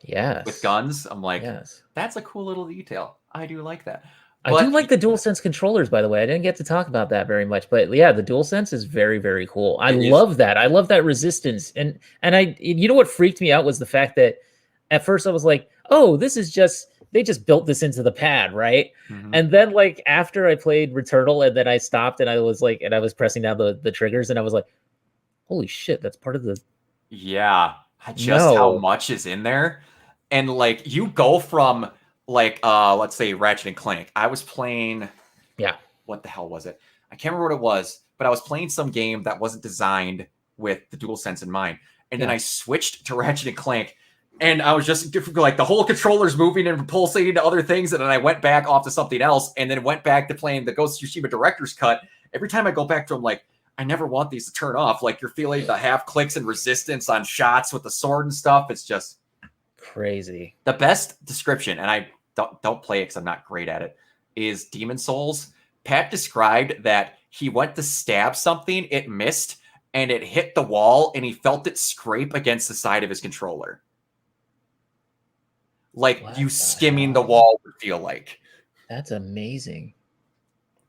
Yes. With guns. I'm like, that's a cool little detail. I do like that. But I do like the DualSense controllers, by the way. I didn't get to talk about that very much, but yeah, the DualSense is very, very cool. I love that. I love that resistance. And you know what freaked me out was the fact that at first I was like, oh, this is they just built this into the pad, right? Mm-hmm. And then like after I played Returnal and then I stopped and I was pressing down the triggers and I was like, holy shit, that's part of the how much is in there. And like you go from like let's say Ratchet and Clank. I was playing. Yeah. What the hell was it? I can't remember what it was, but I was playing some game that wasn't designed with the DualSense in mind, and then I switched to Ratchet and Clank. And I was just like the whole controller's moving and pulsating to other things. And then I went back off to something else and then went back to playing the Ghost of Tsushima Director's Cut. Every time I go back to them, like, I never want these to turn off. Like, you're feeling the half clicks and resistance on shots with the sword and stuff. It's just crazy. The best description, and I don't play it because I'm not great at it, is Demon Souls. Pat described that he went to stab something, it missed, and it hit the wall, and he felt it scrape against the side of his controller. Like what you skimming the wall would feel like. That's amazing.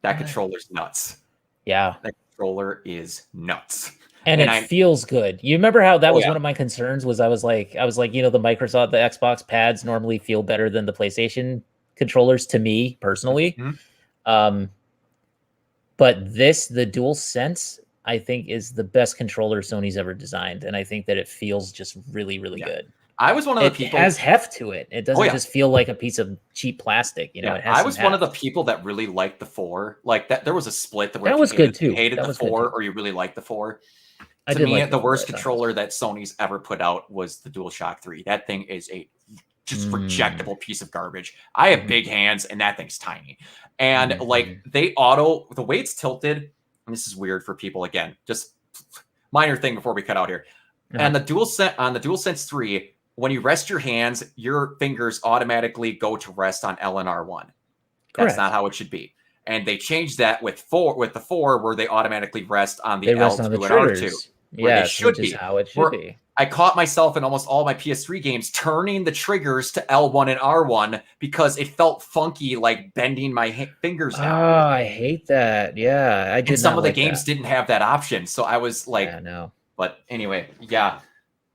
That controller's nuts. Yeah. That controller is nuts. And it feels good. You remember how that was one of my concerns was I was like, the Microsoft, the Xbox pads normally feel better than the PlayStation controllers to me personally. Mm-hmm. But the DualSense, I think, is the best controller Sony's ever designed. And I think that it feels just really, really good. I was one of the people. It has heft to it. It doesn't just feel like a piece of cheap plastic. It has I was one of the people that really liked the 4. Like that, there was a split that was good too. You hated the 4, or you really liked the 4. To me, the worst controller that Sony's ever put out was the DualShock 3. That thing is a just rejectable piece of garbage. I have big hands, and that thing's tiny. And like the way it's tilted, and this is weird for people. Again, just minor thing before we cut out here. And on the DualSense 3. When you rest your hands, your fingers automatically go to rest on L and R1. That's not how it should be. And they changed that with the 4, where they automatically rest on the L2 and R2. Yeah, which is how it should be. I caught myself in almost all my PS3 games turning the triggers to L1 and R1 because it felt funky, like bending my fingers down. Oh, I hate that. Yeah, I did. And some of the games didn't have that option, so I was like, yeah, no. But anyway, yeah.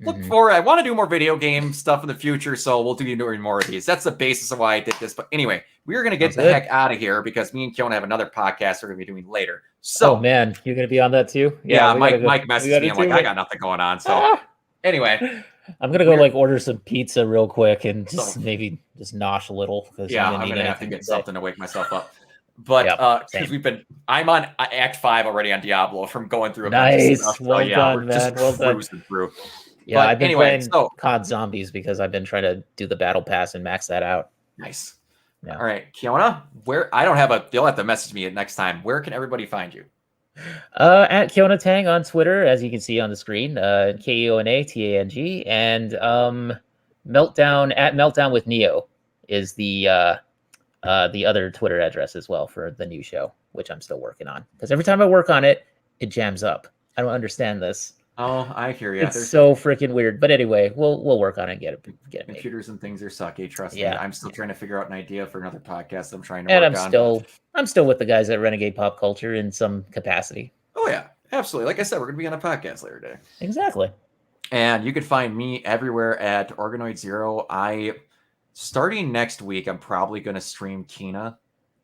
Look forward. I want to do more video game stuff in the future, so we'll do more of these. That's the basis of why I did this. But anyway, we're going to get the heck out of here because me and Keona have another podcast we're going to be doing later. So, man, you're going to be on that too? Yeah, Mike messaged me. I'm like, I got nothing going on. So anyway. I'm going to go order some pizza real quick and just maybe just nosh a little. Yeah, I'm going to have to get something to wake myself up. But because I'm on Act 5 already on Diablo from going through a bunch of stuff. Well done, man. Well done. Through. Yeah, I've been playing COD Zombies because I've been trying to do the battle pass and max that out. Nice. Yeah. All right, Keona, you'll have to message me next time. Where can everybody find you? At Keona Tang on Twitter, as you can see on the screen, KeonaTang, and Meltdown with Neo is the other Twitter address as well for the new show, which I'm still working on. Because every time I work on it, it jams up. I don't understand this. Oh, I hear you. It's so freaking weird. But anyway, we'll work on it and get it made. Computers and things are sucky, trust me. I'm still trying to figure out an idea for another podcast I'm trying to work on. I'm still with the guys at Renegade Pop Culture in some capacity. Oh yeah, absolutely. Like I said, we're gonna be on a podcast later today. Exactly. And you can find me everywhere at Organoid Zero. Starting next week, I'm probably gonna stream Kena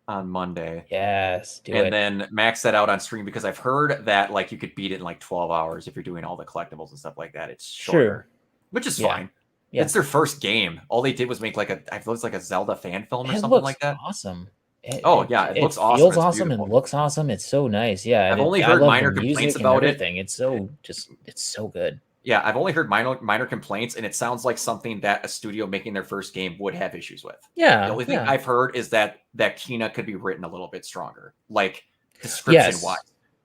on Monday. Yes, and then max that out on stream because I've heard that like you could beat it in like 12 hours if you're doing all the collectibles and stuff like that. It's shorter, which is fine. Yeah. It's their first game. All they did was make like a Zelda fan film or something like that. Awesome. It looks awesome. Feels awesome and looks awesome. It's so nice. Yeah, I've only heard minor complaints about it. It's so good. Yeah, I've only heard minor complaints, and it sounds like something that a studio making their first game would have issues with. Yeah. The only thing I've heard is that Kena could be written a little bit stronger, like description-wise.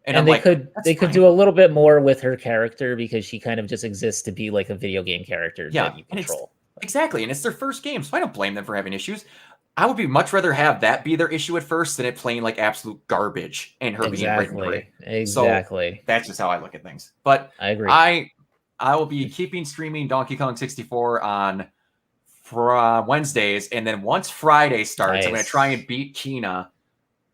And they could do a little bit more with her character because she kind of just exists to be like a video game character that you control. Exactly, and it's their first game, so I don't blame them for having issues. I would much rather have that be their issue at first than it playing like absolute garbage and her being written great. Exactly. So that's just how I look at things. But I agree. I will be keeping streaming Donkey Kong 64 on Wednesdays, and then once Friday starts, I'm going to try and beat Kena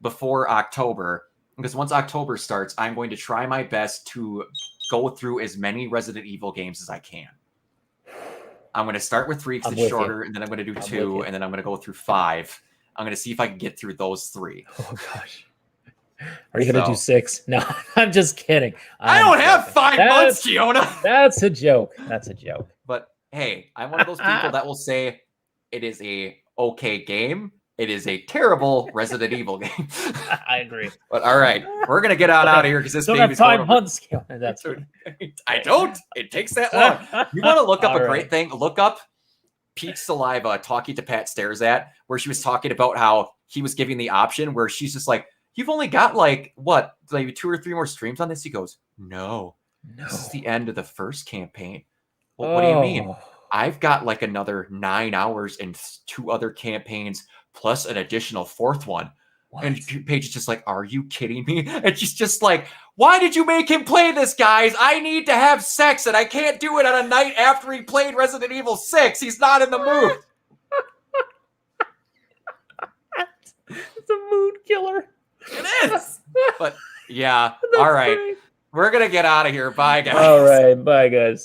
before October. Because once October starts, I'm going to try my best to go through as many Resident Evil games as I can. I'm going to start with 3 because it's shorter, and then I'm going to do 2, and then I'm going to go through 5. I'm going to see if I can get through those 3. Oh, gosh. Are you going to do 6? No, I'm just kidding. I don't have 5 months, Keona. That's a joke. That's a joke. But hey, I'm one of those people that will say it is a okay game. It is a terrible Resident Evil game. I agree. But all right, we're gonna get out of here because this Don't have baby's going time over. hunt scale. That's right. I don't. It takes that long. You want to look up All a right. great thing? Look up Peach Saliva talking to Pat Stares at, where she was talking about how he was giving the option where she's just like, "You've only got like 2 or 3 more streams on this." He goes, "No, this is the end of the first campaign." Well, what do you mean? Oh. I've got like another 9 hours and 2 other campaigns plus an additional 4th one. What? And Paige is just like, "Are you kidding me?" And she's just like, "Why did you make him play this, guys? I need to have sex, and I can't do it on a night after he played Resident Evil 6. He's not in the mood." It's a mood killer. It is. But yeah, That's all right. great. We're going to get out of here. Bye, guys. All right. Bye, guys.